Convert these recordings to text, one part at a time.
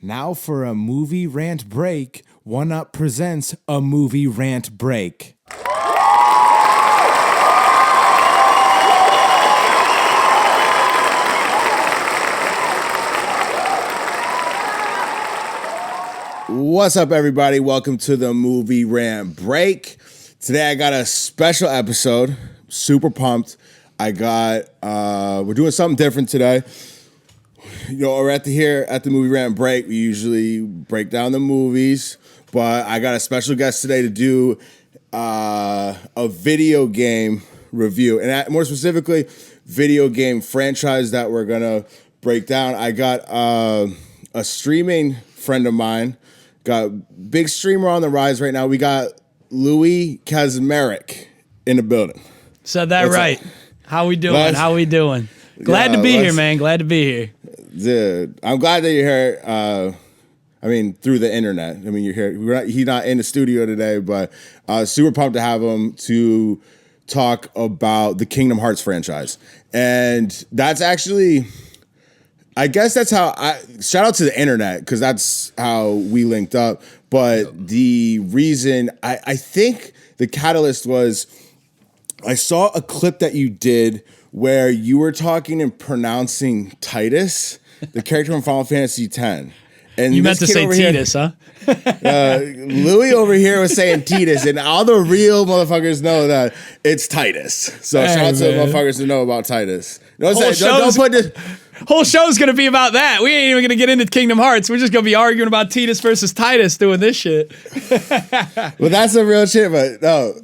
Now for a movie rant break, One Up presents a movie rant break. What's up, everybody? Welcome to the movie rant break. Today I got a special episode. Super pumped. We're doing something different today. You know, we're at the movie rant break. We usually break down the movies, but I got a special guest today to do a video game review, and more specifically, video game franchise that we're gonna break down. I got a streaming friend of mine, got big streamer on the rise right now. We got Louie Kaczmarek in the building. Said that right. How we doing? How we doing? Glad to be here, man. Glad to be here. Dude, I'm glad that you're here. Through the internet. I mean, you're here. He's not in the studio today, but super pumped to have him to talk about the Kingdom Hearts franchise. And that's actually, I guess that's how shout out to the internet, because that's how we linked up. But the reason, I think the catalyst was, I saw a clip that you did where you were talking and pronouncing Titus, the character from Final Fantasy X. And you meant to say Titus, huh? Louie over here was saying Titus, and all the real motherfuckers know that it's Titus. So shout out to the motherfuckers who know about Titus. Don't put this. Whole show's gonna be about that. We ain't even gonna get into Kingdom Hearts. We're just gonna be arguing about Titus versus Titus doing this shit. Well, that's the real shit, but no,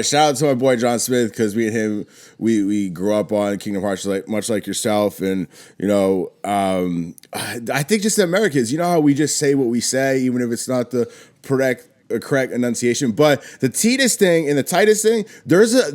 shout out to my boy John Smith, because we and him, we grew up on Kingdom Hearts, much like yourself, and you know, I think just the Americans, you know how we just say what we say, even if it's not the correct enunciation. But the Titus thing and the Titus thing,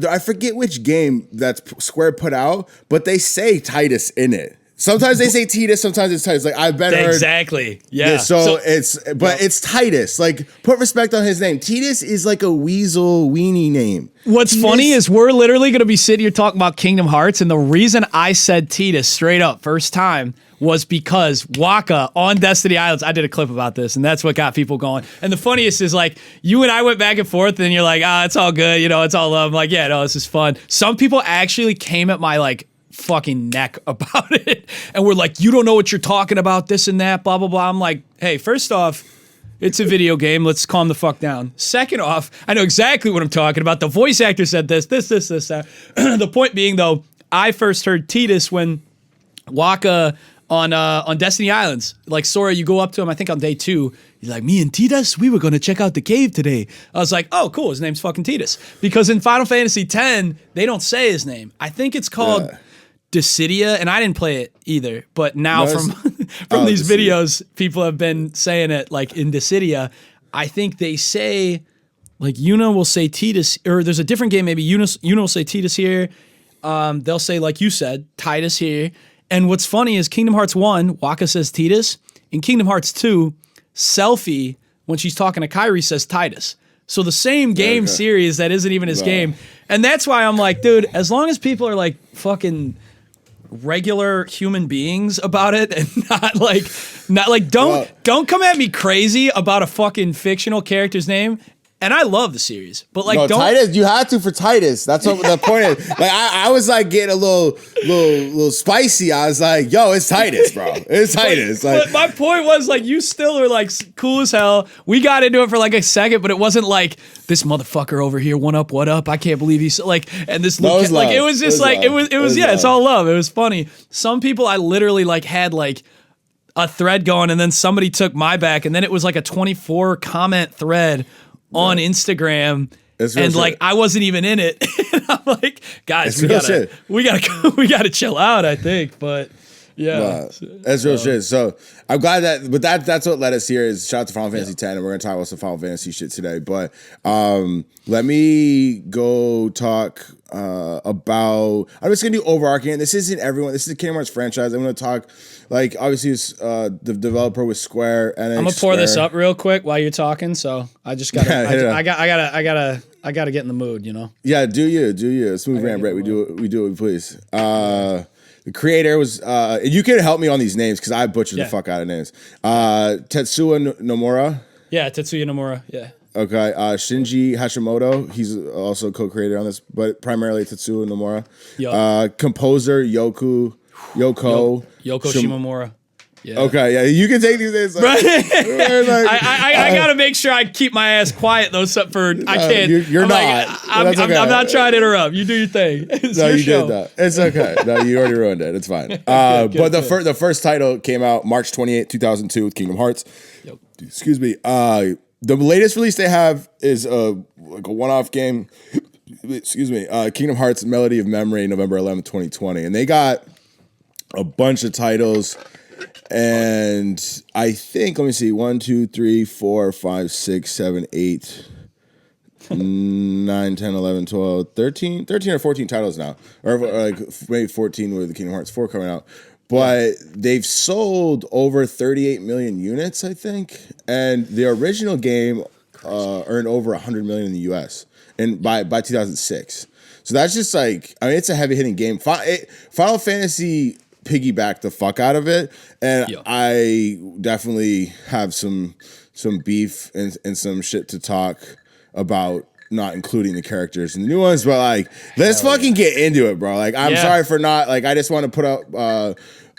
I forget which game that Square put out, but they say Titus in it. Sometimes they say Titus, sometimes it's Titus. Like, I've been heard exactly, yeah. It's Titus. Like, put respect on his name. Titus is like a weasel weenie name. What's funny is we're literally going to be sitting here talking about Kingdom Hearts, and the reason I said Titus straight up first time was because Waka on Destiny Islands, I did a clip about this, and that's what got people going. And the funniest is, like, you and I went back and forth, and you're like, it's all good, you know, it's all love. I'm like, yeah, no, this is fun. Some people actually came at my, like, fucking neck about it, and we're like, you don't know what you're talking about, this and that, blah, blah, blah. I'm like, hey, first off, it's a video game. Let's calm the fuck down. Second off, I know exactly what I'm talking about. The voice actor said this, that. The point being, though, I first heard Titus when Waka on Destiny Islands. Like, Sora, you go up to him, I think on day 2, he's like, me and Titus, we were going to check out the cave today. I was like, oh, cool, his name's fucking Titus. Because in Final Fantasy X, they don't say his name. I think it's called Dissidia, and I didn't play it either. But now from these videos, people have been saying it, like, in Dissidia. I think they say, like, Yuna will say Titus, or there's a different game, maybe Yuna will say Titus here. They'll say, like you said, Titus here. And what's funny is Kingdom Hearts 1, Waka says Titus. In Kingdom Hearts 2, Selphie, when she's talking to Kairi, says Titus. So the same game series that isn't even his game. And that's why I'm like, dude, as long as people are like fucking regular human beings about it, and not like don't come at me crazy about a fucking fictional character's name. And I love the series, but like, don't Titus. You had to for Titus. That's what the point is. Like, I was like getting a little spicy. I was like, "Yo, it's Titus, bro. It's Titus." Like, but my point was, like, you still are like cool as hell. We got into it for like a second, but it wasn't like this motherfucker over here. What up? I can't believe he's like. And this no, like it was just like it was yeah. It's all love. It was funny. Some people I literally like had like a thread going, and then somebody took my back, and then it was like a 24 comment thread on Instagram, and like I wasn't even in it. And I'm like, guys, we gotta chill out, I think. But yeah, that's real shit. So I'm glad that's what led us here. Is shout out to Final Fantasy X, and we're gonna talk about some Final Fantasy shit today. But let me go talk about. I'm just gonna do overarching. This isn't everyone. This is the Kingdom Hearts franchise. I'm gonna talk. Like, obviously, it's the developer with Square, and I'm gonna pour this up real quick while you're talking. So I just gotta, I gotta get in the mood, you know. Yeah, do you? Smooth rant, Brett. We do what we please. The creator was. You can help me on these names because I butchered the fuck out of names. Tetsuya Nomura. Yeah, Tetsuya Nomura. Yeah. Okay, Shinji Hashimoto, he's also co-creator on this, but primarily Tetsuya Nomura. Yep. Composer Yoko Shimomura. Yeah. Okay, yeah, you can take these names. Like, right. I gotta make sure I keep my ass quiet though. Except for I can't. You're not. I'm not trying to interrupt. You do your thing. It's no, your you show. did that. It's okay. No, you already ruined it. It's fine. But the first title came out March 28, 2002 with Kingdom Hearts. Yep. Excuse me. The latest release they have is like a one-off game. Excuse me. Kingdom Hearts Melody of Memory, November 11th, 2020. And they got a bunch of titles. And I think, let me see, 1, 2, 3, 4, 5, 6, 7, 8, 9, 10, 11, 12, 13 or 14 titles now. Or like maybe 14 with the Kingdom Hearts 4 coming out. But they've sold over 38 million units, I think. And the original game earned over 100 million in the US and by 2006. So that's just like, I mean, it's a heavy hitting game. Final Fantasy piggybacked the fuck out of it. And I definitely have some beef and some shit to talk about not including the characters and the new ones. But like, let's fucking get into it, bro. Like, I'm sorry for not, like, I just want to put up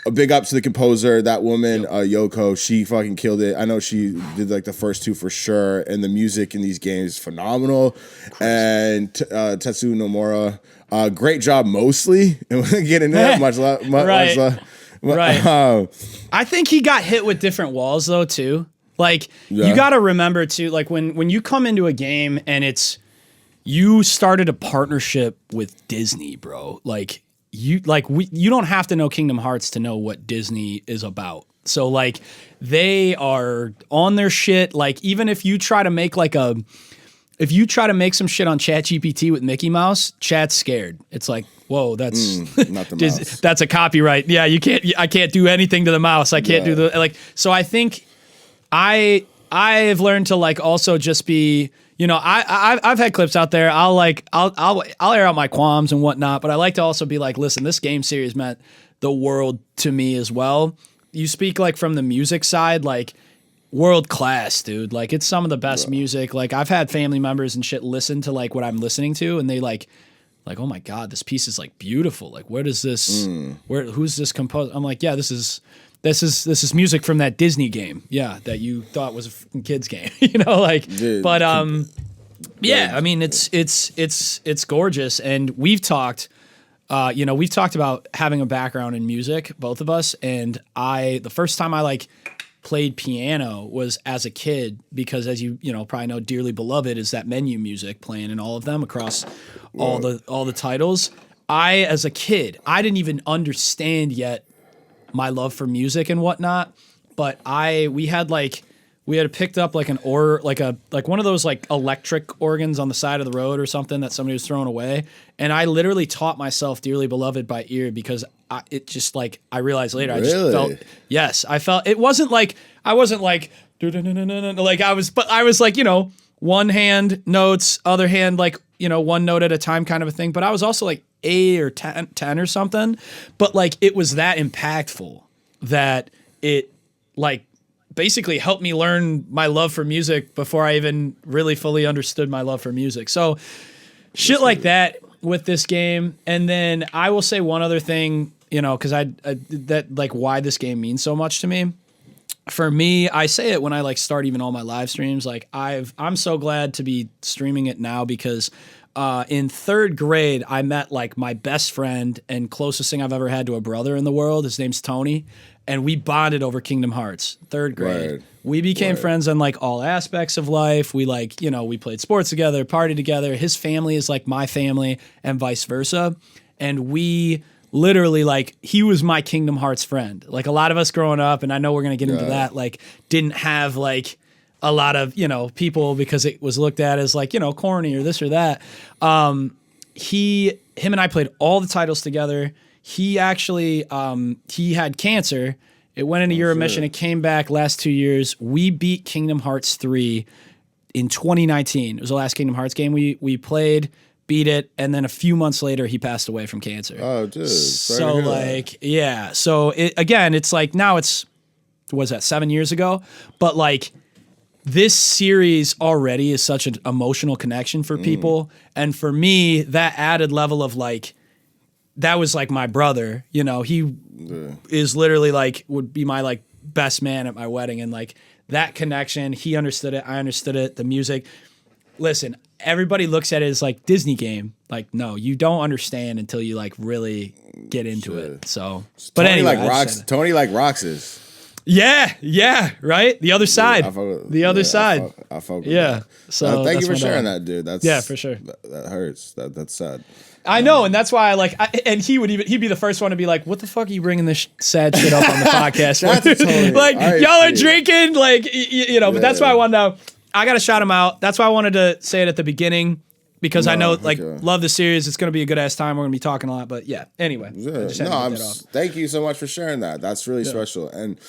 a big up to the composer, that woman, Yoko. She fucking killed it. I know she did like the first two for sure. And the music in these games is phenomenal. Crazy. And Tetsuya Nomura, great job mostly. And we're getting that much love. Right. I think he got hit with different walls though too. Like you got to remember too, like when you come into a game and you started a partnership with Disney, bro. You don't have to know Kingdom Hearts to know what Disney is about. So like they are on their shit. Like even if you try to make some shit on ChatGPT with Mickey Mouse, chat's scared. It's like, whoa, that's not the mouse. That's a copyright. Yeah, I can't do anything to the mouse. I can't do so I think I've learned to like also just be, you know, I've had clips out there. I'll air out my qualms and whatnot, but I like to also be like, listen, this game series meant the world to me as well. You speak like from the music side, like world class, dude. Like it's some of the best music. Like I've had family members and shit listen to like what I'm listening to, and they like, oh my god, this piece is like beautiful. Like where does this? Who's this composed? I'm like, yeah, this is music from that Disney game, that you thought was a kid's game, you know, like. But I mean, it's gorgeous, and we've talked about having a background in music, both of us, and the first time I like played piano was as a kid because, as you probably know, Dearly Beloved is that menu music playing in all of them across all the titles. As a kid, I didn't even understand yet my love for music and whatnot, but we had picked up like one of those like electric organs on the side of the road or something that somebody was throwing away, and I literally taught myself Dearly Beloved by ear because I realized later I felt it wasn't like I wasn't like like I was like, you know, one hand notes, other hand like, you know, one note at a time kind of a thing, but I was also like 8 or 10 or something, but like it was that impactful that it like basically helped me learn my love for music before I even really fully understood my love for music. So shit like that with this game. And then I will say one other thing, you know, because that like why this game means so much to me. For me, I say it when I like start even all my live streams. Like I'm so glad to be streaming it now because in 3rd grade, I met like my best friend and closest thing I've ever had to a brother in the world. His name's Tony, and we bonded over Kingdom Hearts. 3rd grade, Word. We became friends on like all aspects of life. We like, you know, we played sports together, partied together. His family is like my family, and vice versa. And we literally like he was my Kingdom Hearts friend. Like a lot of us growing up, and I know we're gonna get into that. Like didn't have like a lot of, you know, people because it was looked at as like, you know, corny or this or that. Him and I played all the titles together. He actually, he had cancer. It went into remission. It came back last 2 years. We beat Kingdom Hearts 3 in 2019. It was the last Kingdom Hearts game we played. beat it, and then a few months later he passed away from cancer. Oh, dude. So like, yeah. So again, it's like now it's was that 7 years ago, but like this series already is such an emotional connection for people, and for me, that added level of like that was like my brother. You know, he is literally like would be my like best man at my wedding, and like that connection, he understood it, I understood it. The music. Listen, everybody looks at it as like Disney game. Like, no, you don't understand until you like really get into it. So, but anyway, Tony like Roxas. Yeah, right. The other side. The other side. I fuck with that. So thank you for sharing that, dude. That's for sure. That hurts. That's sad. I know, and that's why I like. And he'd be the first one to be like, "What the fuck are you bringing this sad shit up on the podcast? Like y'all are drinking, like you know." But that's why I wanted to. I got to shout him out. That's why I wanted to say it at the beginning because I know, like, love the series. It's going to be a good ass time. We're going to be talking a lot. But yeah, anyway. Thank you so much for sharing that. That's really special. And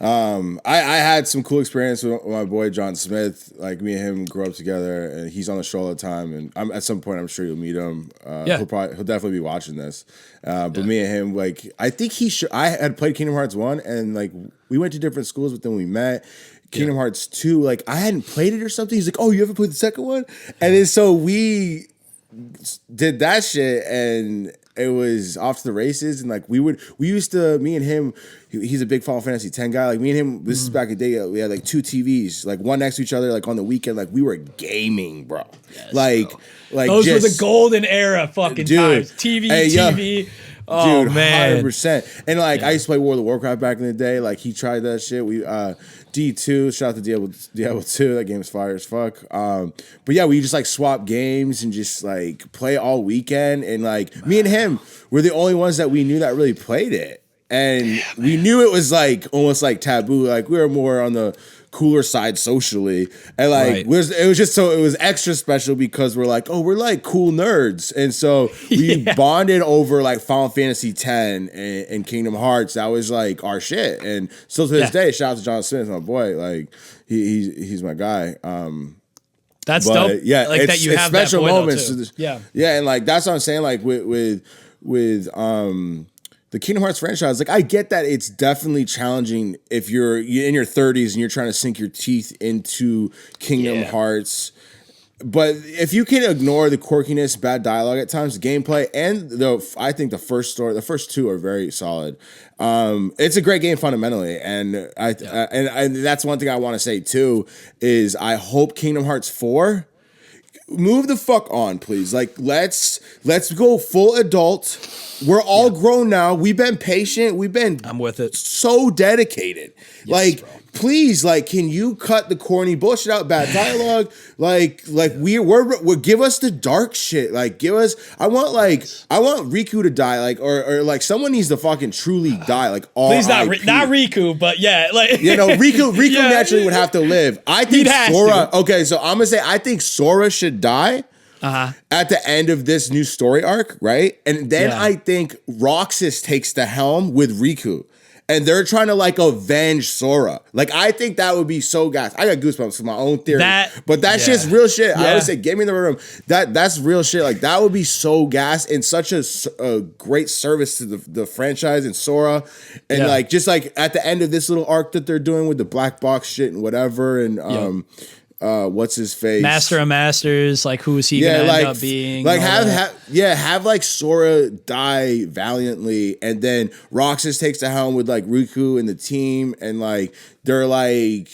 I had some cool experience with my boy John Smith. Like, me and him grew up together, and he's on the show all the time. And at some point, I'm sure you'll meet him. He'll definitely be watching this. But me and him, like, I think I had played Kingdom Hearts 1, and, like, we went to different schools, but then we met. Kingdom Hearts 2, like, I hadn't played it or something. He's like, oh, you ever played the second one? And then so we did that shit, and it was off to the races. And, like, me and him, he's a big Final Fantasy X guy. Like, me and him, this is back in the day, we had, like, 2 TVs, like, one next to each other, like, on the weekend. Like, we were gaming, bro. Yes, like those were the golden era fucking times. TV. Oh, dude, man. 100%. And, like, I used to play World of Warcraft back in the day. Like, he tried that shit. We, D2, shout out to Diablo 2. That game's fire as fuck. But yeah, we just, like, swap games and just, like, play all weekend. And, like, me and him were the only ones that we knew that really played it. And we knew it was, like, almost, like, taboo. Like, we were more on the cooler side socially, and like it was just so it was extra special because we're like, oh, we're like cool nerds, and so we bonded over like Final Fantasy X and Kingdom Hearts. That was like our shit, and still to this day, shout out to John Smith, my boy. Like he's my guy. That's dope. Yeah, like that you have special that moments. Too. Yeah, and like that's what I'm saying. Like with the Kingdom Hearts franchise, like I get that it's definitely challenging if you're in your 30s and you're trying to sink your teeth into Kingdom Hearts. But if you can ignore the quirkiness, bad dialogue at times, gameplay, and I think the first 2 are very solid. It's a great game fundamentally, and and that's one thing I want to say too is I hope Kingdom Hearts 4. Move the fuck on, please. Like, let's go full adult. We're all grown now. We've been patient. I'm with it. So dedicated. Yes, like, bro. Please, like, can you cut the corny bullshit out, bad dialogue? like we're give us the dark shit. Like, give us. I want Riku to die. Like, or like someone needs to fucking truly die. Like, all please not Riku, but yeah, like Riku naturally would have to live. I think Sora. Okay, so I'm gonna say I think Sora should die. At the end of this new story arc, right? And then I think Roxas takes the helm with Riku. And they're trying to like avenge Sora. Like, I think that would be so gas. I got goosebumps from my own theory. But that shit's real shit. I always say, get me in the room. That's real shit. Like, that would be so gas and such a great service to the franchise and Sora. And like, just like at the end of this little arc that they're doing with the black box shit and whatever. And what's his face? Master of Masters, like who is he gonna end up being? Like have like Sora die valiantly, and then Roxas takes the helm with like Riku and the team, and like they're like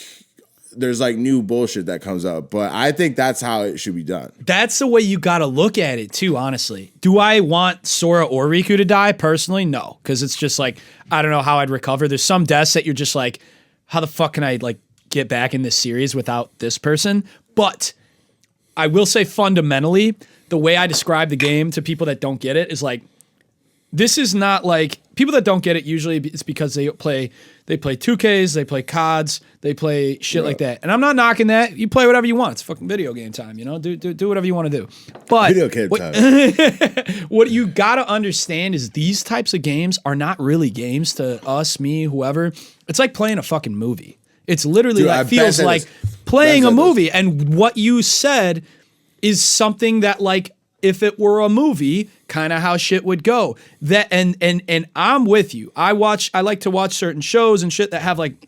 there's like new bullshit that comes up. But I think that's how it should be done. That's the way you gotta look at it too, honestly. Do I want Sora or Riku to die? Personally, no. Because it's just like, I don't know how I'd recover. There's some deaths that you're just like, how the fuck can I like get back in this series without this person? But I will say fundamentally, the way I describe the game to people that don't get it is like, this is not like, people that don't get it usually it's because they play 2Ks, they play CODs, they play shit like that. And I'm not knocking that. You play whatever you want. It's fucking video game time, you know? Do whatever you want to do. But video game time. What you gotta understand is these types of games are not really games to us, me, whoever. It's like playing a fucking movie. It's literally feels like playing a movie. And what you said is something that like if it were a movie, kind of how shit would go. That and I'm with you. I like to watch certain shows and shit that have like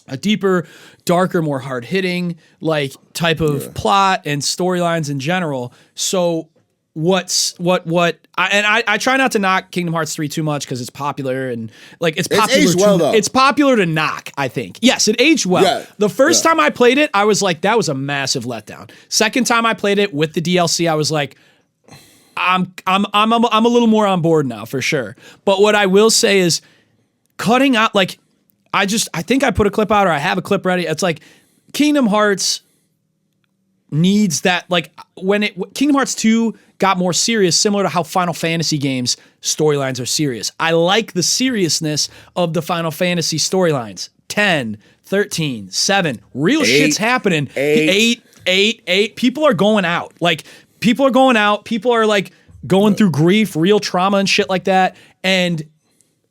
a deeper, darker, more hard hitting like type of plot and storylines in general. So I try not to knock Kingdom Hearts 3 too much because it's popular and like it's popular. It's aged well, though. It's popular to knock, I think. Yes, it aged well. Yeah, the first time I played it, I was like, that was a massive letdown. Second time I played it with the DLC, I was like, I'm a little more on board now for sure. But what I will say is cutting out like I think I put a clip out or I have a clip ready. It's like Kingdom Hearts needs that like Kingdom Hearts 2 got more serious, similar to how Final Fantasy games storylines are serious. I like the seriousness of the Final Fantasy storylines. 10, 13, 7, real shit's happening. 8. People are going out. Like people are like going through grief, real trauma and shit like that. And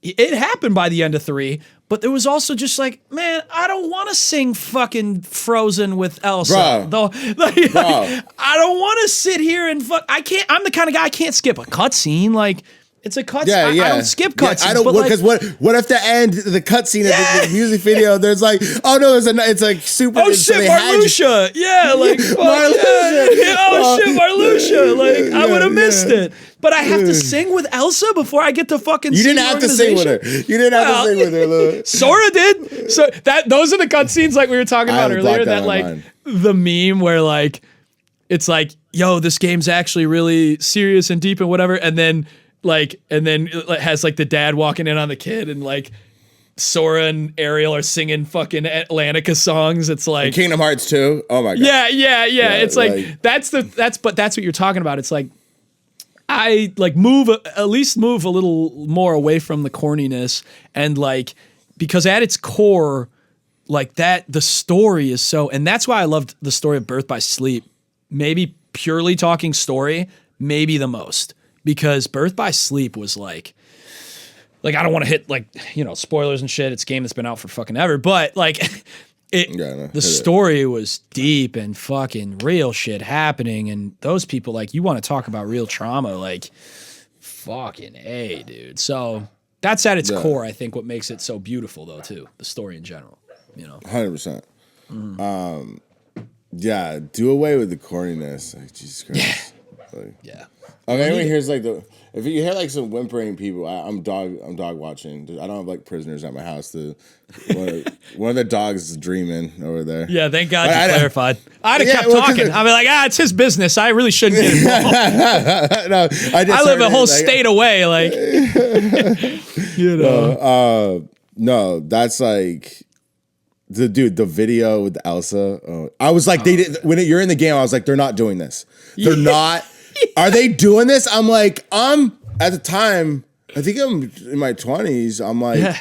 it happened by the end of 3. But there was also just like, man, I don't want to sing fucking Frozen with Elsa. Though, I don't want to sit here and I can't. I'm the kind of guy I can't skip a cutscene. Like it's a cutscene. I don't skip cutscenes. I don't because what if the end the cutscene of the music video? There's like, oh no, it's like super. Oh shit, Marluxia. Yeah, like Marluxia. Oh shit, Marluxia. Like I would have missed it. But I have to sing with Elsa before I get to fucking. You didn't have to sing with her. You didn't have to sing with her. Look. Sora did. So those are the cutscenes like we were talking about earlier. That like the meme where like it's like, yo, this game's actually really serious and deep and whatever, and then it has like the dad walking in on the kid and like Sora and Ariel are singing fucking Atlantica songs. It's like Kingdom Hearts 2. Oh my god. Yeah. It's like that's what you're talking about. It's like I like at least move a little more away from the corniness and like because at its core like that the story is so and that's why I loved the story of Birth by Sleep. Maybe purely talking story, maybe the most. Because Birth by Sleep was like I don't want to hit like, you know, spoilers and shit. It's a game that's been out for fucking ever, but like the story was deep and fucking real shit happening. And those people, like, you want to talk about real trauma, like fucking A, dude. So that's at its core, I think, what makes it so beautiful though, too. The story in general, you know, 100%. Yeah. Do away with the corniness. Like, Jesus Christ. Yeah. Okay, anyone here's like if you hear like some whimpering people, I'm dog watching. I don't have like prisoners at my house. One of the dogs is dreaming over there. Yeah, thank God you clarified. I'd have kept talking. I'd be like, it's his business. I really shouldn't get involved. No, I live a whole state away, like you know. No, that's like the video with Elsa. I was like, they did when you're in the game. I was like, they're not doing this. They're not. Are they doing this? I'm like, at the time, I think I'm in my 20s. I'm like,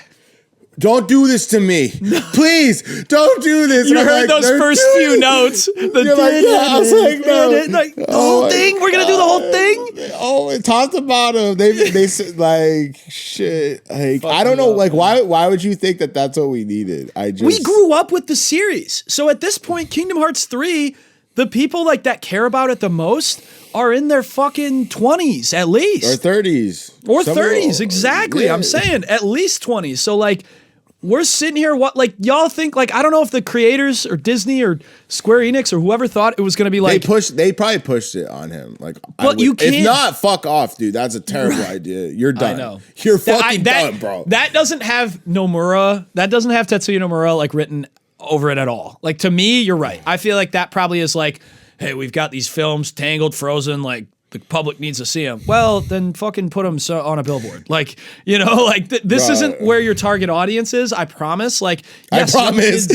don't do this to me. Please, don't do this. You heard those first few notes. I was like, no. Like, the whole thing? We're going to do the whole thing? Oh, it talked about them. They said, like, shit. Like, I don't know. Like, why would you think that that's what we needed? We grew up with the series. So at this point, Kingdom Hearts 3, the people like that care about it the most are in their fucking 20s at least. Or 30s. Or 30s, exactly. Yeah. I'm saying at least 20s. So like we're sitting here, y'all think like, I don't know if the creators or Disney or Square Enix or whoever thought it was going to be like. They probably pushed it on him. Like, but you can't. If not, fuck off, dude. That's a terrible idea. You're done. I know. You're fucking done, bro. That doesn't have Nomura. That doesn't have Tetsuya Nomura like written over it at all. Like to me, you're right. I feel like that probably is like, hey, we've got these films, Tangled, Frozen, like the public needs to see them. Well, then fucking put them on a billboard. Like, you know, like this isn't where your target audience is. I promise. Like, yes, I promise.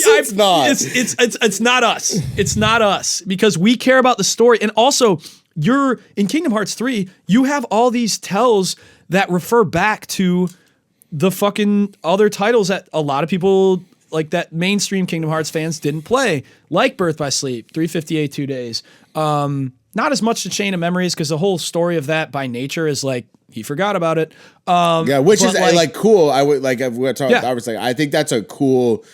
It's not. It's not us. It's not us because we care about the story. And also, you're in Kingdom Hearts 3. You have all these tells that refer back to the fucking other titles that a lot of people. Like that mainstream Kingdom Hearts fans didn't play, like Birth by Sleep, 358 2 Days. Not as much the Chain of Memories because the whole story of that by nature is like he forgot about it. Which is like cool. I would like if we're talking. I was like, I think that's a cool.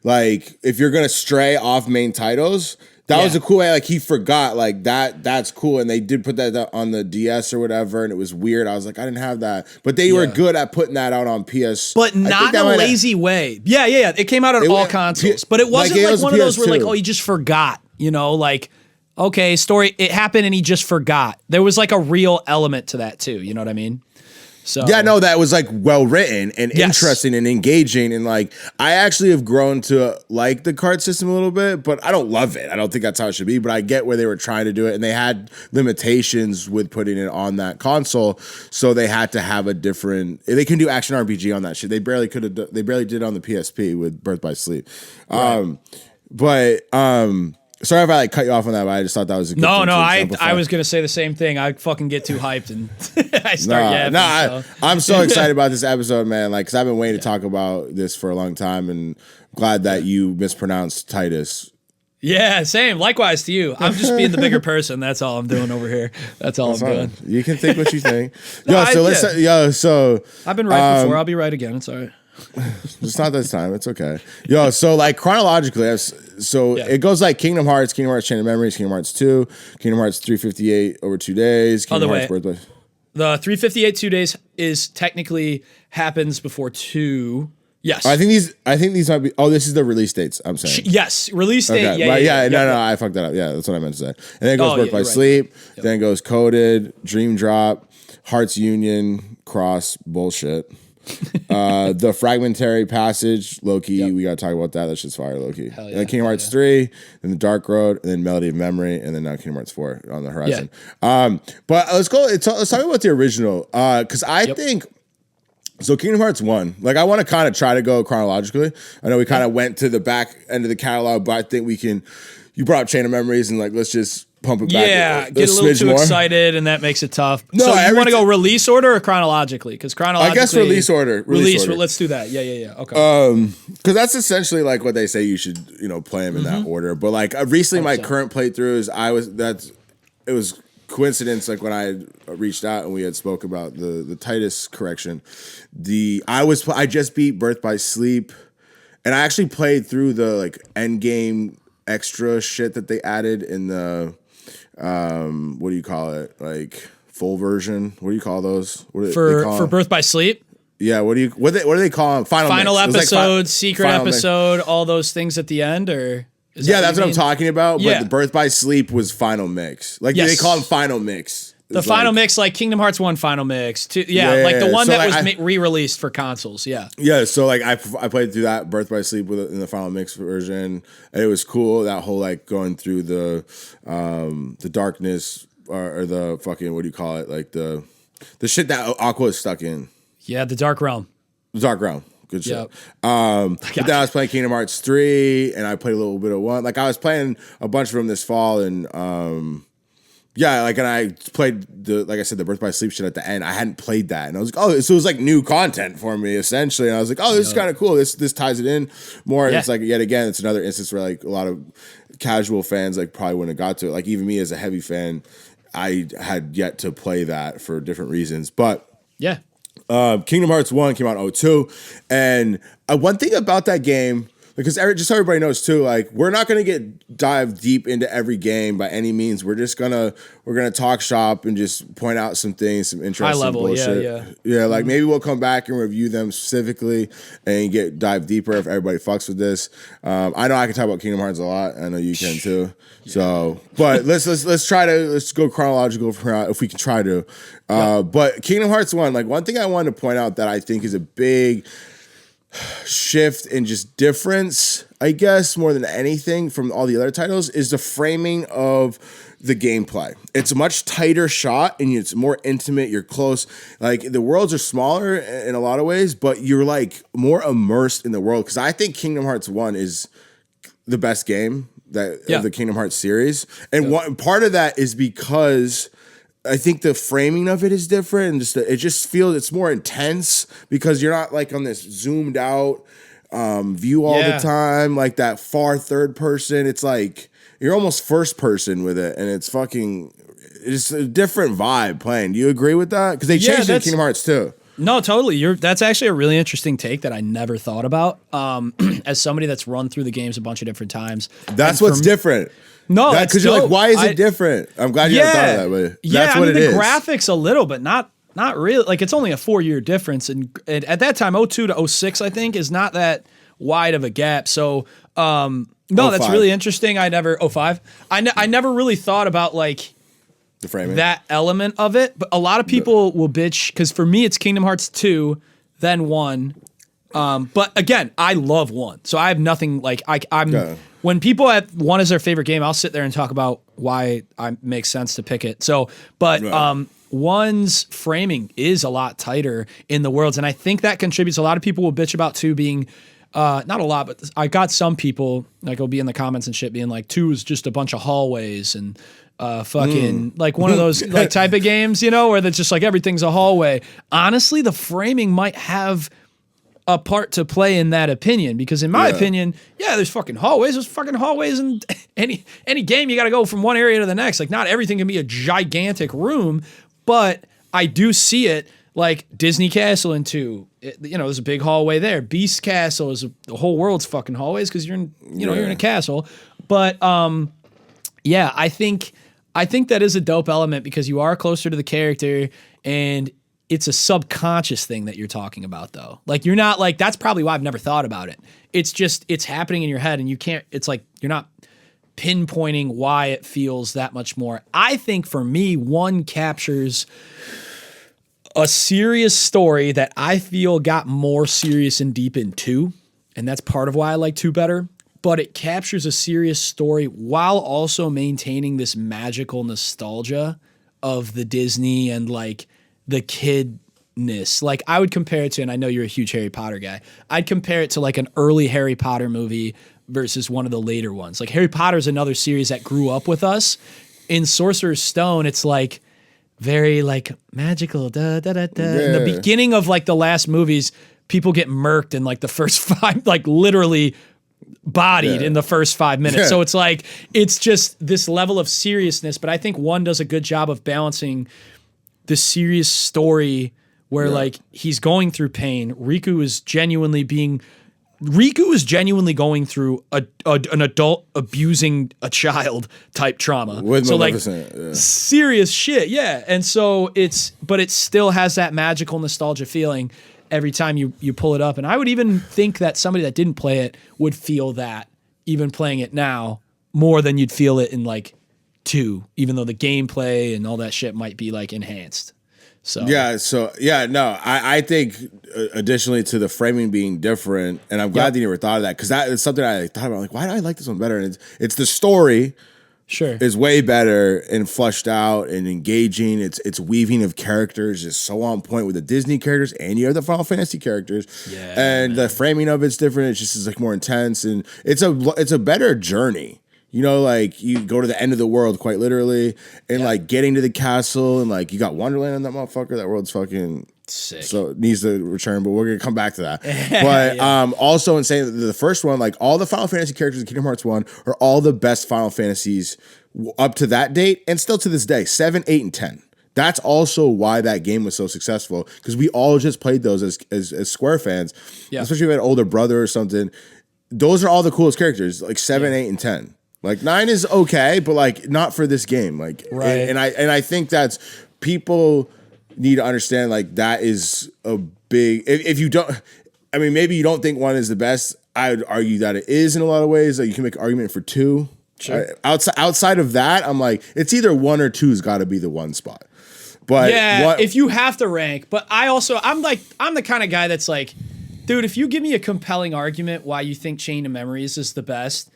Like if you're gonna stray off main titles, That was a cool way. Like he forgot. Like that's cool. And they did put that on the DS or whatever, and it was weird. I was like, I didn't have that, but they were good at putting that out on PS, but not in a lazy way. Yeah. It came out on all consoles, but it wasn't like one of those where like, oh, you just forgot. You know, like okay, story. It happened, and he just forgot. There was like a real element to that too. You know what I mean? So yeah, no, that was like well written and interesting and engaging, and like I actually have grown to like the card system a little bit, but I don't love it. I don't think that's how it should be, but I get where they were trying to do it, and they had limitations with putting it on that console, so they had to have a different. They can do action RPG on that shit. They barely could have. They barely did it on the PSP with Birth by Sleep, right. Sorry if I like cut you off on that, but I just thought that was a good no. thing to I was gonna say the same thing. I fucking get too hyped and I start yapping. I'm so excited about this episode, man. Like, cause I've been waiting to talk about this for a long time, and glad that you mispronounced Titus. Yeah, same. Likewise to you. I'm just being the bigger person. That's all I'm doing over here. That's all I'm doing. You can think what you think. So I've been right before. I'll be right again. It's all right. It's not this time. It's okay. So like chronologically, it goes like Kingdom Hearts Chain of Memories, Kingdom Hearts 2, Kingdom Hearts 358 over 2 days, Kingdom Hearts Birthday. The 358 2 days is technically happens before 2. Yes. I think these might be. Oh, this is the release dates. I'm saying. Yes, release date. Okay. No, I fucked that up. Yeah, that's what I meant to say. And then it goes Birth by Sleep. Yep. Then it goes Coded, Dream Drop, Hearts Union, Cross, bullshit. The Fragmentary Passage, Loki. We gotta talk about that. That shit's fire, Loki. Yeah, and then Kingdom Hearts 3, then the Dark Road, and then Melody of Memory, and then now Kingdom Hearts 4 on the horizon. But let's go. Let's talk about the original. Because I think. So Kingdom Hearts 1, like I want to kind of try to go chronologically. I know we kind of went to the back end of the catalog, but I think we can. You brought up Chain of Memories, and like let's just pump it back. Yeah, get a little too excited, and that makes it tough. No, so you want to go release order or chronologically? Because chronologically, I guess release order. Release. Let's do that. Yeah. Okay. Because that's essentially like what they say you should play them in that order. But like recently, 100%. My current playthroughs, it was coincidence. Like when I reached out and we had spoke about the Titus correction, I just beat Birth by Sleep, and I actually played through the like end game extra shit that they added in the what do you call it, like full version? What do you call those? For Birth by Sleep? Yeah, what do they call them? Final episode, like secret episode, all those things at the end, or that's what I'm talking about. But the Birth by Sleep was final mix. Like they call them final mix. The final mix, like Kingdom Hearts 1 final mix. Like the one that was re-released for consoles. Yeah. Yeah, so like I played through that Birth by Sleep in the final mix version. And it was cool. That whole like going through the darkness or the fucking, what do you call it? Like the shit that Aqua is stuck in. Yeah, the Dark Realm. The Dark Realm. Good shit. But then I was playing Kingdom Hearts 3 and I played a little bit of 1. Like I was playing a bunch of them this fall, and and I played like I said, the Birth by Sleep shit at the end. I hadn't played that, and I was like, oh, so it was like new content for me essentially. And I was like, oh, this is kind of cool. This ties it in more. And it's like yet again, it's another instance where like a lot of casual fans like probably wouldn't have got to it. Like even me as a heavy fan, I had yet to play that for different reasons. But Kingdom Hearts 1 came out in 2002, and one thing about that game. Because just so everybody knows too, like we're not gonna dive deep into every game by any means. We're gonna talk shop and just point out some things, some interesting high level bullshit. Yeah. Like maybe we'll come back and review them specifically and dive deeper if everybody fucks with this. I know I can talk about Kingdom Hearts a lot. I know you can too. So, but let's go chronological if we can try to. But Kingdom Hearts 1, like one thing I wanted to point out that I think is a big shift and just difference, I guess, more than anything from all the other titles, is the framing of the gameplay. It's a much tighter shot and it's more intimate. You're close. Like the worlds are smaller in a lot of ways, but you're like more immersed in the world. Because I think Kingdom Hearts 1 is the best game of the Kingdom Hearts series, and one part of that is because I think the framing of it is different, and it just feels it's more intense because you're not like on this zoomed out view all the time, like that far third person. It's like you're almost first person with it, and it's a different vibe playing. Do you agree with that? Because they changed it in Kingdom Hearts too. No, totally. That's actually a really interesting take that I never thought about. As somebody that's run through the games a bunch of different times. That's what's different. No, that's because you're like, why is it different? I'm glad you haven't thought of that way. That's what it is. The graphics a little, but not really. Like it's only a 4-year difference, and at that time, 02 to 06, I think, is not that wide of a gap. So, no, that's really interesting. I never 05. I never really thought about like the framing, that element of it. But a lot of people will bitch because for me, it's Kingdom Hearts 2, then 1. But again, I love 1, so I have nothing like I'm. When people have 1 as their favorite game, I'll sit there and talk about why it makes sense to pick it. So, but 1's framing is a lot tighter in the worlds, and I think that contributes. A lot of people will bitch about 2 being, not a lot, but I got some people like will be in the comments and shit being like 2 is just a bunch of hallways and fucking like one of those like type of games, you know, where it's just like everything's a hallway. Honestly, the framing might have a part to play in that opinion, because in my opinion, there's fucking hallways. There's fucking hallways in any game. You got to go from one area to the next. Like not everything can be a gigantic room, but I do see it like Disney Castle in 2. There's a big hallway there. Beast Castle is the whole world's fucking hallways because you're in you're in a castle. But I think that is a dope element because you are closer to the character and it's a subconscious thing that you're talking about though. Like you're not like, that's probably why I've never thought about it. It's just, it's happening in your head and you can't, it's like, you're not pinpointing why it feels that much more. I think for me, 1 captures a serious story that I feel got more serious and deep in 2. And that's part of why I like 2 better. But it captures a serious story while also maintaining this magical nostalgia of the Disney and like the kidness. Like I would compare it to, and I know you're a huge Harry Potter guy, I'd compare it to like an early Harry Potter movie versus one of the later ones. Like Harry Potter's another series that grew up with us. In Sorcerer's Stone, it's like very like magical. Da, da, da, da. In the beginning of like the last movies, people get murked in like the first 5, like literally bodied in the first 5 minutes. So it's like, it's just this level of seriousness. But I think 1 does a good job of balancing the serious story where like he's going through pain. Riku is genuinely going through an adult abusing a child type trauma. With so like serious shit. Yeah. And so but it still has that magical nostalgia feeling every time you pull it up. And I would even think that somebody that didn't play it would feel that even playing it now more than you'd feel it in like 2, even though the gameplay and all that shit might be like enhanced. So I think additionally to the framing being different, and I'm glad that you never thought of that because that is something I thought about. Like, why do I like this one better? And it's the story. Sure, is way better and fleshed out and engaging. It's weaving of characters is so on point with the Disney characters and you have the Final Fantasy characters. Yeah, and the framing of it's different. It's just is like more intense and it's a better journey. You know, like you go to the end of the world quite literally, and like getting to the castle, and like you got Wonderland on that motherfucker. That world's fucking sick. So it needs to return, but we're gonna come back to that. But also in saying that the first one, like all the Final Fantasy characters in Kingdom Hearts 1 are all the best Final Fantasies up to that date, and still to this day, 7, 8, and 10. That's also why that game was so successful because we all just played those as Square fans, especially if you had an older brother or something. Those are all the coolest characters, like 7, 8, and 10. Like 9 is okay, but like not for this game. Like, and I think that's people need to understand. Like that is a big. If you don't, I mean, maybe you don't think 1 is the best. I would argue that it is in a lot of ways. Like you can make an argument for 2. Sure. Outside of that, I'm like, it's either 1 or 2's got to be the 1 spot. But if you have to rank. But I'm the kind of guy that's like, dude, if you give me a compelling argument why you think Chain of Memories is the best.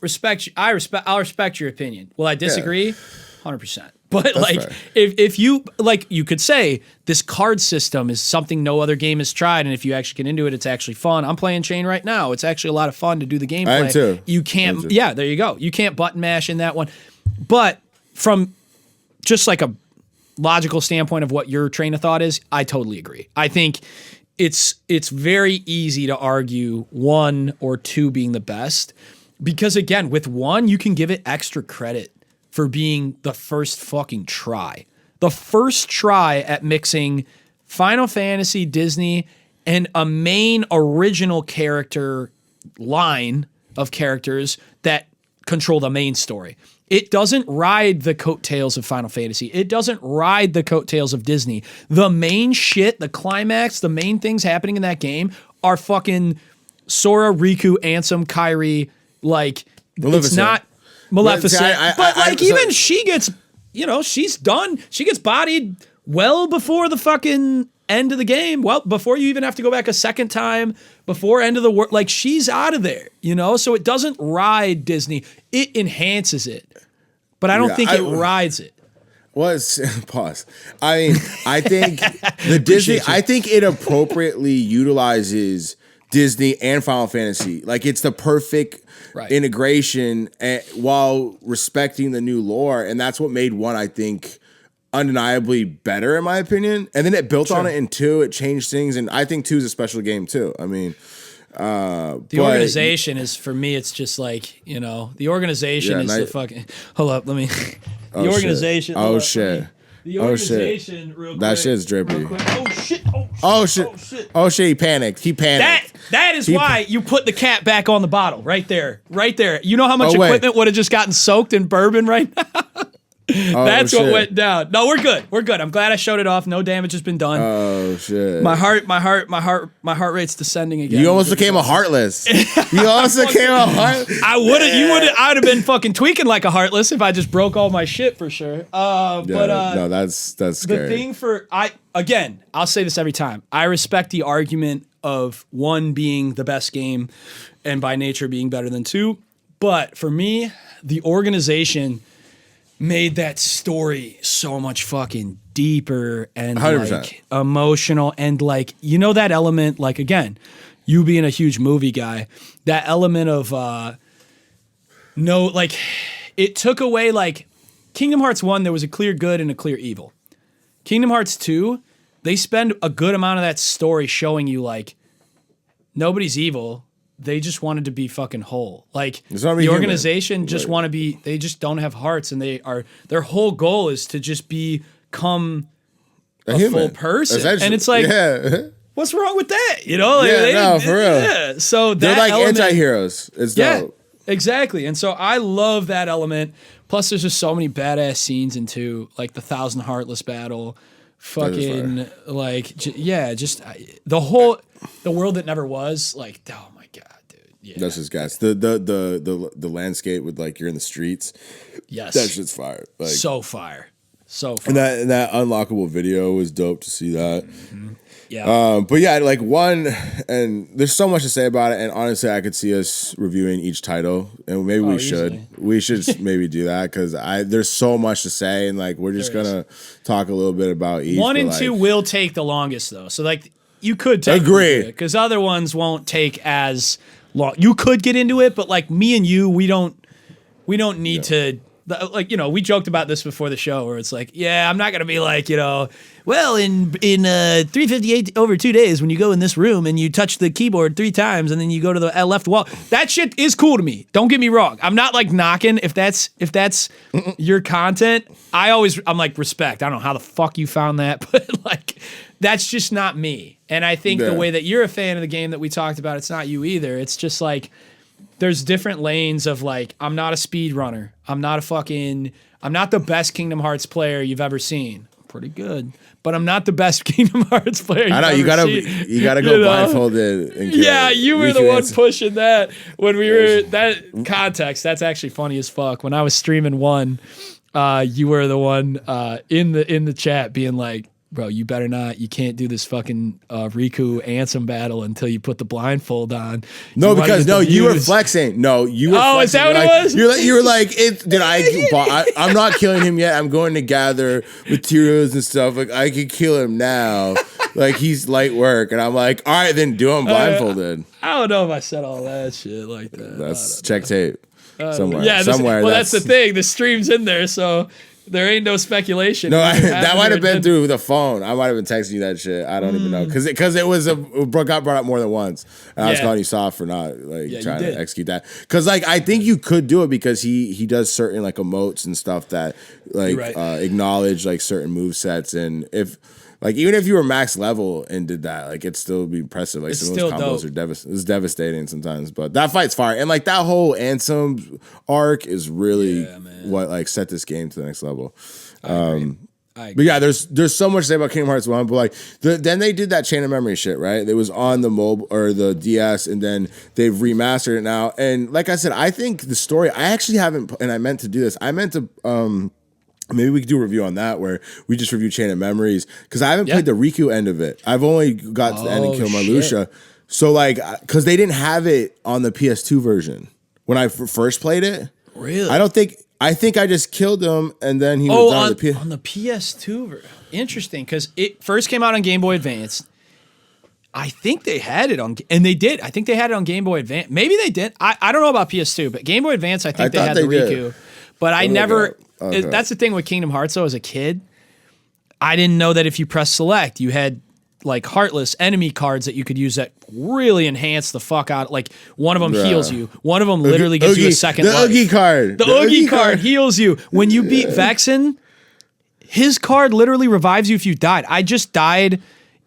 I'll respect your opinion. Will I disagree? 100%. But that's like, fair. if you like, you could say this card system is something no other game has tried, and if you actually get into it, it's actually fun. I'm playing Chain right now. It's actually a lot of fun to do the gameplay. I am too. You can't. Yeah, there you go. You can't button mash in that one. But from just like a logical standpoint of what your train of thought is, I totally agree. I think it's very easy to argue 1 or 2 being the best. Because again, with 1, you can give it extra credit for being the first fucking try. The first try at mixing Final Fantasy, Disney, and a main original character line of characters that control the main story. It doesn't ride the coattails of Final Fantasy. It doesn't ride the coattails of Disney. The main shit, the climax, the main things happening in that game are fucking Sora, Riku, Ansem, Kairi, like, it's not Maleficent. Even she gets, she's done. She gets bodied well before the fucking end of the game. Well, before you even have to go back a second time, before end of the world. Like, she's out of there, So it doesn't ride Disney. It enhances it. But I don't think it rides it. Pause. I mean, I think the Disney, I think it appropriately utilizes Disney and Final Fantasy. Like, it's the perfect integration while respecting the new lore. And that's what made one, I think, undeniably better, in my opinion. And then it built on it in 2. It changed things. And I think 2 is a special game, too. I mean, the organization is, for me, it's just like, the organization is the fucking. Hold up, let me. The organization. Oh, shit. The organization, real quick. That shit's drippy. Oh, shit. Oh, shit. Oh, shit. He panicked. That is why you put the cap back on the bottle. Right there. You know how much equipment would have just gotten soaked in bourbon right now? That's what went down. No, we're good. I'm glad I showed it off. No damage has been done. Oh shit. My heart rate's descending again. You almost became a heartless. You almost became a heartless. I'd have been fucking tweaking like a heartless if I just broke all my shit for sure. No, that's scary. The thing I'll say this every time. I respect the argument of 1 being the best game and by nature being better than 2. But for me, the organization made that story so much fucking deeper and 100%. like emotional and like, that element, like, again, you being a huge movie guy, that element of it took away, like, Kingdom Hearts 1, there was a clear good and a clear evil. Kingdom Hearts 2, they spend a good amount of that story showing you, like, nobody's evil. They just wanted to be fucking whole. Like, the organization just want to be, they just don't have hearts, and their whole goal is to just become a full person. And it's like, what's wrong with that? For real. Yeah. So they're like anti-heroes. It's dope. Yeah, exactly. And so I love that element. Plus, there's just so many badass scenes in 2, like the 1,000 Heartless battle. Fucking, like, the world that never was, like, oh my God, dude. Yeah. That's just gas. The landscape with, like, you're in the streets. Yes. That shit's fire. Like, so fire. And that unlockable video was dope to see that. Mm-hmm. Yeah. But yeah, like, and there's so much to say about it. And honestly, I could see us reviewing each title, and maybe we should. Easily. We should maybe do that because there's so much to say, and like we're just gonna talk a little bit about each. 1 and 2 will take the longest though, so like you could agree because other ones won't take as long. You could get into it, but like me and you, we don't need to. Like, we joked about this before the show where it's like, yeah, I'm not going to be like, well, in 358 over 2 days, when you go in this room and you touch the keyboard 3 times and then you go to the left wall, that shit is cool to me. Don't get me wrong. I'm not like knocking if that's your content. I'm like, respect. I don't know how the fuck you found that, but like, that's just not me. And I think the way that you're a fan of the game that we talked about, it's not you either. It's just like, there's different lanes of like, I'm not a speed runner. I'm not the best Kingdom Hearts player you've ever seen. I'm pretty good, but I'm not the best Kingdom Hearts player I know you gotta go blindfolded. And yeah, you were the one pushing that when we were that context. That's actually funny as fuck. When I was streaming 1, you were the one in the chat being like, bro, you better not. You can't do this fucking Riku Ansem battle until you put the blindfold on. No, because you were flexing. No, you were. Oh, flexing. Is that what it was? You were like, I'm not killing him yet. I'm going to gather materials and stuff. Like, I could kill him now. Like, he's light work, and I'm like, all right, then do him blindfolded. I don't know if I said all that shit like that. That's check tape somewhere. Yeah, somewhere. Well, that's the thing. The stream's in there, so. There ain't no speculation. No, that might have been through the phone. I might have been texting you that shit. I don't even know because it got brought up more than once. And I was calling you soft for not trying to execute that. Because I think you could do it because he does certain like emotes and stuff that acknowledge like certain move sets, and if Like even if you were max level and did that, like it'd still be impressive. Like It's some of those still combos dope. it's devastating sometimes. But that fight's fire. And like that whole Ansem arc is really what like set this game to the next level. I agree. But yeah, there's so much to say about Kingdom Hearts 1, but like then they did that Chain of Memory shit, right? It was on the mobile or the DS, and then they've remastered it now. And like I said, I think the story I actually haven't, and I meant to do this. I meant to maybe we could do a review on that where we just review Chain of Memories because I haven't played the Riku end of it. I've only got to the end and killed Marluxia. So like, because they didn't have it on the PS2 version when I first played it. Really? I think I just killed him, and then he was on the PS2. Interesting, because it first came out on Game Boy Advance. I think they had it on, and they did. I think they had it on Game Boy Advance. Maybe they did. I don't know about PS2, but Game Boy Advance, I think they had the Riku. But I never. Okay. That's the thing with Kingdom Hearts, though. As a kid, I didn't know that if you press select, you had like heartless enemy cards that you could use that really enhance the fuck out. Like one of them heals you. One of them literally gives you a second life. The Oogie card. The Oogie card heals you. When you beat Vexen, his card literally revives you if you died. I just died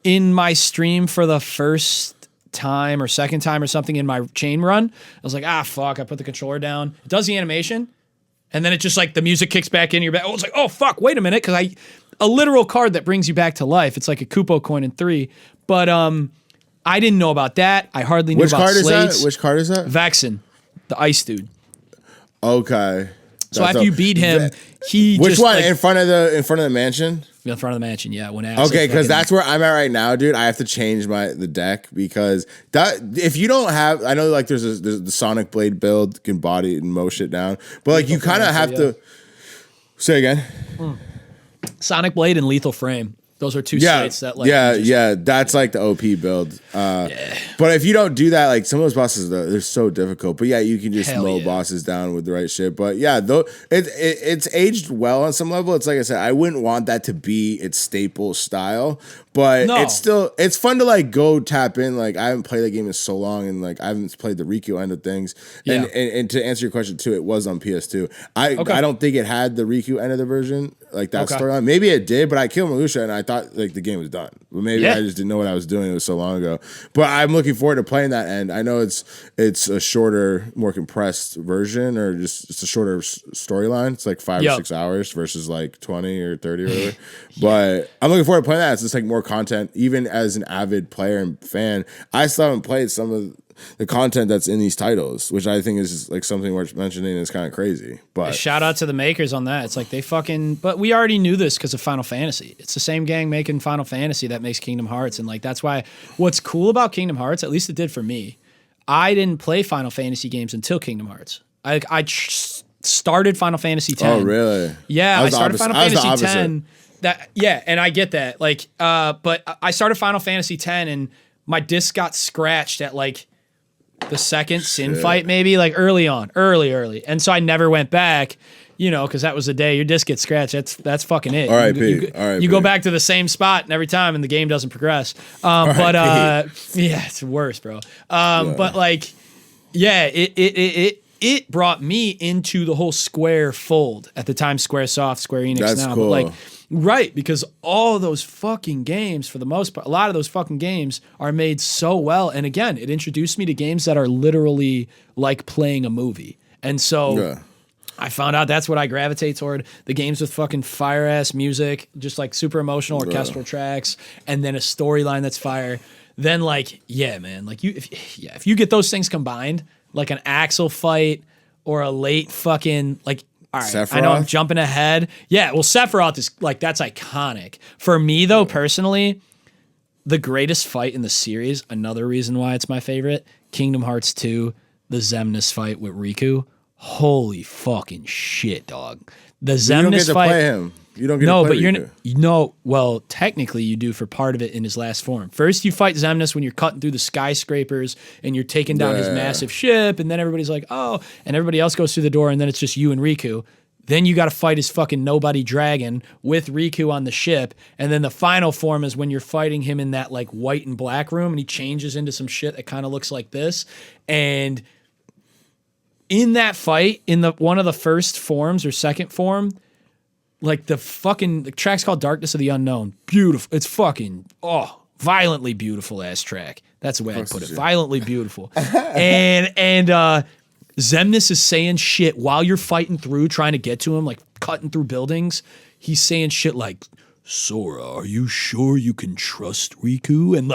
in my stream for the first time or second time or something in my chain run. I was like, fuck. I put the controller down. It does the animation. And then it just like the music kicks back in. You're back. Oh, it's like, oh, fuck. Wait a minute. Because a literal card that brings you back to life. It's like a Kupo coin in 3. But I didn't know about that. I hardly knew about Slates. Which card is that? Vexen, the ice dude. Okay. So after you beat him, which one? Like, in front of the mansion? In front of the mansion, yeah. Okay, because that's where I'm at right now, dude. I have to change the deck because that if you don't have, I know like there's the Sonic Blade build can body and mow shit down, but like you kind of have to say again. Sonic Blade and Lethal Frame. Those are two slates that like that's like the OP build. But if you don't do that, like some of those bosses they're so difficult. But yeah, you can just mow bosses down with the right shit. But yeah, though it's aged well on some level. It's like I said, I wouldn't want that to be its staple style. But it's fun to like go tap in. Like I haven't played that game in so long, and like I haven't played the Riku end of things. And to answer your question too, it was on PS2. I don't think it had the Riku end of the version, like that storyline. Maybe it did, but I killed Marluxia and I thought like the game was done. But maybe I just didn't know what I was doing. It was so long ago. But I'm looking forward to playing that end. I know it's a shorter, more compressed version, or just it's a shorter storyline. It's like 5 or 6 hours versus like 20 or 30 or whatever. But I'm looking forward to playing that. It's just like more content. Even as an avid player and fan, I still haven't played some of the content that's in these titles, which I think is like something worth mentioning. Is kind of crazy. But shout out to the makers on that. It's like they fucking. But we already knew this because of Final Fantasy. It's the same gang making Final Fantasy that makes Kingdom Hearts, and like that's why. What's cool about Kingdom Hearts, at least it did for me. I didn't play Final Fantasy games until Kingdom Hearts. I started Final Fantasy X. Oh really? Yeah, I started Final Fantasy X. And I get that. Like, but I started Final Fantasy X, and my disc got scratched at like the second Sin fight, maybe like early. And so I never went back, because that was the day your disc gets scratched. That's fucking it. R.I.P. You go back to the same spot and every time, and the game doesn't progress. It's worse, bro. But like, it brought me into the whole Square fold at the time. Squaresoft, Square Enix. That's now, cool. But like. Right, because all those fucking games, for the most part, a lot of those fucking games are made so well. And again, it introduced me to games that are literally like playing a movie. And so I found out that's what I gravitate toward. The games with fucking fire-ass music, just like super emotional orchestral tracks, and then a storyline that's fire. Then like, man, like if you get those things combined, like an Axel fight or a late fucking like. All right, Sephiroth? I know I'm jumping ahead. Yeah, well, Sephiroth is like, that's iconic. For me, though, personally, the greatest fight in the series, another reason why it's my favorite, Kingdom Hearts 2, the Xemnas fight with Riku. Holy fucking shit, dog. The Xemnas fight. You don't get to play him. You don't get to play Riku. Well, technically you do for part of it in his last form. First you fight Xemnas when you're cutting through the skyscrapers and you're taking down his massive ship, and then everybody's like, oh, and everybody else goes through the door, and then it's just you and Riku. Then you got to fight his fucking nobody dragon with Riku on the ship, and then the final form is when you're fighting him in that like white and black room, and he changes into some shit that kind of looks like this, and in that fight, in one of the first forms or second form, Like the track's called Darkness of the Unknown. Beautiful. It's fucking violently beautiful ass track. That's the way I put it. Violently beautiful. and Zemnis is saying shit while you're fighting through, trying to get to him, like cutting through buildings. He's saying shit like, Sora, are you sure you can trust Riku? And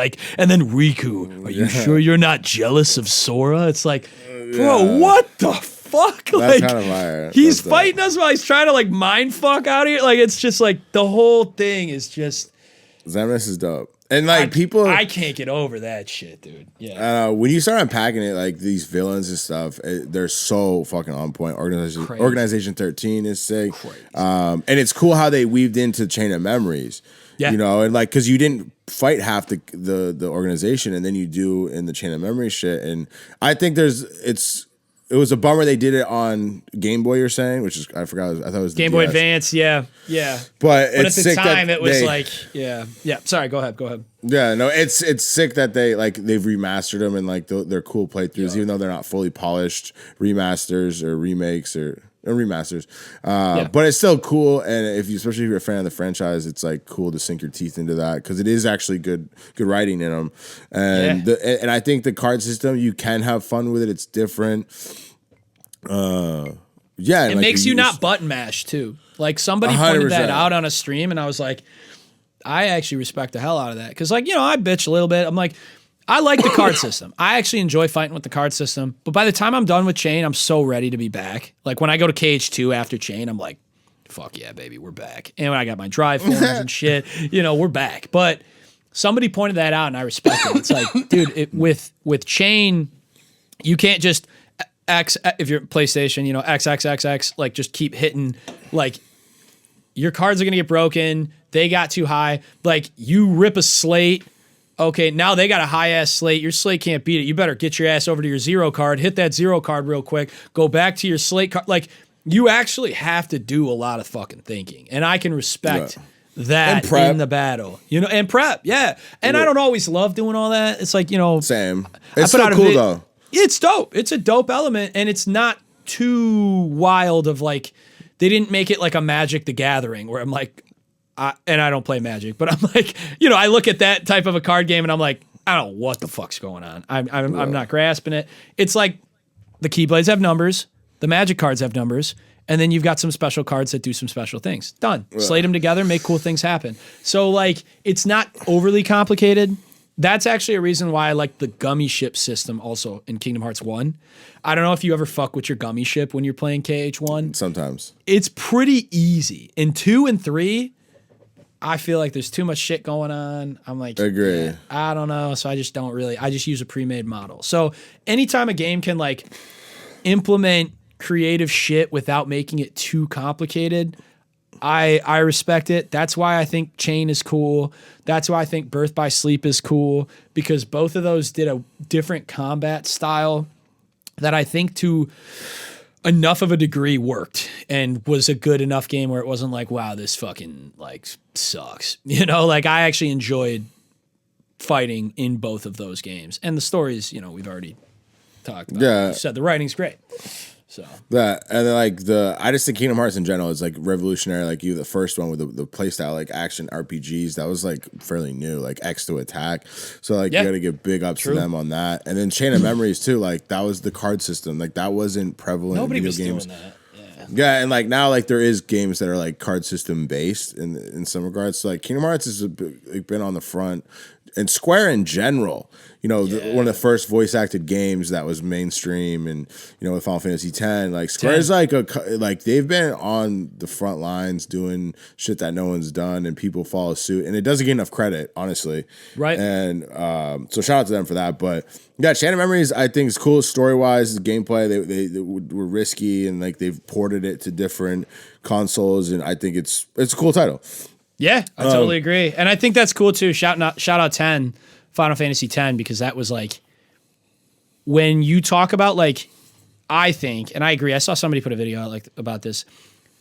then Riku, are you sure you're not jealous of Sora? It's like, bro, what the fuck? That's like, kind of fire. He's fighting us while he's trying to like mind fuck out of here. Like, it's just like the whole thing is just. Zemnis is dope. And like people, I can't get over that shit, dude. Yeah. When you start unpacking it, like these villains and stuff, they're so fucking on point. Organization 13 is sick. And it's cool how they weaved into Chain of Memories. Yeah. You know, and like because you didn't fight half the organization, and then you do in the Chain of Memories shit. And I think it was a bummer they did it on Game Boy, you're saying, which is, I forgot, I thought it was the Game Boy Advance, yeah. But at it's the sick time, that it was like, yeah. Sorry, go ahead. Yeah, no, it's sick that they've remastered them and like they're cool playthroughs, even though they're not fully polished remasters or remakes or remasters. But it's still cool, and especially if you're a fan of the franchise, it's like cool to sink your teeth into that because it is actually good writing in them, and and I think the card system, you can have fun with it. It's different. It makes you not button mash too. Like somebody 100%. Pointed that out on a stream, and I was like, I actually respect the hell out of that because, like, you know, I bitch a little bit. I'm like, I like the card system. I actually enjoy fighting with the card system. But by the time I'm done with Chain, I'm so ready to be back. Like when I go to KH2 after Chain, I'm like, fuck yeah, baby, we're back. And when I got my drive forms and shit, you know, we're back. But somebody pointed that out, and I respect it. It's like, dude, with Chain, you can't just X, if you're PlayStation, you know, XXXX, like just keep hitting, like your cards are going to get broken. They got too high. Like you rip a slate. Okay, now they got a high ass slate. Your slate can't beat it. You better get your ass over to your 0 card, hit that 0 card real quick, go back to your slate card. Like you actually have to do a lot of fucking thinking. And I can respect that in the battle, you know, and prep. Yeah. And I don't always love doing all that. It's like, you know, same. It's so cool though. It's dope. It's a dope element, and it's not too wild of like, they didn't make it like a Magic the Gathering where I'm like, and I don't play Magic, but I'm like, you know, I look at that type of a card game and I'm like, I don't know what the fuck's going on. I'm not grasping it. It's like the Keyblades have numbers, the Magic cards have numbers, and then you've got some special cards that do some special things. Done. Slate them together, make cool things happen. So like, it's not overly complicated. That's actually a reason why I like the gummy ship system also in Kingdom Hearts 1. I don't know if you ever fuck with your gummy ship when you're playing KH1. Sometimes. It's pretty easy. In 2 and 3, I feel like there's too much shit going on. I'm like, I agree. Yeah, I don't know. So I just use a pre-made model. So anytime a game can like implement creative shit without making it too complicated, I respect it. That's why I think Chain is cool. That's why I think Birth by Sleep is cool, because both of those did a different combat style that I think to enough of a degree worked and was a good enough game where it wasn't like, wow, this fucking like sucks. You know, like I actually enjoyed fighting in both of those games. And the stories, you know, we've already talked about. Yeah. You said the writing's great. So that, and then like I just think Kingdom Hearts in general is like revolutionary. Like the first one with the playstyle, like action RPGs, that was like fairly new, like X to attack. So like you got to give big ups to them on that. And then Chain of Memories too, like that was the card system. Like that wasn't prevalent Nobody in was video games. Doing that. Yeah, and like now, like there is games that are like card system based in some regards. So like Kingdom Hearts has been on the front, and Square in general. You know, one of the first voice acted games that was mainstream, and you know, with Final Fantasy X, like Square's like they've been on the front lines doing shit that no one's done, and people follow suit, and it doesn't get enough credit, honestly. Right. And so shout out to them for that. But yeah, Chain of Memories, I think is cool story wise. The gameplay they were risky, and like they've ported it to different consoles, and I think it's a cool title. Yeah, I totally agree, and I think that's cool too. Shout out 10. Final Fantasy X, because that was like, when you talk about like, I think, and I agree, I saw somebody put a video out like about this.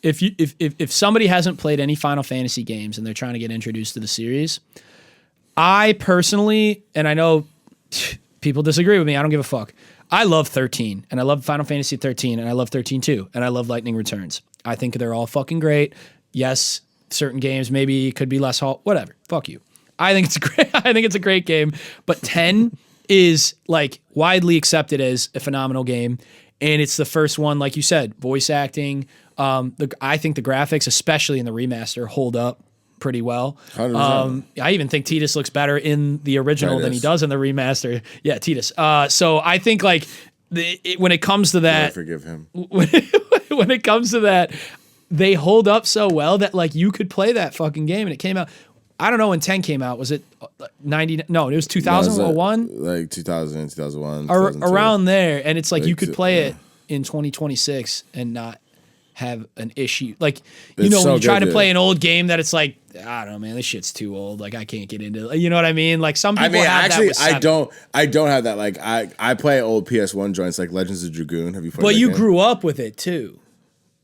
If somebody hasn't played any Final Fantasy games and they're trying to get introduced to the series, I personally, and I know people disagree with me, I don't give a fuck. I love 13, and I love Final Fantasy 13, and I love 13 too, and I love Lightning Returns. I think they're all fucking great. Yes, certain games maybe could be less whatever. Fuck you. I think it's great. I think it's a great game, but 10 is like widely accepted as a phenomenal game, and it's the first one, like you said, voice acting. I think the graphics, especially in the remaster, hold up pretty well. I even think Tidus looks better in the original than he does in the remaster. Yeah, Tidus. So I think like when it comes to that, I forgive him. When it comes to that, they hold up so well that like you could play that fucking game, and it came out. I don't know when 10 came out. Was it 90? No, it was 2000 or 1? Like 2000, 2001. Around there. And it's like you could play it in 2026 and not have an issue. Like, when you try to play an old game that it's like, I don't know, man, this shit's too old. Like, I can't get into it. You know what I mean? Like, some people have that with 7. I don't have that. Like, I play old PS1 joints like Legends of Dragoon. Have you played that you game? grew up with it, too.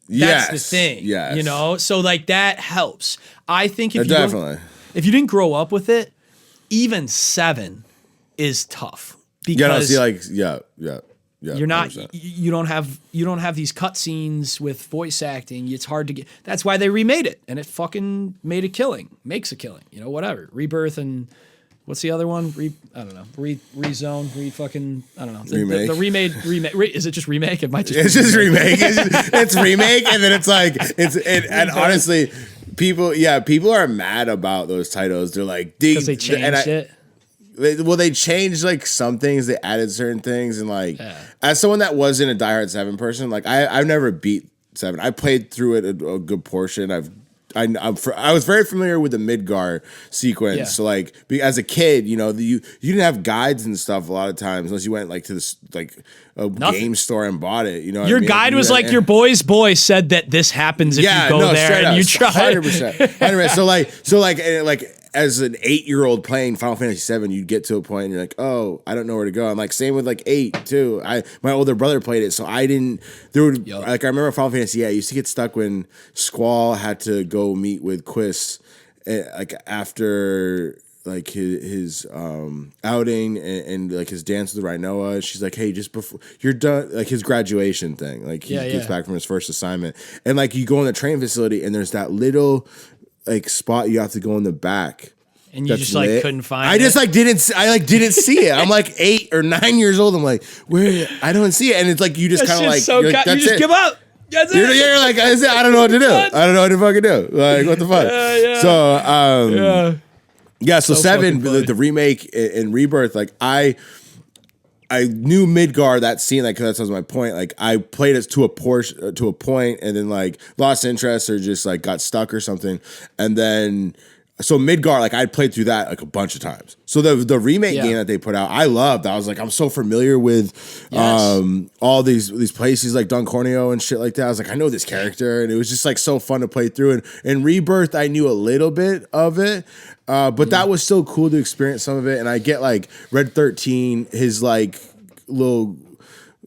That's the thing. Yes. So, like, that helps. I think if you didn't grow up with it, even 7 is tough because you're not 100%. You don't have these cutscenes with voice acting. It's hard to get. That's why they remade it, and it fucking makes a killing. Whatever. Rebirth and what's the other one? I don't know. Rezone. I don't know. Remake. The remake. Is it just remake? It might just. It's just remake. It's remake, and then it's like and honestly. People are mad about those titles. They're like, because they changed it. They changed like some things. They added certain things, and like as someone that wasn't a diehard 7 person, like I've never beat 7. I played through it a good portion. I was very familiar with the Midgar sequence. Yeah. So like as a kid, you didn't have guides and stuff a lot of times unless you went like to this like a game store and bought it. Your guide was like your boy's boy said that this happens if you go there and you try. 100%. So like as an 8-year-old playing Final Fantasy VII, you'd get to a point and you're like, oh, I don't know where to go. I'm like, same with like 8 too. My older brother played it, so I didn't. Like I remember Final Fantasy. I used to get stuck when Squall had to go meet with Quiz, like after like his outing and like his dance with Rhinoa. She's like, hey, just before you're done, like his graduation thing. Like he gets back from his first assignment, and like you go in the train facility, and there's that little like spot you have to go in the back, and you just like lit. Couldn't find. I just like didn't see it. I'm like 8 or 9 years old. I'm like, where? I don't see it, and it's like you just kind of like so like, you just give up. That's it. You're like, I don't know what to do. I don't know what to fucking do. Like what the fuck? So 7 the remake and Rebirth. Like I knew Midgar, that scene, like that was my point. Like I played it to a point, and then like lost interest or just like got stuck or something, and then so Midgar, like I played through that like a bunch of times. So the remake game that they put out, I loved. I was like, I'm so familiar with all these places like Don Corneo and shit like that. I was like, I know this character, and it was just like so fun to play through. And Rebirth, I knew a little bit of it. But that was still cool to experience some of it. And I get like Red 13, his like little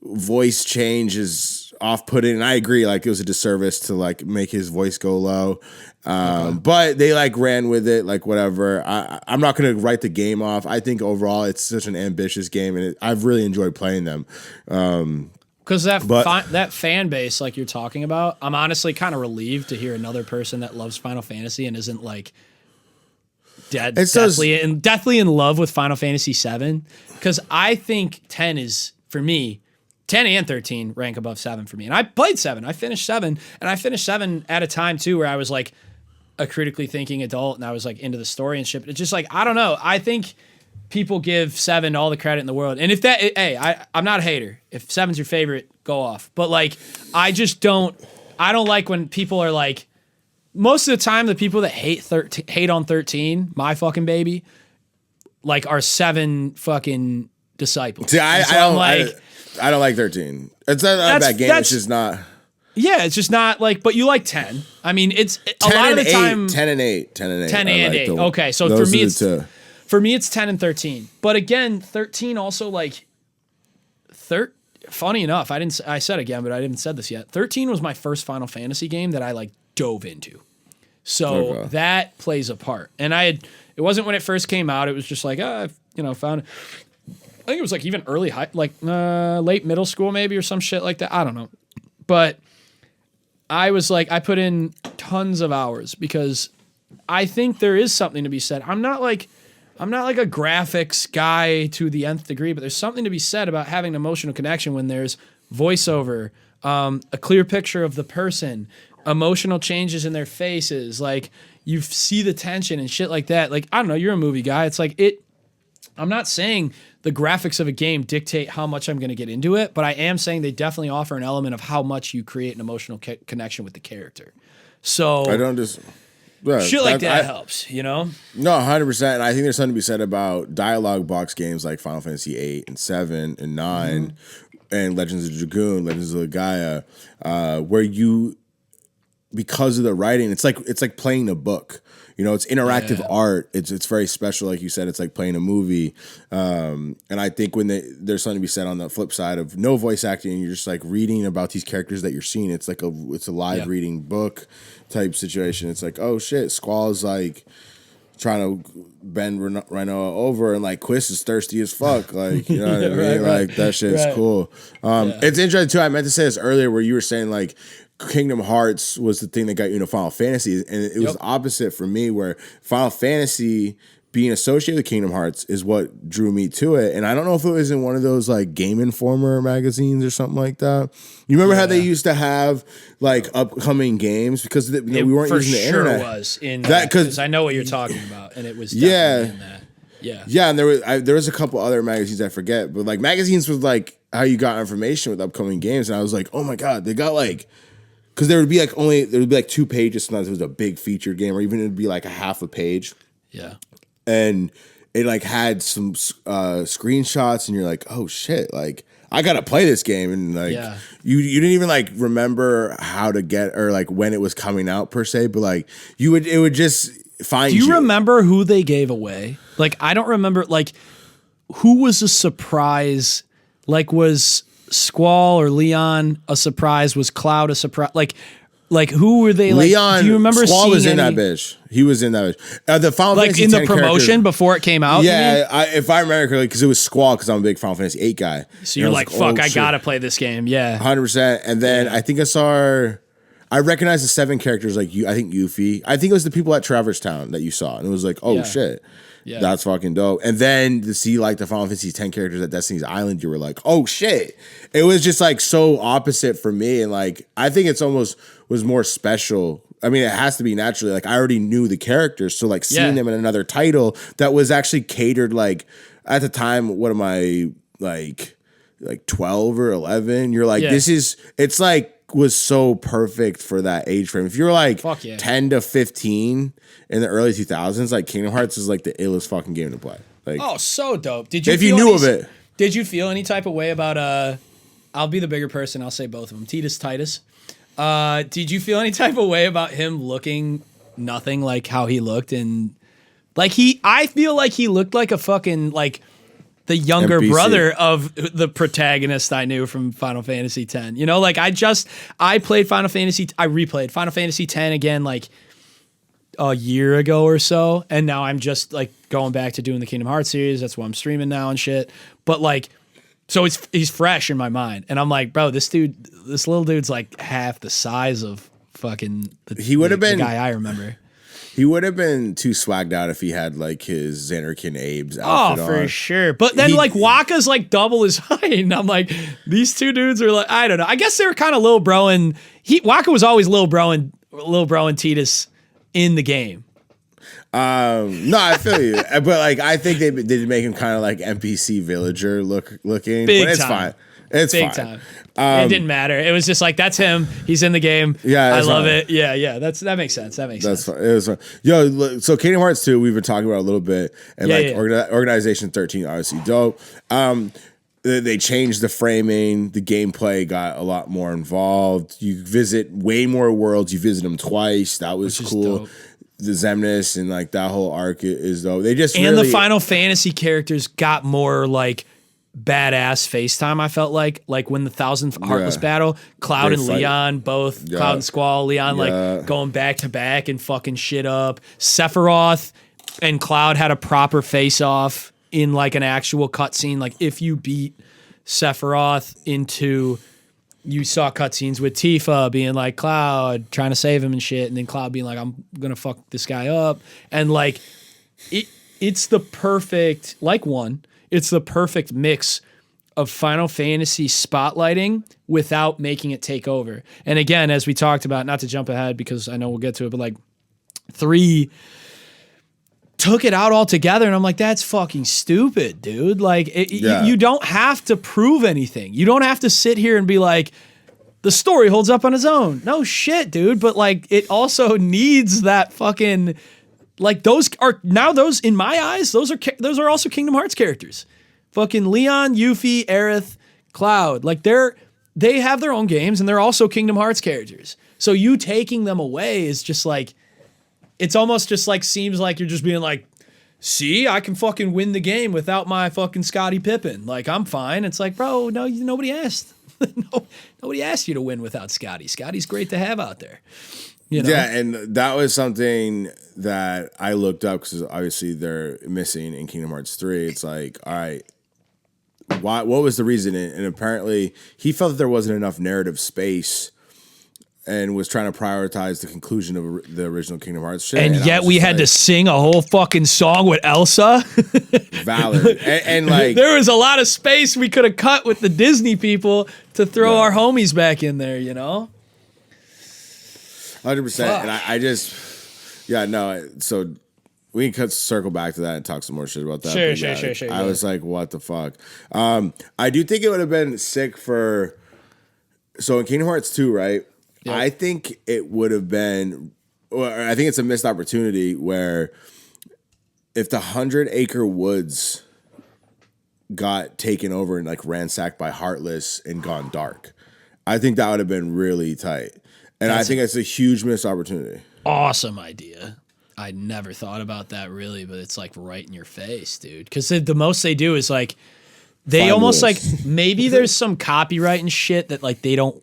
voice change is off-putting. And I agree, like it was a disservice to like make his voice go low. But they like ran with it, like whatever. I'm not going to write the game off. I think overall it's such an ambitious game, and I've really enjoyed playing them. Because that fan base, like you're talking about, I'm honestly kind of relieved to hear another person that loves Final Fantasy and isn't like deathly in love with Final Fantasy VII, because I think 10 is, for me, 10 and 13 rank above 7 for me. And I played 7. I finished 7. And I finished 7 at a time, too, where I was like a critically thinking adult and I was like into the story and shit. But it's just like, I don't know. I think people give 7 all the credit in the world. And if that, I'm not a hater. If 7's your favorite, go off. But like, I don't like when people are like, most of the time, the people that hate on 13, my fucking baby, like are 7 fucking disciples. See, I don't like 13. It's not a bad game. It's just not. Yeah, it's just not like. But you like 10. I mean, it's a lot of the time. 10 and 8. 10 and 8. 10 and 8. Okay, so for me, it's 10 and 13. But again, 13 also like. Funny enough, I said again, but I didn't said this yet. 13 was my first Final Fantasy game that I like dove into. So that plays a part. And it wasn't when it first came out. It was just like, I've found it. I think it was like even early high, like late middle school maybe or some shit like that. I don't know. But I was like, I put in tons of hours because I think there is something to be said. I'm not like a graphics guy to the nth degree, but there's something to be said about having an emotional connection when there's voiceover, a clear picture of the person, emotional changes in their faces, like you see the tension and shit like that. Like, I don't know, you're a movie guy. It's like I'm not saying the graphics of a game dictate how much I'm going to get into it, but I am saying they definitely offer an element of how much you create an emotional connection with the character. So I don't just shit like that helps, you know? No, 100%. And I think there's something to be said about dialogue box games like Final Fantasy 8 and 7 and 9 and Legends of Dragoon, Legends of Gaia, where you, because of the writing, it's like playing a book. You know, it's interactive art. It's very special, like you said. It's like playing a movie. And I think when there's something to be said on the flip side of no voice acting, and you're just like reading about these characters that you're seeing. It's like it's a live reading book type situation. It's like, oh shit, Squall's like trying to bend Rhino over, and like Quiz is thirsty as fuck. Like, you know what I mean? Right. Like that shit's cool. It's interesting too. I meant to say this earlier where you were saying like Kingdom Hearts was the thing that got you into Final Fantasy, and it was opposite for me, where Final Fantasy being associated with Kingdom Hearts is what drew me to it. And I don't know if it was in one of those like Game Informer magazines or something like that. You remember how they used to have like upcoming games because we weren't using the internet. Was in that because I know what you're talking about, and it was definitely in that. Yeah, and there was a couple other magazines I forget, but like magazines was like how you got information with upcoming games, and I was like, oh my god, they got like. Because there would be like 2 pages. Sometimes it was a big featured game, or even it'd be like a half a page. Yeah, and it like had some screenshots, and you're like, oh shit, like I gotta play this game, and like you didn't even like remember how to get or like when it was coming out per se, but like it would just find. Do you remember who they gave away? Like I don't remember. Like who was a surprise? Like was Squall or Leon a surprise? Was Cloud a surprise? Like who were they? Like, Leon. Do you remember? Squall was in that bitch. He was in that bitch. The Final like Fantasy in the promotion before it came out. Yeah, if I remember correctly, because it was Squall. Because I'm a big Final Fantasy 8 guy. So you're like, fuck, I gotta play this game. Yeah, 100%. And then I think I recognized the 7 characters. Like I think Yuffie. I think it was the people at Traverse Town that you saw, and it was like, oh shit. Yeah. That's fucking dope. And then to see like the Final Fantasy 10 characters at Destiny's Island, you were like, oh shit. It was just like so opposite for me. And like, I think it's almost was more special. I mean, it has to be naturally. Like I already knew the characters. So like seeing them in another title that was actually catered like at the time, what am I like 12 or 11? You're like, it's like was so perfect for that age frame. If you're like 10 to 15 in the early 2000s, like Kingdom Hearts is like the illest fucking game to play. Like, oh, so dope. Did you of it? Did you feel any type of way about I'll be the bigger person, I'll say both of them. Titus. Did you feel any type of way about him looking nothing like how he looked? And like I feel like he looked like a fucking like the younger brother of the protagonist I knew from Final Fantasy X. You know, like I replayed Final Fantasy X again like a year ago or so, and now I'm just like going back to doing the Kingdom Hearts series. That's why I'm streaming now and shit. But like, so he's fresh in my mind, and I'm like, bro, this little dude's like half the size of fucking the guy I remember. He would have been too swagged out if he had like his Xanarkin Abe's outfit for sure. But then like Waka's like double his height, and I'm like, these two dudes are like, I don't know. I guess they were kind of Lil Bro, and Waka was always Lil Bro and Titus in the game. No, I feel you, but like I think they did make him kind of like NPC villager looking, big but it's time. fine. It's big fine. Time. It didn't matter. It was just like that's him. He's in the game. Yeah, I love it. Yeah. That makes sense. That's fine. It was fine. Yo, so Kingdom Hearts 2, we've been talking about a little bit, and Organization 13, obviously dope. They changed the framing. The gameplay got a lot more involved. You visit way more worlds. You visit them twice. That was cool. Dope. The Xemnas and like that whole arc is though they just the Final Fantasy characters got more like badass FaceTime. I felt like when the 1000th Heartless battle, Cloud and Leon both Cloud and Squall, Leon like going back to back and fucking shit up. Sephiroth and Cloud had a proper face off in like an actual cutscene. Like if you beat Sephiroth into you saw cutscenes with Tifa being like Cloud trying to save him and shit, and then Cloud being like, I'm gonna fuck this guy up, and like it's the perfect it's the perfect mix of Final Fantasy spotlighting without making it take over. And again, as we talked about, not to jump ahead because I know we'll get to it, but like 3 took it out altogether, and I'm like, that's fucking stupid, dude. Like, you don't have to prove anything. You don't have to sit here and be like, the story holds up on its own. No shit, dude. But like, it also needs that fucking, like, those in my eyes, those are also Kingdom Hearts characters. Fucking Leon, Yuffie, Aerith, Cloud. Like, they have their own games, and they're also Kingdom Hearts characters. So you taking them away is just like, it's almost just like seems like you're just being like, see, I can fucking win the game without my fucking Scottie Pippen. Like, I'm fine. It's like, bro, no, nobody asked. Nobody asked you to win without Scottie. Scottie's great to have out there. You know? Yeah, and that was something that I looked up because obviously they're missing in Kingdom Hearts 3. It's like, all right, what was the reason? And apparently he felt that there wasn't enough narrative space and was trying to prioritize the conclusion of the original Kingdom Hearts shit. And yet we had to sing a whole fucking song with Elsa. Valid. And like, there was a lot of space we could have cut with the Disney people to throw our homies back in there, you know? 100%. And I just, so we can circle back to that and talk some more shit about that. Sure. I was like, what the fuck? I do think it would have been sick so in Kingdom Hearts 2, right? Yep. I think it would have been, or I think it's a missed opportunity where if the 100-acre woods got taken over and like ransacked by Heartless and gone dark, I think that would have been really tight. And I think it's a huge missed opportunity. Awesome idea. I never thought about that really, but it's like right in your face, dude. Because the most they do is like, they almost like, maybe there's some copyright and shit that like they don't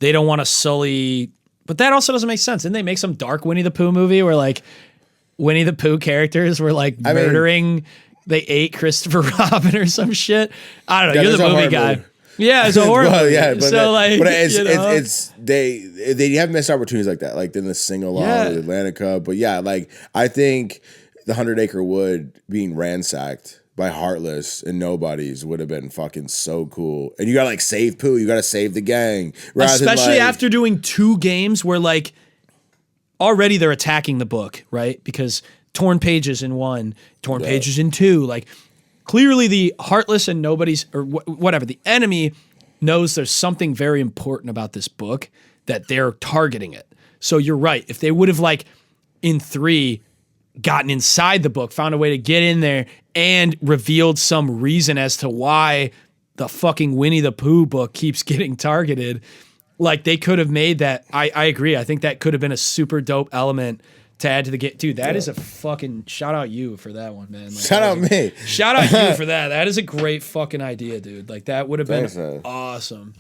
want to sully, but that also doesn't make sense. Didn't they make some dark Winnie the Pooh movie where like Winnie the Pooh characters were like murdering, they ate Christopher Robin or some shit? I don't know. You're the movie guy. Movie. Yeah, it's a horror movie. Yeah, but it's they have missed opportunities like that, like in the sing along with Atlantica. But yeah, like I think the 100-acre wood being ransacked by Heartless and nobodies would have been fucking so cool. And you gotta like save Pooh, you gotta save the gang. Especially after doing 2 games where like already they're attacking the book, right? Because torn pages in 1, torn pages in 2. Like clearly the Heartless and nobodies or whatever, the enemy knows there's something very important about this book that they're targeting it. So you're right. If they would have like in 3 gotten inside the book, found a way to get in there and revealed some reason as to why the fucking Winnie the Pooh book keeps getting targeted. Like they could have made that. I agree. I think that could have been a super dope element to add to the game. Dude, that is a fucking shout out you for that one, man. Like, shout out me. Shout out you for that. That is a great fucking idea, dude. Like that would have been awesome.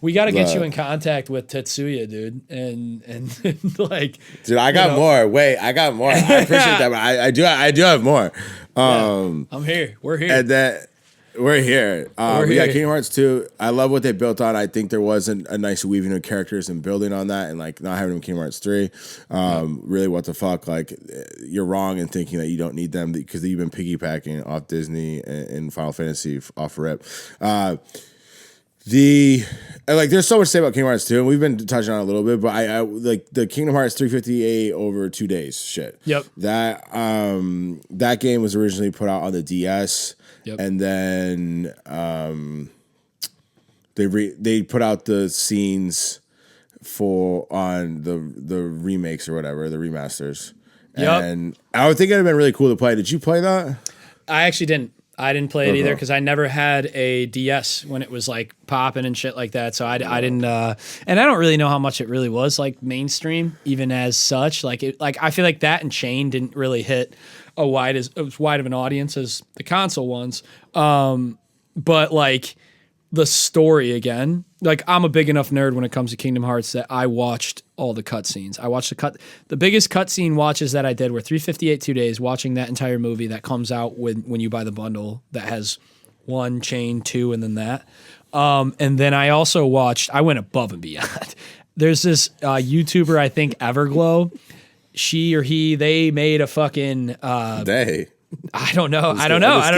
We got to get you in contact with Tetsuya, dude, and like, dude, I got more. Wait, I got more. I appreciate that, but I do have more. I'm here. We're here. And that we're here. We got Kingdom Hearts 2. I love what they built on. I think there wasn't a nice weaving of characters and building on that, and like not having them in Kingdom Hearts 3. Really, what the fuck? Like, you're wrong in thinking that you don't need them because you've been piggybacking off Disney and Final Fantasy off rip. There's so much to say about Kingdom Hearts 2, and we've been touching on it a little bit, but I like the Kingdom Hearts 358 over 2 days shit. Yep. That game was originally put out on the DS, and then they put out the scenes on the remakes or whatever, the remasters. Yep. And I would think it'd have been really cool to play. Did you play that? I actually didn't. I didn't play it either because I never had a DS when it was like popping and shit like that. So I didn't, and I don't really know how much it really was like mainstream, even as such. Like I feel like that and Chain didn't really hit as wide of an audience as the console ones. But like the story again, like I'm a big enough nerd when it comes to Kingdom Hearts that I watched all the cutscenes. I watched the biggest cutscene watches that I did were 358 2 days, watching that entire movie that comes out when you buy the bundle that has 1, Chain, 2, and then that. And then I also watched, I went above and beyond. There's this YouTuber, I think Everglow. She or he, they made a fucking I don't know. I don't know who.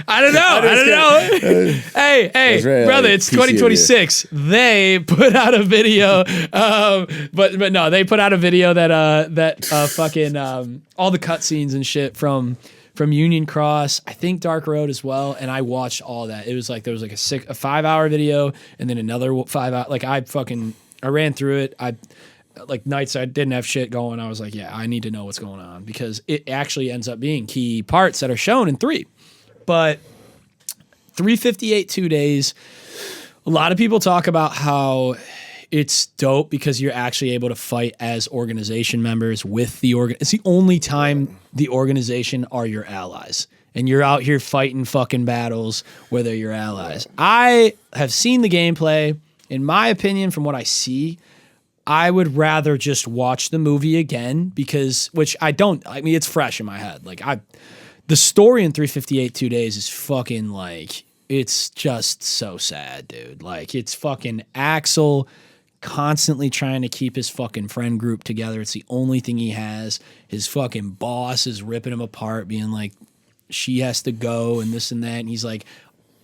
I don't know. Hey, brother, it's 2026. They put out a video, but no, they put out a video that fucking all the cutscenes and shit from Union Cross, I think Dark Road as well, and I watched all that. It was like there was like a 5-hour video and then another 5 hour. Like I ran through it. Like nights I didn't have shit going, I was like, yeah, I need to know what's going on because it actually ends up being key parts that are shown in 3. But 358 2 days, a lot of people talk about how it's dope because you're actually able to fight as organization members with the It's the only time the organization are your allies. And you're out here fighting fucking battles where they're your allies. I have seen the gameplay. In my opinion, from what I see, I would rather just watch the movie again because, it's fresh in my head. Like the story in 358 2 days is fucking like, it's just so sad, dude. Like it's fucking Axel constantly trying to keep his fucking friend group together. It's the only thing he has. His fucking boss is ripping him apart, being like, she has to go and this and that. And he's like,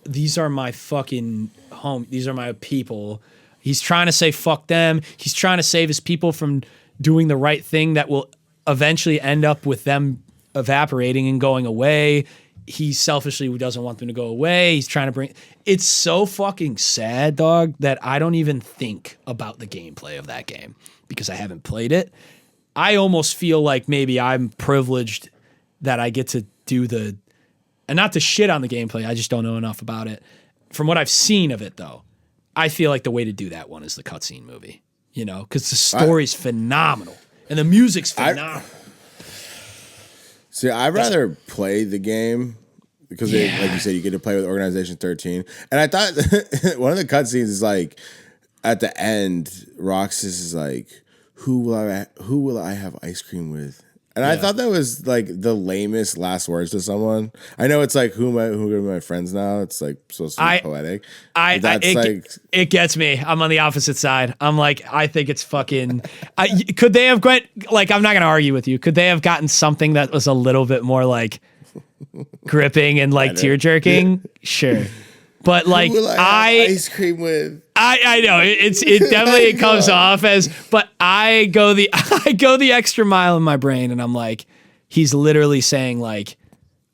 these are my fucking home. These are my people. He's trying to say fuck them. He's trying to save his people from doing the right thing that will eventually end up with them evaporating and going away. He selfishly doesn't want them to go away. He's trying to bring... It's so fucking sad, dog, that I don't even think about the gameplay of that game because I haven't played it. I almost feel like maybe I'm privileged that I get to do the... And not to shit on the gameplay, I just don't know enough about it. From what I've seen of it, though, I feel like the way to do that one is the cutscene movie, because the story's phenomenal and the music's phenomenal. See, I'd rather play the game because, like you said, you get to play with Organization 13. And I thought one of the cutscenes is like at the end, Roxas is like, "Who will I have ice cream with?" And I thought that was like the lamest last words to someone. I know it's like who are my friends now? It's like supposed to be poetic. It gets me. I'm on the opposite side. I'm like, I think it's fucking. Could they have like? I'm not gonna argue with you. Could they have gotten something that was a little bit more like gripping and like tear jerking? Sure. But like who will I have ice cream with? I know it definitely comes off as, but I go the extra mile in my brain and I'm like, he's literally saying like,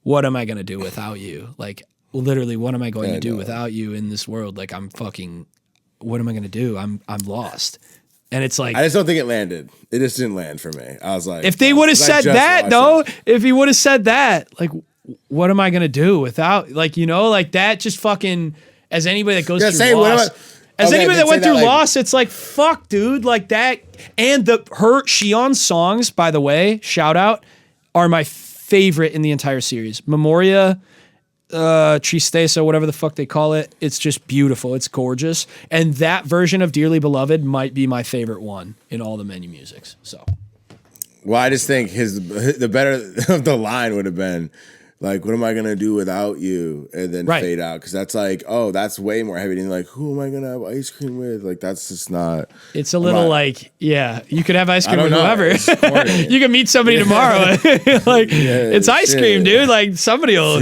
what am I gonna do without you? Like literally, what am I going to do without you in this world? Like what am I gonna do? I'm lost. And it's like, I just don't think it landed. It just didn't land for me. I was like, if they would have said that though, if he would have said that, like, what am I gonna do without, like, like that just fucking, as anybody that goes through loss. Anybody that went through loss, it's like, fuck, dude, like that. And Shion's songs, by the way, shout out, are my favorite in the entire series. Memoria, Tristeza, whatever the fuck they call it. It's just beautiful. It's gorgeous. And that version of Dearly Beloved might be my favorite one in all the menu musics. So, well, I just think the better of the line would have been, like, what am I going to do without you? And then fade out. Because that's like, oh, that's way more heavy than like, who am I going to have ice cream with? Like, that's just not. It's a little like, you could have ice cream with whoever. You can meet somebody tomorrow. Like, it's ice cream, dude. Like, somebody will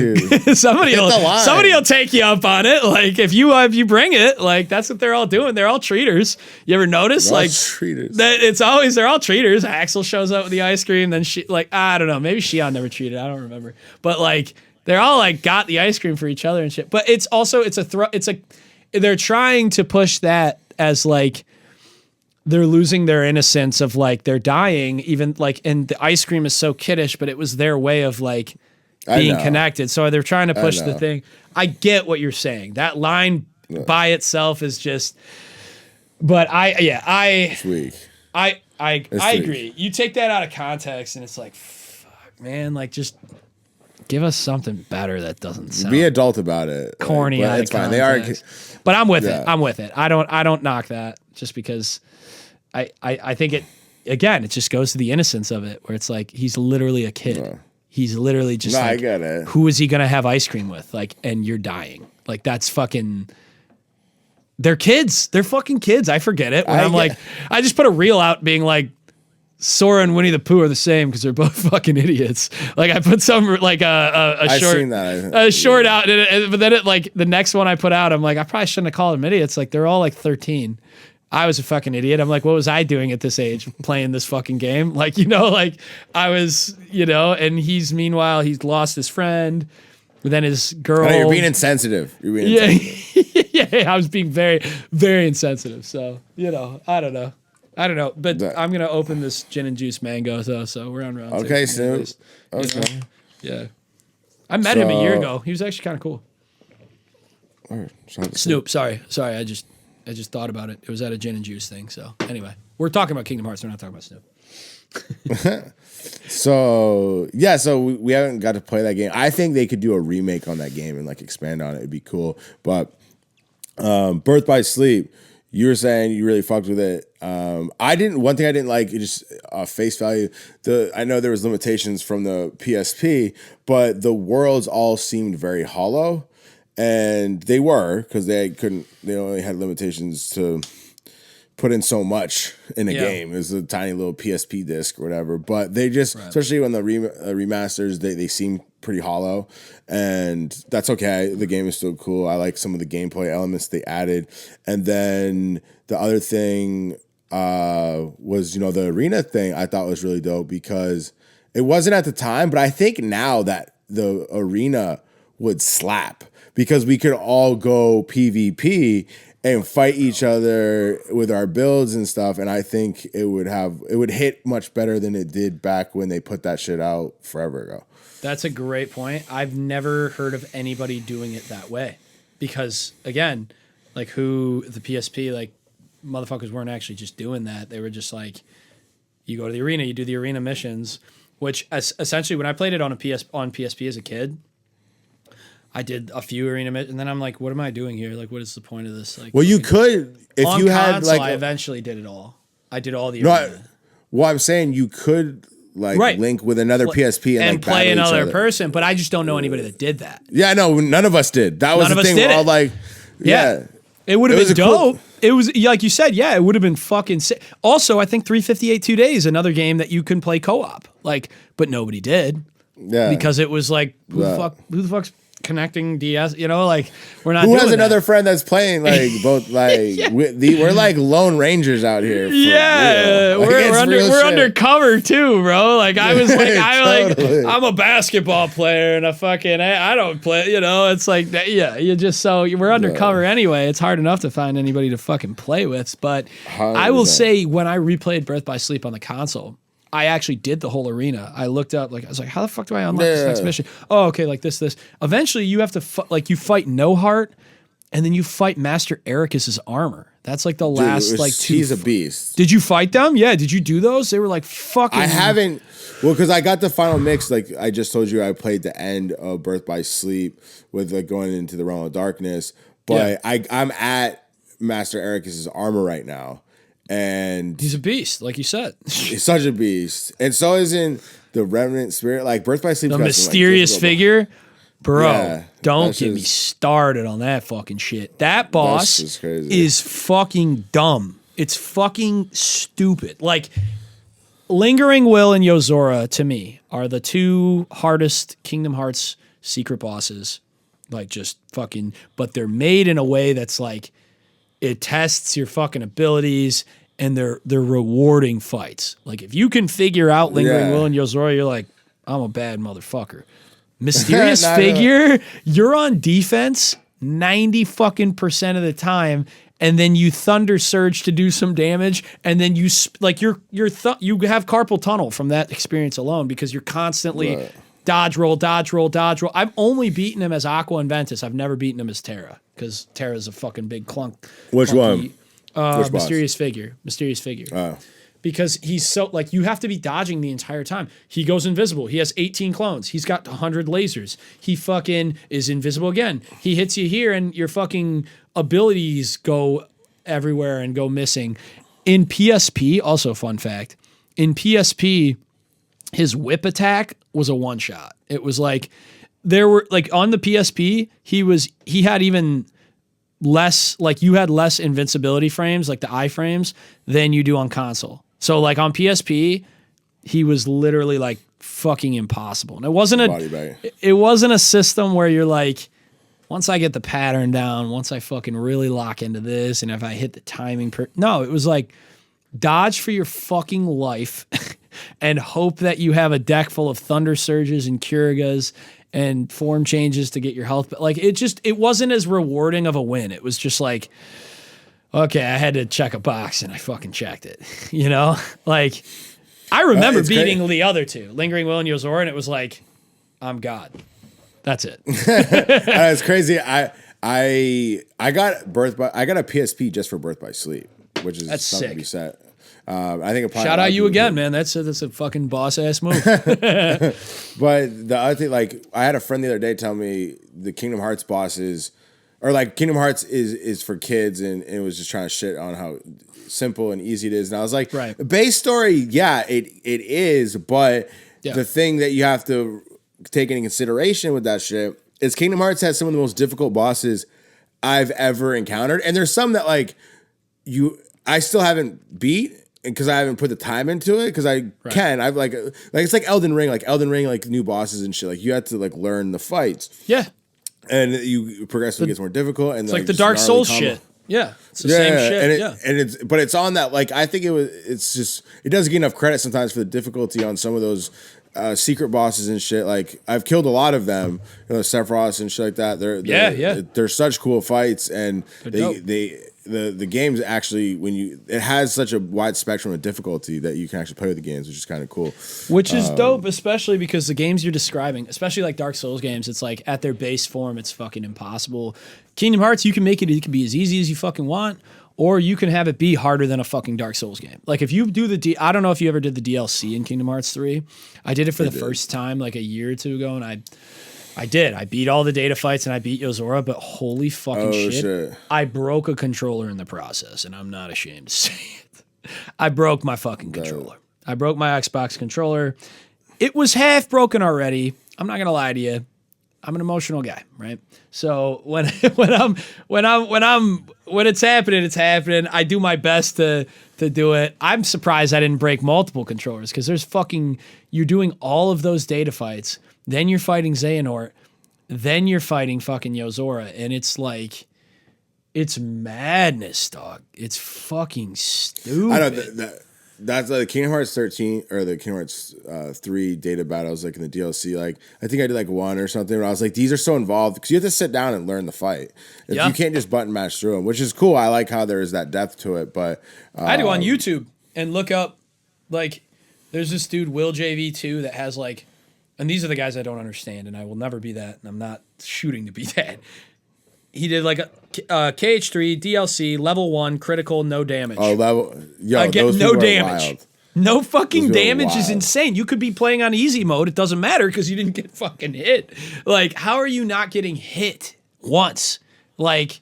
take you up on it. Like, if you bring it, like, that's what they're all doing. They're all treaters. You ever notice? They're like, treaters. They're all treaters. Axel shows up with the ice cream. Then I don't know. Maybe Shion never treated. I don't remember. But like, they're all like got the ice cream for each other and shit. But it's also they're trying to push that as like they're losing their innocence of like they're dying, even like, and the ice cream is so kiddish, but it was their way of like being connected. So they're trying to push the thing. I get what you're saying. That line by itself is just, but it's weak. I agree. You take that out of context and it's like, fuck, man, like just give us something better that doesn't sound be adult about it. Corny. Like, it's fine. They are, but I'm with it. I'm with it. I don't knock that just because I think it, again, it just goes to the innocence of it where it's like he's literally a kid. He's literally just like, I get it. Who is he gonna have ice cream with? Like, and you're dying. Like that's fucking. They're kids. They're fucking kids. I forget it when I just put a reel out being like, Sora and Winnie the Pooh are the same because they're both fucking idiots. Like I put some like a short out, but then the next one I put out, I'm like, I probably shouldn't have called them idiots. Like they're all like 13. I was a fucking idiot. I'm like, what was I doing at this age playing this fucking game? Like, like I was, and he's lost his friend. Then his girl. No, you're being insensitive. Yeah, I was being very, very insensitive. So, I don't know. But I'm going to open this gin and juice mango, though. So we're on round two. Okay, Snoop. Okay. Yeah. I met him a year ago. He was actually kind of cool. Snoop, sorry. I just thought about it. It was at a gin and juice thing. So anyway, we're talking about Kingdom Hearts. We're not talking about Snoop. So we haven't got to play that game. I think they could do a remake on that game and like expand on it. It'd be cool. But Birth by Sleep, you were saying you really fucked with it. I didn't. One thing I didn't like, just face value. I know there was limitations from the PSP, but the worlds all seemed very hollow, and they were because they only had limitations to put in so much in a game. It was a tiny little PSP disc or whatever. But they just, especially when the remasters, they seem pretty hollow, and that's okay. The game is still cool. I like some of the gameplay elements they added, and then the other thing was the arena thing. I thought was really dope because it wasn't at the time, but I think now that the arena would slap because we could all go PvP and fight each other with our builds and stuff, and I think it would hit much better than it did back when they put that shit out forever ago. That's a great point. I've never heard of anybody doing it that way because, again, like the PSP, like motherfuckers weren't actually just doing that. They were just like, you go to the arena, you do the arena missions, which essentially when I played it on PSP as a kid, I did a few arena missions, and then I'm like, what am I doing here? Like, what is the point of this? Like, well, you could if on you had console, like I eventually did it all. I did all the arena. I'm saying you could link with another PSP and play another person, but I just don't know anybody that did that. Yeah, no, none of us did. That was the thing. We're all like, yeah. It would have been dope. It was like you said, it would have been fucking sick. Also, I think 358 2 Days, another game that you can play co-op, but nobody did. Yeah, because it was like, who the fuck's connecting DS? We're not. Who has another friend that's playing both? We're like lone rangers out here. We're undercover too, bro. Like I was I'm a basketball player and I don't play. It's like you just we're undercover anyway. It's hard enough to find anybody to fucking play with. But 100%. I will say when I replayed Birth by Sleep on the console, I actually did the whole arena. I looked up, I was like, how the fuck do I unlock this next mission? Oh, okay, like this. Eventually, you have to, you fight No Heart, and then you fight Master Ericus's armor. That's like the last, two. He's a beast. Did you fight them? Yeah, did you do those? They were like fucking. I haven't, because I got the final mix, like I just told you, I played the end of Birth by Sleep with going into the Realm of Darkness, but I'm at Master Ericus's armor right now. And he's a beast, like you said. He's such a beast. And so is in the Remnant Spirit. Like Birth by Sleep. The mysterious figure. Bro, don't get me started on that fucking shit. That boss is fucking dumb. It's fucking stupid. Like, Lingering Will and Yozora, to me, are the two hardest Kingdom Hearts secret bosses. Like, just fucking... But they're made in a way that's like... It tests your fucking abilities... And they're rewarding fights. Like if you can figure out Lingering Will and Yozora, you're like, I'm a bad motherfucker. Mysterious Figure, you're on defense 90 fucking % of the time, and then you Thunder Surge to do some damage, and then you you have carpal tunnel from that experience alone because you're constantly dodge roll. I've only beaten him as Aqua and Ventus. I've never beaten him as Terra because Terra's a fucking big clunk. Which one? Mysterious Figure. Oh. Because he's so, you have to be dodging the entire time. He goes invisible. He has 18 clones. He's got 100 lasers. He fucking is invisible again. He hits you here and your fucking abilities go everywhere and go missing. In PSP, also fun fact, in PSP, his whip attack was a one-shot. It was on the PSP, he had even less, like you had less invincibility frames, like the iframes, than you do on console. So like on PSP, he was literally like fucking impossible. And it wasn't a system where you're like, once I get the pattern down, once I fucking really lock into this, and if I hit the timing, no, it was like dodge for your fucking life and hope that you have a deck full of Thunder Surges and Kurigas and form changes to get your health. But like, it wasn't as rewarding of a win. It was just like, okay, I had to check a box and I fucking checked it, you know? Like, I remember beating the other two, Lingering Will and Yozora, and it was like, I'm God. That's it. It's crazy. I got a PSP just for Birth by Sleep, which is that's something sick. to be said. I think shout out you again, man. That's a fucking boss ass move. But the other thing, like, I had a friend the other day tell me the Kingdom Hearts bosses, or like Kingdom Hearts is for kids, and it was just trying to shit on how simple and easy it is. And I was like, right. Base story, yeah, it is, but the thing that you have to take into consideration with that shit is Kingdom Hearts has some of the most difficult bosses I've ever encountered, and there's some that like I still haven't beat because I haven't put the time into it because I can. I've like it's like Elden Ring, like new bosses and shit. Like you have to like learn the fights. Yeah. And you progressively gets more difficult. And it's like the Dark Souls shit. Yeah. It's the same shit. And it's on that, like, I think it's just, it doesn't get enough credit sometimes for the difficulty on some of those secret bosses and shit. Like, I've killed a lot of them, Sephiroth and shit like that. They're such cool fights, and the games actually, it has such a wide spectrum of difficulty that you can actually play with the games, which is kind of cool. Which is dope, especially because the games you're describing, especially like Dark Souls games, it's like at their base form, it's fucking impossible. Kingdom Hearts, you can make it can be as easy as you fucking want, or you can have it be harder than a fucking Dark Souls game. Like if you do I don't know if you ever did the DLC in Kingdom Hearts 3. I did it for the first time like a year or two ago, and I did. I beat all the data fights and I beat Yozora, but holy fucking shit. I broke a controller in the process, and I'm not ashamed to say it. I broke my fucking controller. I broke my Xbox controller. It was half broken already. I'm not gonna lie to you. I'm an emotional guy, right? So when it's happening, it's happening. I do my best to do it. I'm surprised I didn't break multiple controllers because you're doing all of those data fights. Then you're fighting Xehanort. Then you're fighting fucking Yozora. And it's like, it's madness, dog. It's fucking stupid. I know that's the Kingdom Hearts 13 or the Kingdom Hearts 3 data battles, like in the DLC. Like, I think I did like one or something where I was like, these are so involved because you have to sit down and learn the fight. You can't just button mash through them, which is cool. I like how there is that depth to it. But I do on YouTube and look up, like, there's this dude, Will JV2, that has like, and these are the guys I don't understand, and I will never be that, and I'm not shooting to be that. He did like a KH3 DLC level 1 critical no damage. Oh, those no damage. Wild. No fucking damage is insane. You could be playing on easy mode. It doesn't matter because you didn't get fucking hit. Like, how are you not getting hit once? Like,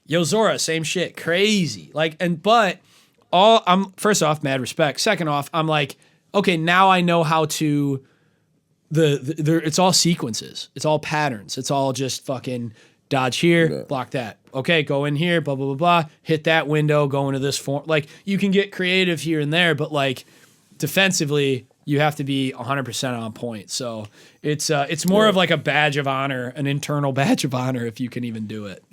Yozora, same shit, crazy. Like, I'm first off, mad respect. Second off, I'm like, okay, now I know how to. It's all sequences. It's all patterns. It's all just fucking. Dodge here, block that. Okay, go in here, blah, blah, blah, blah. Hit that window, go into this form. Like, you can get creative here and there, but, like, defensively, you have to be 100% on point. So it's more of like a badge of honor, an internal badge of honor, if you can even do it,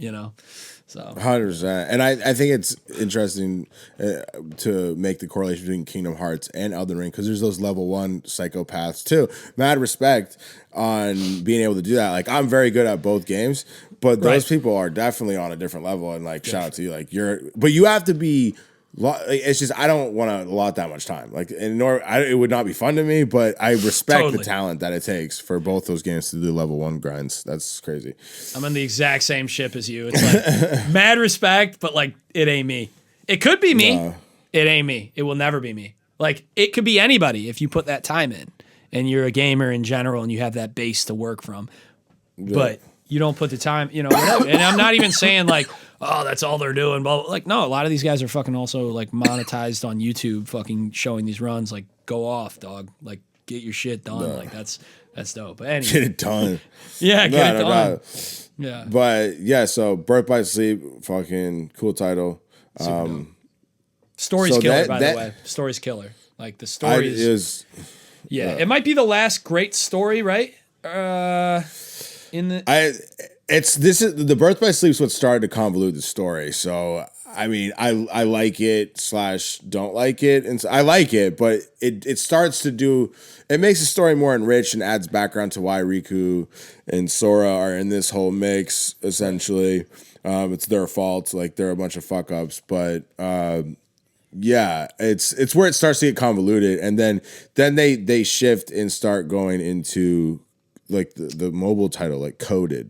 So 100%. And I think it's interesting to make the correlation between Kingdom Hearts and Elden Ring because there's those level 1 psychopaths too. Mad respect on being able to do that. Like, I'm very good at both games, but those people are definitely on a different level. And like, shout out to you. Like, but you have to be. It's just I don't want to allot that much time. Like, it would not be fun to me. But I respect the talent that it takes for both those games to do level 1 grinds. That's crazy. I'm on the exact same ship as you. It's like mad respect, but like it ain't me. It could be me. It ain't me. It will never be me. Like, it could be anybody if you put that time in, and you're a gamer in general, and you have that base to work from. Yeah. But you don't put the time, whatever. And I'm not even saying like, oh, that's all they're doing. But like, no, a lot of these guys are fucking also like monetized on YouTube, fucking showing these runs. Like, go off, dog. Like, get your shit done. Like, that's That's dope. But anyway. Get it done. Yeah, get it done. Yeah. But yeah, so Birth by Sleep, fucking cool title. Story's killer, by the way. Story's killer. Like the story is. Yeah, it might be the last great story, right? The Birth by Sleep is what started to convolute the story. So I mean, I like it / don't like it, and so I like it, but it starts to do. It makes the story more enriched and adds background to why Riku and Sora are in this whole mix. Essentially, it's their fault. Like they're a bunch of fuck ups, but yeah, it's where it starts to get convoluted, and then they shift and start going into like the mobile title, like Coded,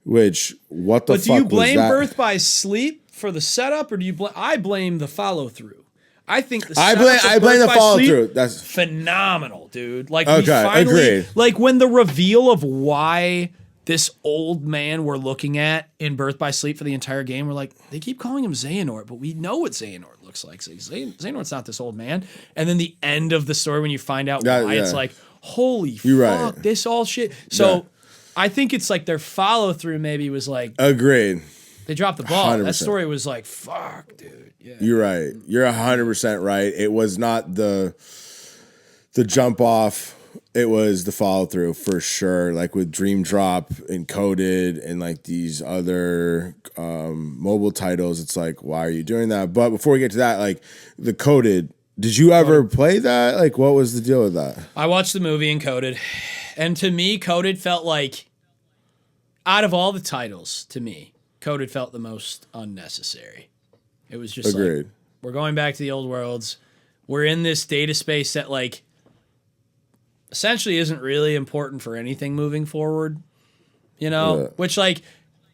which what the fuck was that? But do you blame Birth by Sleep for the setup, or do you blame? I blame the follow through. I think the I blame the follow through. That's phenomenal, dude. Like okay, we finally, agreed. like when the reveal of why this old man we're looking at in Birth by Sleep for the entire game, we're like, they keep calling him Xehanort, but we know what Xehanort looks like. So Xehanort's not this old man. And then the end of the story when you find out why, it's like, holy fuck, this all shit. So I think it's like their follow through maybe was like, agreed. They dropped the ball. 100%. That story was like, fuck, dude. Yeah. You're right. You're 100% right. It was not the jump off. It was the follow through for sure. Like with Dream Drop and Coded and like these other mobile titles, it's like, why are you doing that? But before we get to that, like the Coded, did you ever play that? Like, what was the deal with that? I watched the movie and Coded, and to me, Coded felt like, out of all the titles, to me, Coded felt the most unnecessary. It was just like, we're going back to the old worlds. We're in this data space that like essentially isn't really important for anything moving forward, you know? Yeah. Which like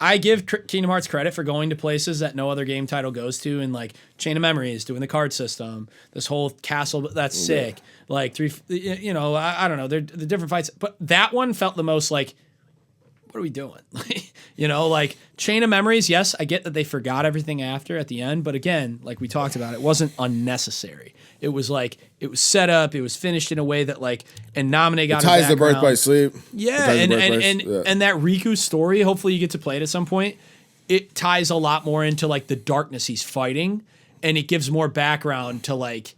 I give Kingdom Hearts credit for going to places that no other game title goes to, and like Chain of Memories, doing the card system, this whole castle, that's sick. Like you know, I don't know, they're the different fights, but that one felt the most like, what are we doing? You know, like Chain of Memories, yes, I get that they forgot everything after at the end, but again, like we talked about, it wasn't unnecessary. It was like, it was set up, it was finished in a way that like, and Naminé got ties the Birth by Sleep. Yeah, and that Riku story, hopefully you get to play it at some point, it ties a lot more into like the darkness he's fighting, and it gives more background to like,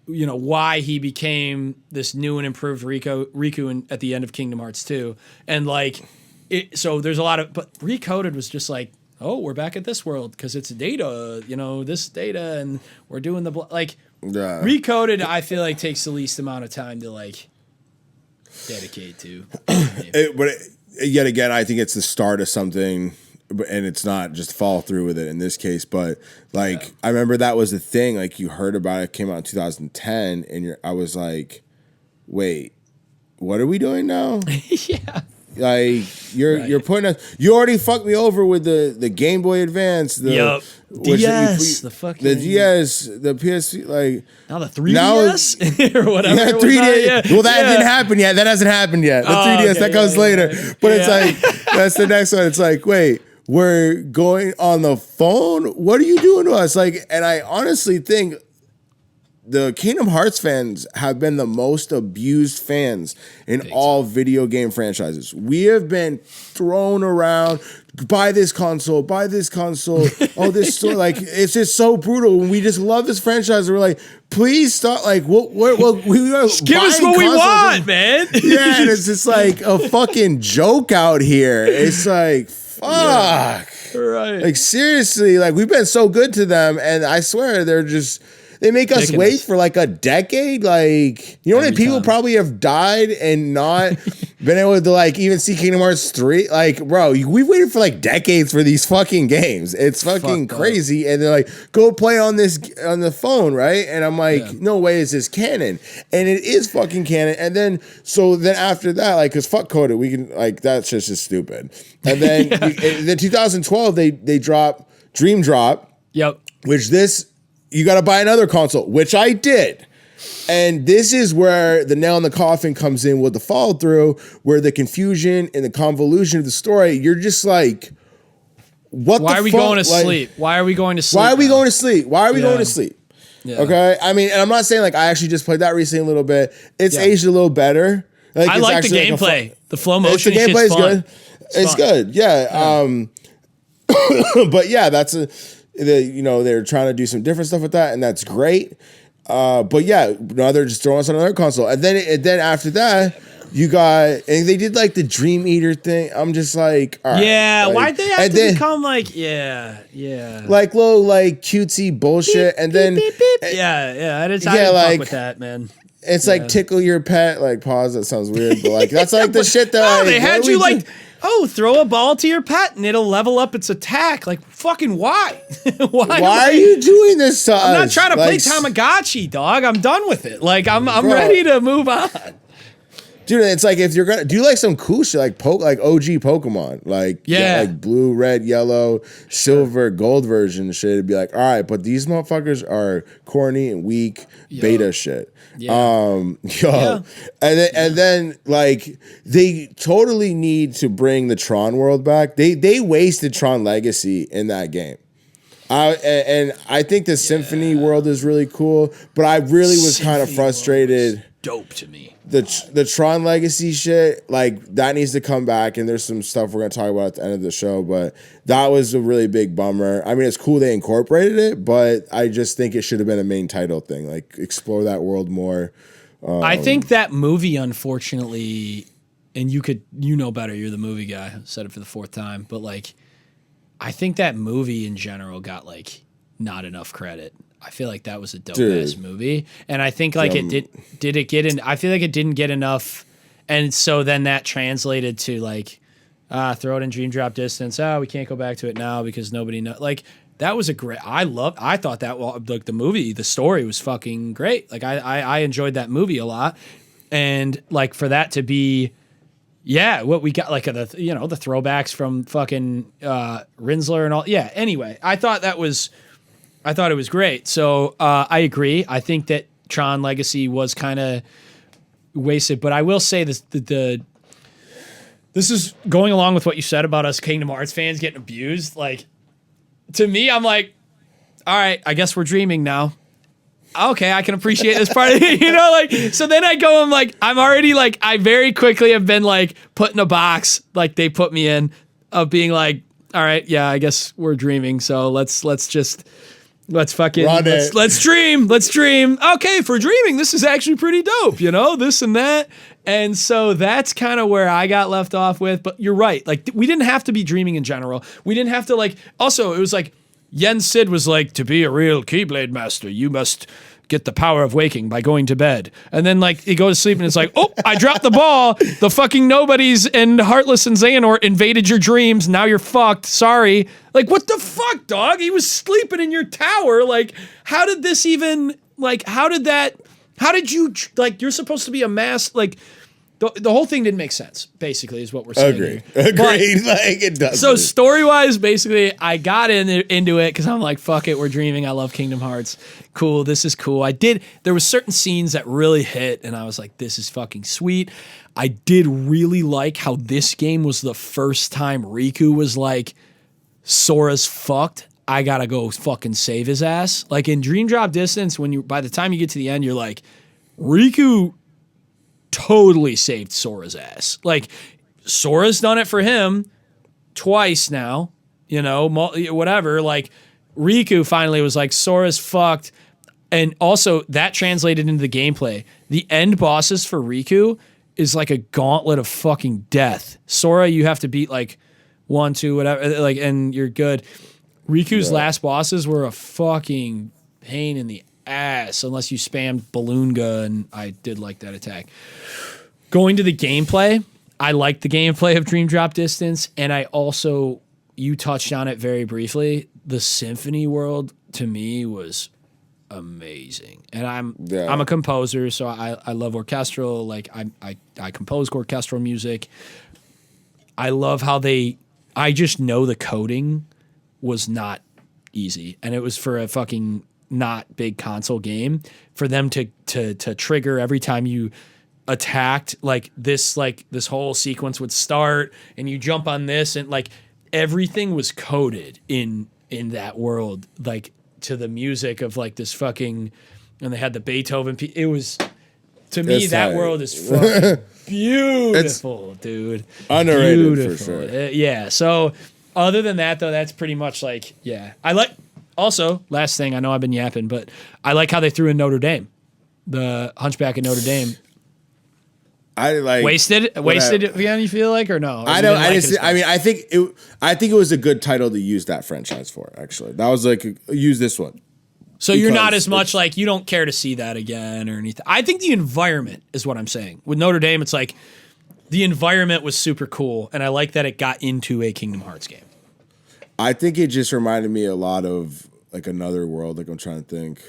you know, why he became this new and improved Riku at the end of Kingdom Hearts 2. And like, so there's a lot of, but Recoded was just like, oh, we're back at this world because it's data, you know, this data, and we're doing the, Recoded, I feel like takes the least amount of time to like dedicate to. Yet again, I think it's the start of something, and it's not just follow through with it in this case, but like I remember that was the thing. Like you heard about it, came out in 2010, and I was like, "Wait, what are we doing now?" Yeah, like you're putting us. You already fucked me over with the Game Boy Advance, the DS, the fucking the DS, the PS, like now the 3DS or whatever. Yeah, 3DS. Well, that didn't happen yet. That hasn't happened yet. The 3DS that comes later, but it's like that's the next one. It's like, wait. We're going on the phone? What are you doing to us? Like, and I honestly think the Kingdom Hearts fans have been the most abused fans in all video game franchises. We have been thrown around, buy this console, oh, this store. Like, it's just so brutal. We just love this franchise. We're like, please stop. Like, we just give us what we want, man. Yeah, and it's just like a fucking joke out here. It's like, fuck. Yeah. Right. Like, seriously, like, we've been so good to them, and I swear they make us wait for like a decade. Like, you know how many people probably have died and not been able to like even see Kingdom Hearts 3? Like, bro, we've waited for like decades for these fucking games. It's fucking crazy. And they're like, go play on the phone, right? And I'm like, no way is this canon. And it is fucking canon. And then after that, like, cause fuck Coda, we can like, that's just stupid. And then then 2012 they drop Dream Drop. Yep. Which you got to buy another console, which I did. And this is where the nail in the coffin comes in with the follow through, where the confusion and the convolution of the story, you're just like, why are we going to sleep? Why are we going to sleep? Why are we going to sleep? Why are we going to sleep? Yeah. Okay. I mean, and I'm not saying like I actually just played that recently a little bit. It's aged a little better, I it's like the actually gameplay. The flow motion. The gameplay is fun. good. It's good. Yeah. But yeah, they're trying to do some different stuff with that, and that's great. But yeah, now they're just throwing us on another console, and then after that, you got, and they did like the Dream Eater thing. I'm just like, all right, yeah, like, why'd they have to become like, like little like cutesy bullshit, and then beep, beep. I didn't fuck with that, man. It's like tickle your pet, like pause. That sounds weird, but like that's like the shit that no, they had you like. Oh, throw a ball to your pet and it'll level up its attack. Like, fucking why? Why are you doing this to us? I'm not trying to play Tamagotchi, dog. I'm done with it. Like, I'm ready to move on. Dude, it's like if you're gonna do like some cool shit, like OG Pokemon, like like blue, red, yellow, silver, gold version shit. It'd be like, all right, but these motherfuckers are corny and weak beta shit. And then like they totally need to bring the Tron world back. They wasted Tron Legacy in that game. And I think the Symphony world is really cool, but I really was kind of frustrated. Dope to me. The Tron Legacy shit, like that needs to come back, and there's some stuff we're gonna talk about at the end of the show, but that was a really big bummer. I mean, it's cool they incorporated it, but I just think it should have been a main title thing, like explore that world more. I think that movie, unfortunately, and you know better, you're the movie guy, I've said it for the fourth time, but like, I think that movie in general got like not enough credit. I feel like that was a dope ass movie, and I think like did it get in? I feel like it didn't get enough, and so then that translated to like throw it in Dream Drop Distance. Oh, we can't go back to it now because nobody knows. Like that was a great. I thought that like the movie, the story was fucking great. Like I enjoyed that movie a lot, and like for that to be. Yeah, what we got, like the throwbacks from fucking Rinsler and all. Yeah. Anyway, I thought it was great. So I agree. I think that Tron Legacy was kind of wasted, but I will say this: this is going along with what you said about us Kingdom Hearts fans getting abused. Like to me, I'm like, all right, I guess we're dreaming now. Okay, I can appreciate this part of it, like, so then I'm already like, I very quickly have been like put in a box, like they put me in, of being like, all right, yeah, I guess we're dreaming. So let's dream. Okay, for dreaming, this is actually pretty dope, this and that. And so that's kind of where I got left off with, but you're right. Like we didn't have to be dreaming in general. We didn't have to also it was like, Yen Sid was like, to be a real Keyblade master, you must get the power of waking by going to bed. And then like he goes to sleep and it's like, oh, I dropped the ball. The fucking nobodies and Heartless and Xehanort invaded your dreams. Now you're fucked. Sorry. Like, what the fuck, dog? He was sleeping in your tower. Like, how did this even, like, how did you, like, you're supposed to be a mass, like, the whole thing didn't make sense, basically, is what we're saying. Agreed. Like, it does. So story-wise, basically, I got into it because I'm like, fuck it, we're dreaming. I love Kingdom Hearts. Cool, this is cool. There was certain scenes that really hit, and I was like, this is fucking sweet. I did really like how this game was the first time Riku was like, Sora's fucked. I gotta go fucking save his ass. Like in Dream Drop Distance, by the time you get to the end, you're like, Riku totally saved Sora's ass. Like Sora's done it for him twice now, whatever. Like Riku finally was like, Sora's fucked. And also that translated into the gameplay. The end bosses for Riku is like a gauntlet of fucking death. Sora, you have to beat like 1, 2, whatever, like, and you're good. Riku's last bosses were a fucking pain in the ass unless you spammed Balloonga, and I did like that attack. Going to the gameplay, I liked the gameplay of Dream Drop Distance, and I also, you touched on it very briefly, the Symphony world to me was amazing. And I'm a composer, so I love orchestral, like I compose orchestral music. I love how I just know the coding was not easy, and it was for a fucking not big console game, for them to trigger every time you attacked, like this whole sequence would start and you jump on this, and like everything was coded in that world, like to the music of like this fucking, and they had the Beethoven it was To me, It's that tight. world is fucking beautiful, dude. Underrated Beautiful. for sure. Yeah. So other than that, though, that's pretty much like, yeah. I like, also, last thing, I know I've been yapping, but I like how they threw in Notre Dame. The Hunchback of Notre Dame. I like Wasted again, you feel like, or no? Or I you don't. didn't I like just. it as I mean, much? I think it was a good title to use that franchise for. Actually, that was like use this one. So you're not because as much like, you don't care to see that again or anything. I think the environment is what I'm saying. With Notre Dame, it's like the environment was super cool, and I like that it got into a Kingdom Hearts game. I think it just reminded me a lot of like Another World. Like I'm trying to think.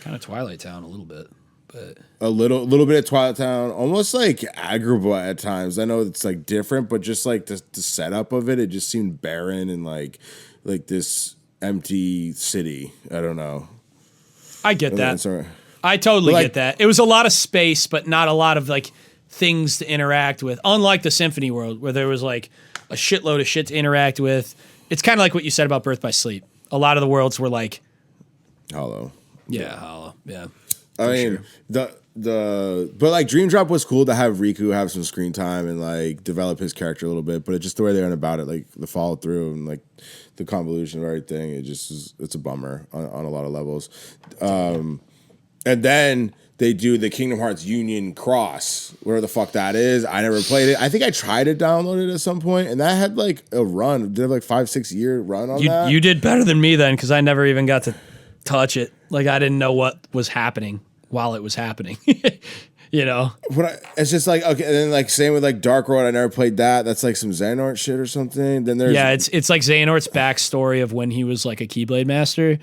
Kind of Twilight Town a little bit, but A little bit of Twilight Town, almost like Agrabah at times. I know it's like different, but just like the setup of it just seemed barren and like this empty city. I don't know. I get that. Sorry. I totally But, like- get that. It was a lot of space, but not a lot of like things to interact with. Unlike the Symphony World, where there was like a shitload of shit to interact with. It's kind of like what you said about Birth by Sleep. A lot of the worlds were like, Hollow. yeah, hollow. Yeah. I mean, but like Dream Drop was cool to have Riku have some screen time and like develop his character a little bit, but it's just the way they went about it, like the follow through and like the convolution of everything. It's a bummer on a lot of levels. And then they do the Kingdom Hearts Union Cross, whatever the fuck that is. I never played it. I think I tried to download it at some point, and that had like a run. Did have like 5-6 year run on that. You did better than me then, because I never even got to touch it. Like, I didn't know what was happening while it was happening. You know? It's just like, okay, and then like same with like Dark Road, I never played that. That's like some Xehanort shit or something. Then there's It's like Xehanort's backstory of when he was like a Keyblade master.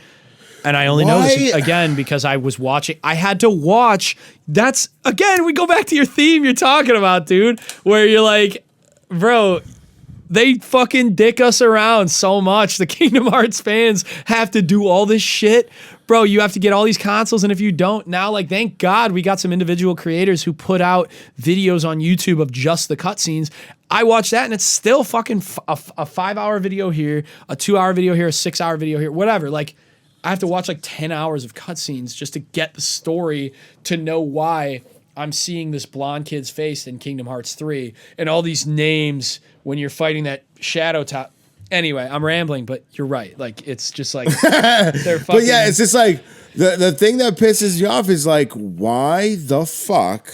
And I only know this again because I was watching. I had to watch. That's, again, we go back to your theme you're talking about, dude, where you're like, bro, they fucking dick us around so much. The Kingdom Hearts fans have to do all this shit. Bro, you have to get all these consoles, and if you don't, now, like, thank God we got some individual creators who put out videos on YouTube of just the cutscenes. I watched that, and it's still fucking a 5-hour video here, a 2-hour video here, a 6-hour video here, whatever. Like, I have to watch like 10 hours of cutscenes just to get the story to know why I'm seeing this blonde kid's face in Kingdom Hearts 3 and all these names when you're fighting that shadow top. Anyway, I'm rambling, but you're right. Like, it's just like they're fucking. But yeah, it's just like the thing that pisses you off is like, why the fuck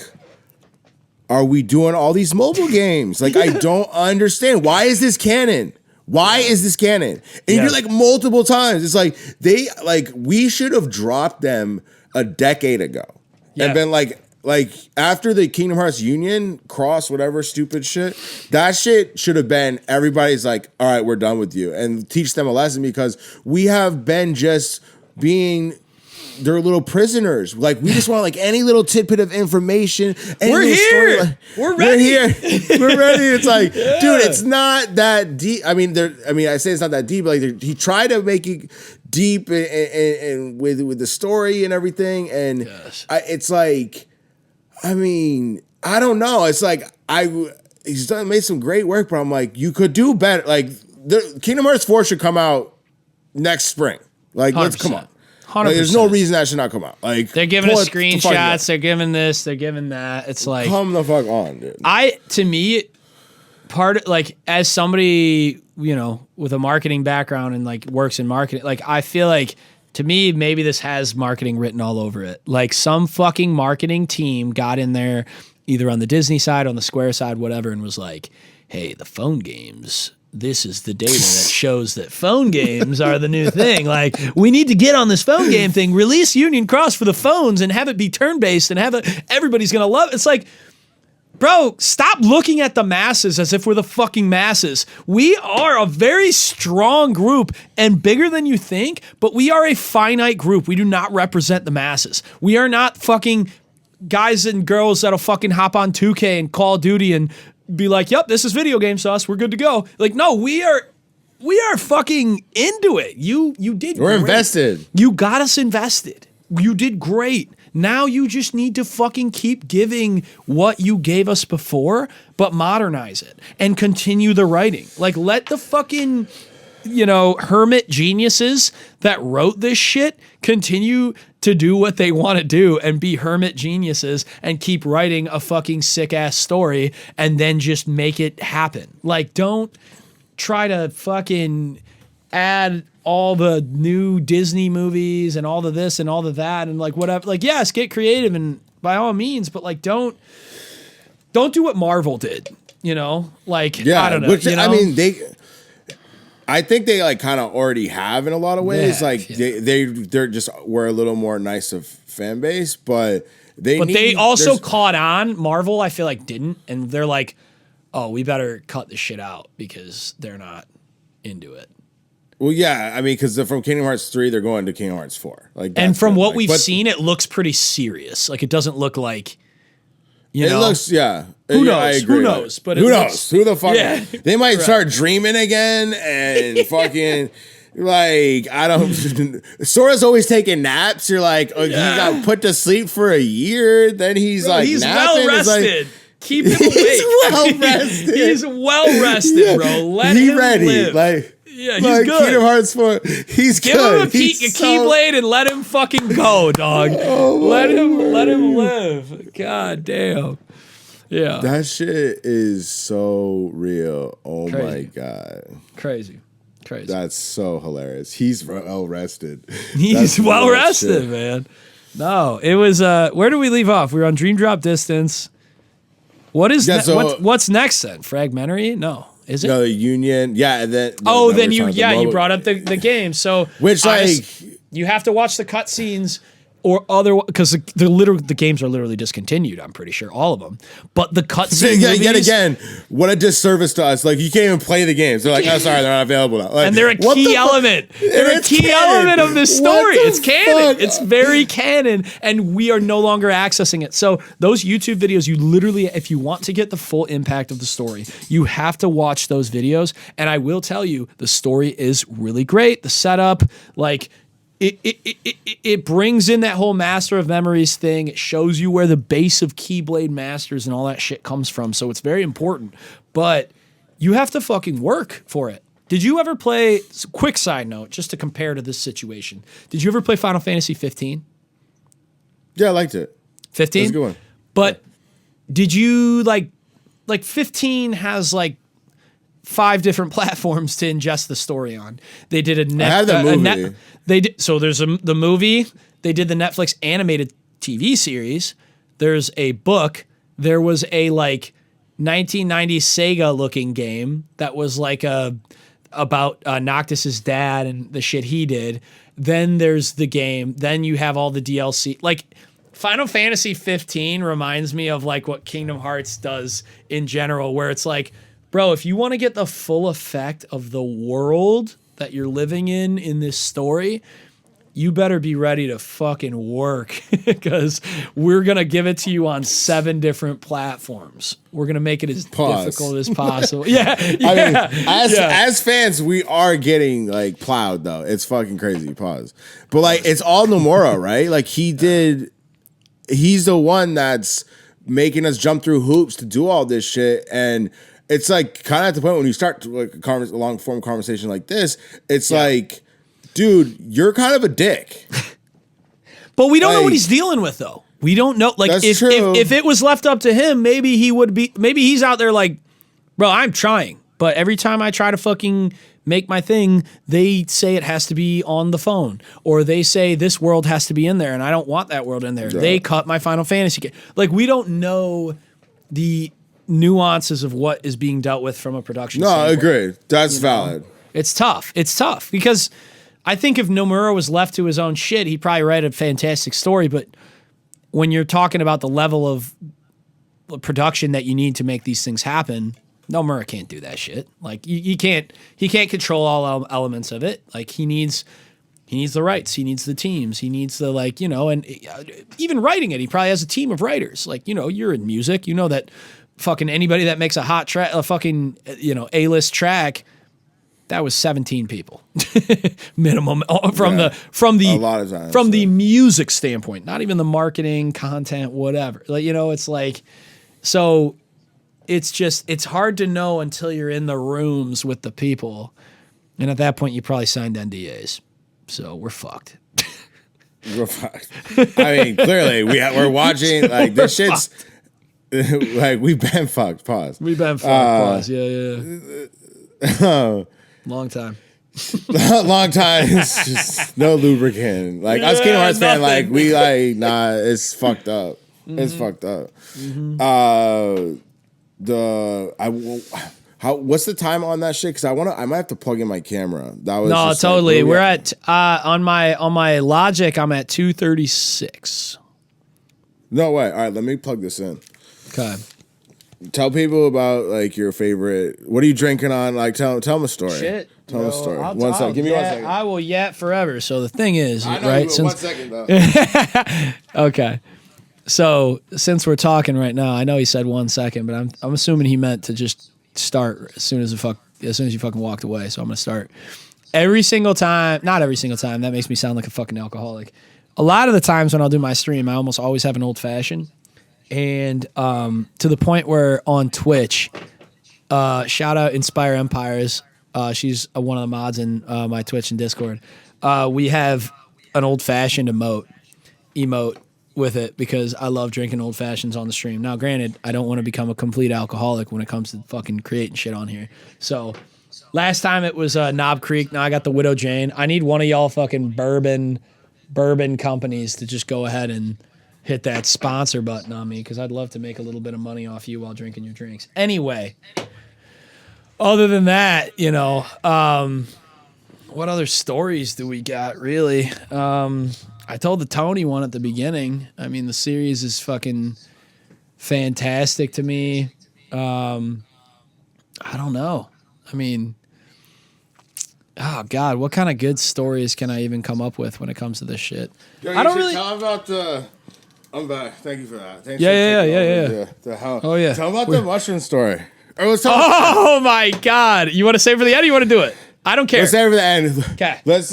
are we doing all these mobile games? Like, I don't understand. Why is this canon? Why is this canon? And you do like multiple times. It's like we should have dropped them a decade ago and been like after the Kingdom Hearts Union Cross, whatever stupid shit, that shit should have been everybody's like, all right, we're done with you, and teach them a lesson because we have been just being their little prisoners. Like, we just want like any little tidbit of information. We're here. We're ready. We're here. We're ready. It's like, dude, it's not that deep. I mean, I say it's not that deep. But like, he tried to make it deep and with the story and everything. And it's like, I mean, I don't know. It's like he's made some great work, but I'm like, you could do better. Like, the Kingdom Hearts 4 should come out next spring. Like, let's come on. 100%. Like, there's no reason that should not come out. Like, they're giving us screenshots, they're giving this, they're giving that. It's like, come the fuck on, dude. To me, like, as somebody, you know, with a marketing background and like works in marketing, like, I feel like, to me, maybe this has marketing written all over it. Like, some fucking marketing team got in there, either on the Disney side, on the Square side, whatever, and was like, hey, the phone games, this is the data that shows that phone games are the new thing. Like, we need to get on this phone game thing, release Union Cross for the phones and have it be turn-based and everybody's going to love it. It's like, bro, stop looking at the masses as if we're the fucking masses. We are a very strong group and bigger than you think, but we are a finite group. We do not represent the masses. We are not fucking guys and girls that'll fucking hop on 2K and Call of Duty and be like, yep, this is video game sauce, we're good to go. Like, no, we are fucking into it. You did We're great. invested. You got us invested. You did great. Now you just need to fucking keep giving what you gave us before, but modernize it and continue the writing. Like, let the fucking, you know, hermit geniuses that wrote this shit continue to do what they want to do and be hermit geniuses and keep writing a fucking sick ass story and then just make it happen. Like, don't try to fucking add all the new Disney movies and all the this and all the that and like whatever. Like, yes, get creative and by all means, but like don't do what Marvel did, you know? Like, I don't know. Which, you know? I mean, I think they like kind of already have in a lot of ways. They're just were a little more nice of fan base, but they also caught on. Marvel, I feel like didn't, and they're like, oh, we better cut this shit out because they're not into it. Well, yeah, I mean, because from Kingdom Hearts 3, they're going to Kingdom Hearts 4. Like, and from what we've seen, it looks pretty serious. Like, it doesn't look like. It looks, yeah. Who knows? I agree. Who knows? But who knows? Who the fuck? Yeah. They might start dreaming again and fucking like I don't. Sora's always taking naps. You're like, oh, he got put to sleep for a year. Then he's he's napping. well rested. Keep him awake. He's well rested. He's well rested, bro. Let him live. Like. Yeah, he's good. Kingdom Hearts 4, he's Give good. him a Keyblade and let him fucking go, dog. Let him live. God damn. Yeah. That shit is so real. Oh my God. Crazy. That's so hilarious. He's well rested. He's well rested, man. No, it was where do we leave off? We were on Dream Drop Distance. What is what's next then? Fragmentary? No. Is it? No, the Union. Yeah, and then then you brought up the game. So which you have to watch the cutscenes or other because the games are literally discontinued. I'm pretty sure all of them. But the cutscenes yet again, what a disservice to us. Like you can't even play the games. They're like, oh, sorry, they're not available now. Like, and they're a key element. They're a key element of this story. It's canon. Fuck? It's very canon, and we are no longer accessing it. So those YouTube videos, you literally, if you want to get the full impact of the story, you have to watch those videos. And I will tell you, the story is really great. The setup, like. It brings in that whole Master of Memories thing. It shows you where the base of Keyblade Masters and all that shit comes from. So it's very important. But you have to fucking work for it. Did you ever play, quick side note, just to compare to this situation, did you ever play Final Fantasy 15? Yeah, I liked it. 15? That's a good one. But did you, like 15 has, like, 5 different platforms to ingest the story on. They did a I had the movie. So there's the movie. They did the Netflix animated TV series. There's a book. There was a like 1990s Sega looking game that was like about Noctis's dad and the shit he did. Then there's the game. Then you have all the DLC. Like Final Fantasy 15 reminds me of like what Kingdom Hearts does in general, where it's like, bro, if you want to get the full effect of the world that you're living in this story, you better be ready to fucking work because we're going to give it to you on 7 different platforms. We're going to make it as difficult as possible. Yeah. I mean, as fans, we are getting like plowed though. It's fucking crazy. Pause. But like, it's all Nomura, right? Like he's the one that's making us jump through hoops to do all this shit. And it's like kind of at the point when you start to like a long form conversation like this, it's like, dude, you're kind of a dick. But we don't know what he's dealing with though. We don't know. Like if it was left up to him, maybe he's out there like, bro, I'm trying. But every time I try to fucking make my thing, they say it has to be on the phone. Or they say this world has to be in there and I don't want that world in there. Yeah. They cut my Final Fantasy game. Like we don't know the nuances of what is being dealt with from a production standpoint. I agree. That's valid. It's tough. It's tough because I think if Nomura was left to his own shit, he'd probably write a fantastic story. But when you're talking about the level of production that you need to make these things happen, Nomura can't do that shit. Like he can't control all elements of it. Like he needs the rights. He needs the teams. He needs the and even writing it, he probably has a team of writers. Like, you're in music, that fucking anybody that makes a hot track, a fucking, A-list track, that was 17 people minimum from the music standpoint, not even the marketing, content, whatever. Like, it's like, so it's hard to know until you're in the rooms with the people. And at that point you probably signed NDAs. So we're fucked. We're fucked. I mean, clearly we're watching like this shit's like we've been fucked. Pause. We've been fucked. Pause. Yeah. Long time. Long time. It's just no lubricant. Like us Kingdom Hearts fan, like we like nah. It's fucked up. It's fucked up. What's the time on that shit? Because I might have to plug in my camera. That was no, just totally. Like, we're at on my Logic. I'm at 2:36. No way. All right, let me plug this in. Okay. Tell people about like your favorite. What are you drinking on? Like tell them a story. Shit. Tell them a story. One second. Give me 1 second. I will yet forever. So the thing is, I know right? you, 1 second though. Okay. So since we're talking right now, I know he said 1 second, but I'm assuming he meant to just start as soon as you fucking walked away. So I'm gonna start. Every single time, not every single time. That makes me sound like a fucking alcoholic. A lot of the times when I'll do my stream, I almost always have an old fashioned, and to the point where on Twitch, shout out Inspire Empires. She's one of the mods in my Twitch and Discord. We have an old fashioned emote with it because I love drinking old fashions on the stream. Now, granted, I don't want to become a complete alcoholic when it comes to fucking creating shit on here. So last time it was Knob Creek. Now I got the Widow Jane. I need one of y'all fucking bourbon companies to just go ahead and hit that sponsor button on me because I'd love to make a little bit of money off you while drinking your drinks. Anyway, other than that, what other stories do we got, really? I told the Tony one at the beginning. I mean, the series is fucking fantastic to me. I don't know. I mean, oh God, what kind of good stories can I even come up with when it comes to this shit? Yo, I don't really tell about the. I'm back. Thank you for that. Thanks Yeah. The hell. Oh yeah. Tell about the mushroom story. Or let's talk. Oh my God! You want to save for the end? Or you want to do it? I don't care. Let's save for the end. Okay. That's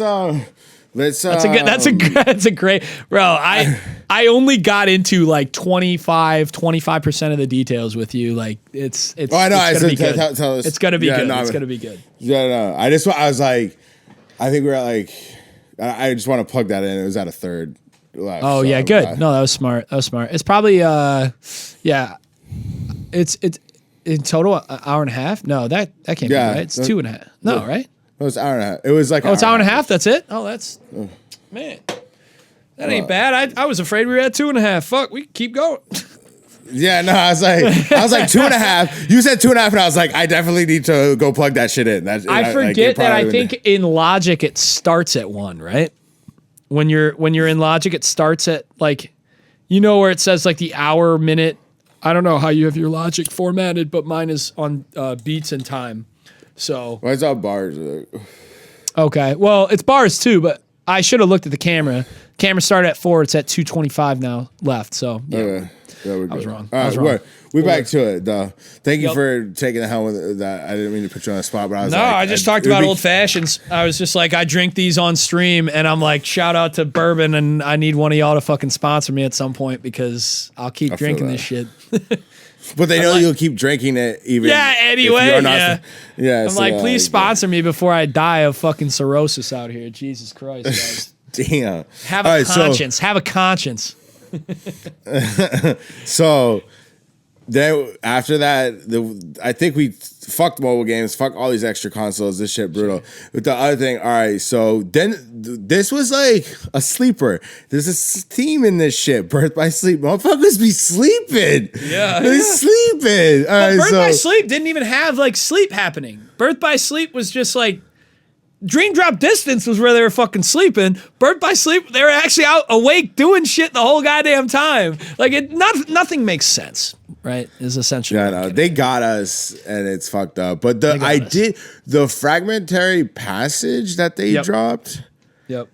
a great, bro. I only got into like 25% of the details with you. Like it's. Oh, I know. It's gonna be good. Tell us. It's gonna be good. No, it's gonna be good. Yeah, no. I was like, I think we're at like, I just want to plug that in. It was at a third. Left, Oh so yeah, good. No, that was smart. It's probably yeah. It's in total an hour and a half. No, that can't be right. It's 2.5. No, right? It was an hour and a half. It was like it's hour and a half. That's it. Oh, that's man. That ain't bad. I was afraid we were at 2.5. Fuck, we keep going. Yeah, no, I was like 2.5. You said 2.5, and I was like, I definitely need to go plug that shit in. I forget that. I think in Logic it starts at 1, right? When you're in Logic, it starts at like, where it says like the hour, minute. I don't know how you have your Logic formatted, but mine is on beats and time. So why is that bars? Okay, well it's bars too, but I should have looked at the camera. Camera started at 4. It's at 2:25 now left. So yeah. Okay. I was wrong. All right, we're back to it, though. Thank you for taking the helm with that. I didn't mean to put you on the spot, but I was I just talked about old fashions. I was just like, I drink these on stream, and I'm like, shout out to bourbon, and I need one of y'all to fucking sponsor me at some point because I'll keep drinking this shit. But they know you'll keep drinking it even. Yeah, anyway. Yeah. I'm like, please sponsor me before I die of fucking cirrhosis out here. Jesus Christ, guys. Damn. Have a conscience. Have a conscience. So then after that, I think we fucked mobile games, fuck all these extra consoles. This shit brutal. But the other thing, all right. So then this was like a sleeper. There's a theme in this shit. Birth by sleep. Motherfuckers be sleeping. Yeah, they sleeping. All right, Birth by sleep didn't even have like sleep happening. Birth by sleep was just like. Dream Drop Distance was where they were fucking sleeping. Birth by Sleep, they were actually out awake doing shit the whole goddamn time. Like nothing makes sense, right? Is essentially. Yeah, no, they got us, and it's fucked up. But the fragmentary passage that they dropped. Yep.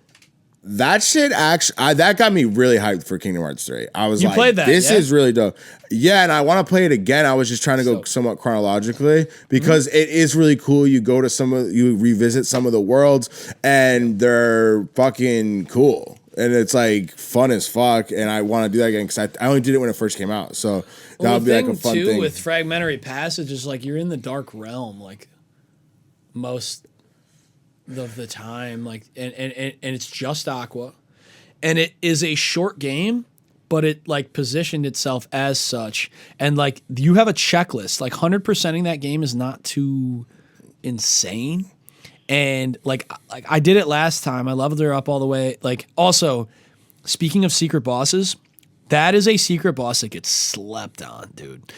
That shit actually that got me really hyped for Kingdom Hearts 3. I was like, played that, this is really dope. Yeah, and I want to play it again. I was just trying to go somewhat chronologically because it is really cool. You go to you revisit some of the worlds and they're fucking cool. And it's like fun as fuck. And I want to do that again because I only did it when it first came out. So that would be like a fun thing. With fragmentary passage is like you're in the dark realm, like most of the time, like and it's just Aqua, And it is a short game, but it like positioned itself as such. And like you have a checklist. Like 100%ing that game is not too insane. And like I did it last time. I leveled her up all the way. Like also, speaking of secret bosses, that is a secret boss that gets slept on, dude.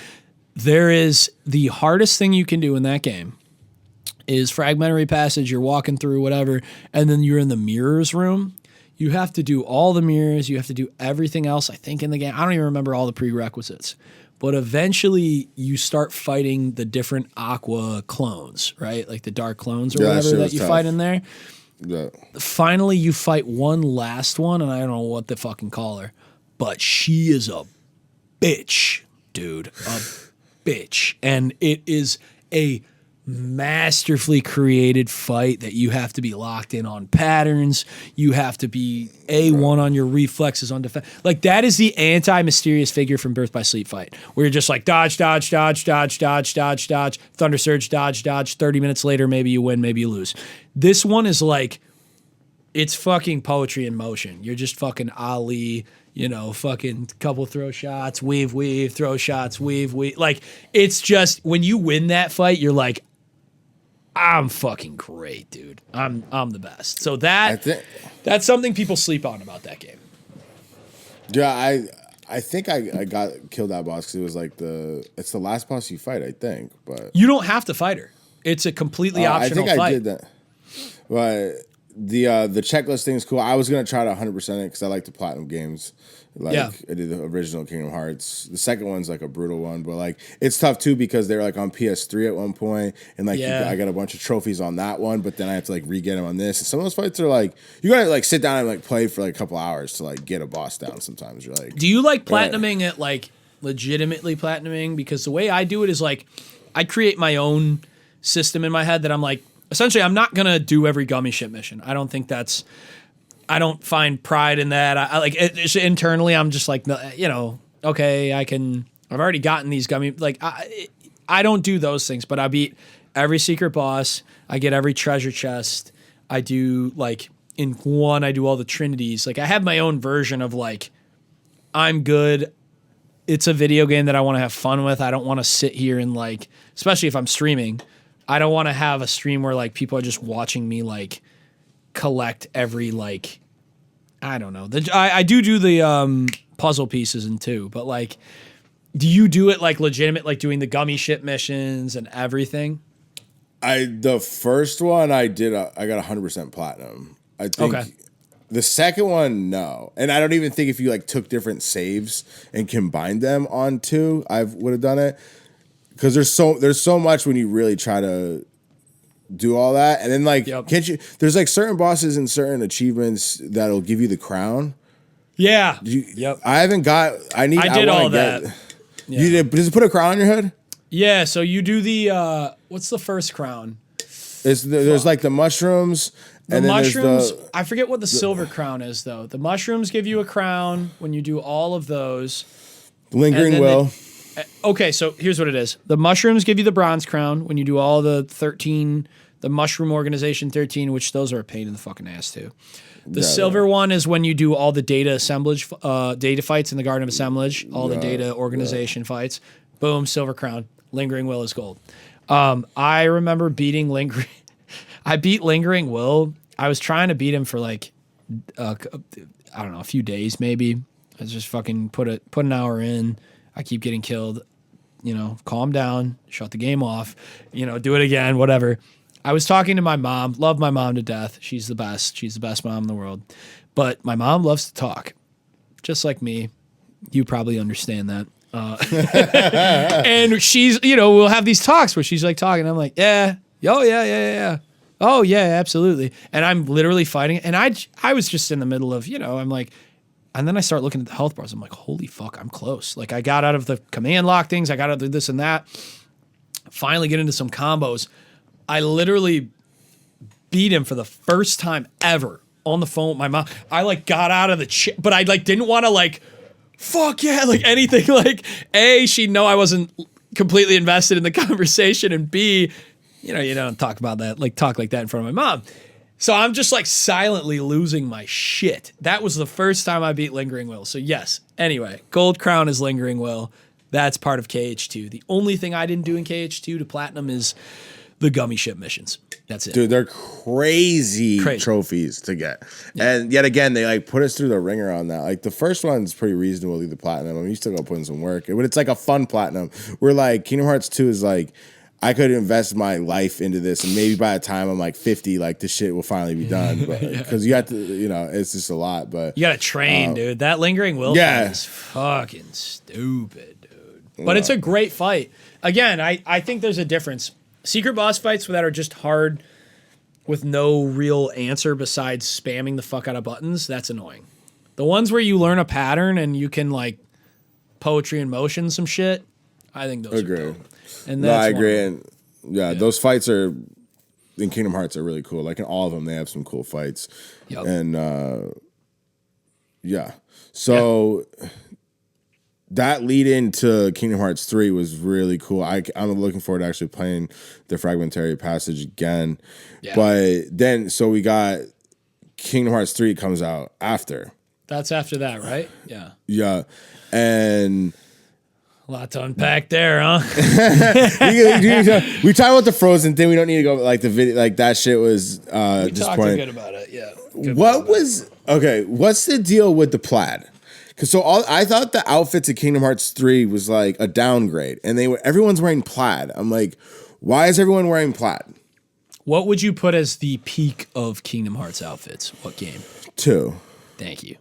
There is the hardest thing you can do in that game is fragmentary passage. You're walking through whatever, and then you're in the mirrors room. You have to do all the mirrors. You have to do everything else, I think, in the game. I don't even remember all the prerequisites. But eventually, you start fighting the different Aqua clones, right? Like the dark clones or whatever that you fight in there. Yeah. Finally, you fight one last one, and I don't know what to fucking call her. But she is a bitch, dude. A bitch. And it is a masterfully created fight that you have to be locked in on patterns. You have to be A1 on your reflexes on defense. Like that is the anti-mysterious figure from Birth by Sleep fight, where you're just like dodge, dodge, dodge, dodge, dodge, dodge, dodge, Thunder Surge, dodge, dodge. 30 minutes later, maybe you win, maybe you lose. This one is like, it's fucking poetry in motion. You're just fucking Ali, you know, fucking couple throw shots, weave, throw shots, weave. Like, it's just, when you win that fight, you're like, I'm fucking great, dude. I'm the best. So that's something people sleep on about that game. Yeah, I think I got killed that boss because it was like it's the last boss you fight, I think. But you don't have to fight her. It's a completely optional fight. I did that. But the checklist thing is cool. I was gonna try to 100% it because I like the platinum games. Like I did the original Kingdom Hearts. The second one's like a brutal one, but like it's tough too because they were like on PS3 at one point, and like I got a bunch of trophies on that one, but then I have to like re-get them on this. And some of those fights are like you gotta like sit down and like play for like a couple hours to like get a boss down. Sometimes you're like, do you like platinuming it like legitimately platinuming? Because the way I do it is like I create my own system in my head that I'm like, essentially I'm not gonna do every gummy ship mission. I don't find pride in that. I like it, internally. I'm just like, you know, okay, I've already gotten these gummy. Like I don't do those things, but I beat every secret boss. I get every treasure chest. I do like in one. I do all the trinities. Like I have my own version of like, I'm good. It's a video game that I want to have fun with. I don't want to sit here and like, especially if I'm streaming, I don't want to have a stream where like people are just watching me like collect every like, I don't know. I do the puzzle pieces in two, but like, do you do it like legitimate, like doing the gummy ship missions and everything? The first one I did, I got 100% platinum. I think okay. The second one, no. And I don't even think if you like took different saves and combined them on two, I would have done it. Because there's so much when you really try to do all that, and then like can't you? There's like certain bosses and certain achievements that'll give you the crown. Yeah. I haven't got. I did all that. Yeah. You did? Does it put a crown on your head? Yeah. So you do the what's the first crown? There's like the mushrooms. The mushrooms. I forget what the silver crown is though. The mushrooms give you a crown when you do all of those. Lingering will. Okay, so here's what it is. The mushrooms give you the bronze crown when you do all the 13, the mushroom organization 13, which those are a pain in the fucking ass too. The silver one is when you do all the data assemblage, data fights in the Garden of Assemblage, all the data organization fights. Boom, silver crown. Lingering Will is gold. I remember beating Lingering. I beat Lingering Will. I was trying to beat him for like, I don't know, a few days maybe. I was just fucking put an hour in. I keep getting killed, you know, calm down, shut the game off, you know, do it again, whatever. I was talking to my mom, love my mom to death. She's the best. She's the best mom in the world. But my mom loves to talk, just like me. You probably understand that. And she's, you know, we'll have these talks where she's like talking. I'm like, yeah. Oh, yeah. Oh, yeah, absolutely. And I'm literally fighting. And I was just in the middle of, you know, I'm like, and then I start looking at the health bars. I'm like, holy fuck, I'm close. Like I got out of the command lock things. I got out of this and that. Finally get into some combos. I literally beat him for the first time ever on the phone with my mom. I like got out of the chair, but I like didn't want to like, fuck yeah, like anything. Like A, she'd know I wasn't completely invested in the conversation. And B, you know, you don't talk about that, like talk like that in front of my mom. So I'm just like silently losing my shit. That was the first time I beat Lingering Will. So yes. Anyway, Gold Crown is Lingering Will. That's part of KH2. The only thing I didn't do in KH2 to platinum is the gummy ship missions. That's it. Dude, they're crazy trophies to get. Yeah. And yet again, they like put us through the ringer on that. Like the first one's pretty reasonably the platinum. I mean, you still gotta put in some work. But it's like a fun platinum. Where like Kingdom Hearts 2 is like, I could invest my life into this, and maybe by the time I'm like 50, like this shit will finally be done. Because you have to, you know, it's just a lot. But you gotta train, dude. That Lingering Will fight is fucking stupid, dude. But it's a great fight. Again, I think there's a difference. Secret boss fights that are just hard with no real answer besides spamming the fuck out of buttons, that's annoying. The ones where you learn a pattern and you can like poetry in motion some shit, I think those are dope. And that's I agree. And those fights are in Kingdom Hearts are really cool. Like in all of them, they have some cool fights. Yep. And so that lead into Kingdom Hearts 3 was really cool. I'm looking forward to actually playing the Fragmentary Passage again. Yeah. But then, so we got Kingdom Hearts 3 comes out after. That's after that, right? Yeah. Yeah. And a lot to unpack there, huh? We talked about the Frozen thing. We don't need to go like the video. Like that shit was disappointing. We talked good about it. Yeah. What's the deal with the plaid? Because I thought the outfits of Kingdom Hearts 3 was like a downgrade, and everyone's wearing plaid. I'm like, why is everyone wearing plaid? What would you put as the peak of Kingdom Hearts outfits? What game? 2. Thank you.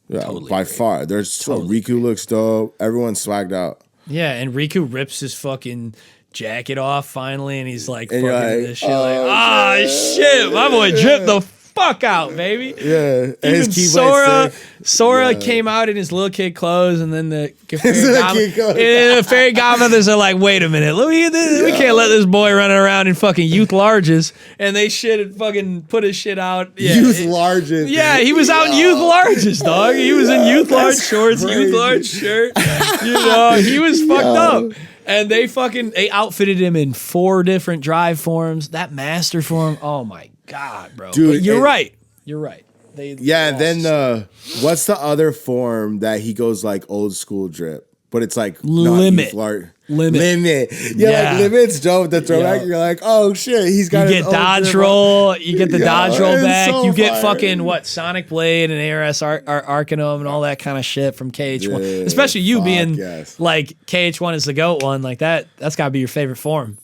Yeah, totally by far. Riku looks dope. Everyone's swagged out. Yeah, and Riku rips his fucking jacket off finally, and he's like, fucking this shit. Shit, my boy dripped the fuck out, baby. Yeah. Even Sora came out in his little kid clothes, and then the fairy godmothers are like, wait a minute, we can't let this boy running around in fucking youth larges, and they fucking put his shit out. Yeah, youth larges. Yeah, he was out in youth larges, dog. He was in youth large shorts, youth large shirt. You know, he was fucked up. And they outfitted him in 4 different drive forms. That master form, oh my God, bro. Dude, but you're right. Then what's the other form that he goes like old school drip? But it's like Limit. Limit. Yeah, like Limit's dope. The throwback, you're like, oh shit, he's got You get dodge roll. You get the dodge roll back. So you get fucking Sonic Blade and ARS Arcanum and all that kind of shit from KH1. Especially you being like KH1 is the GOAT one. Like that's got to be your favorite form.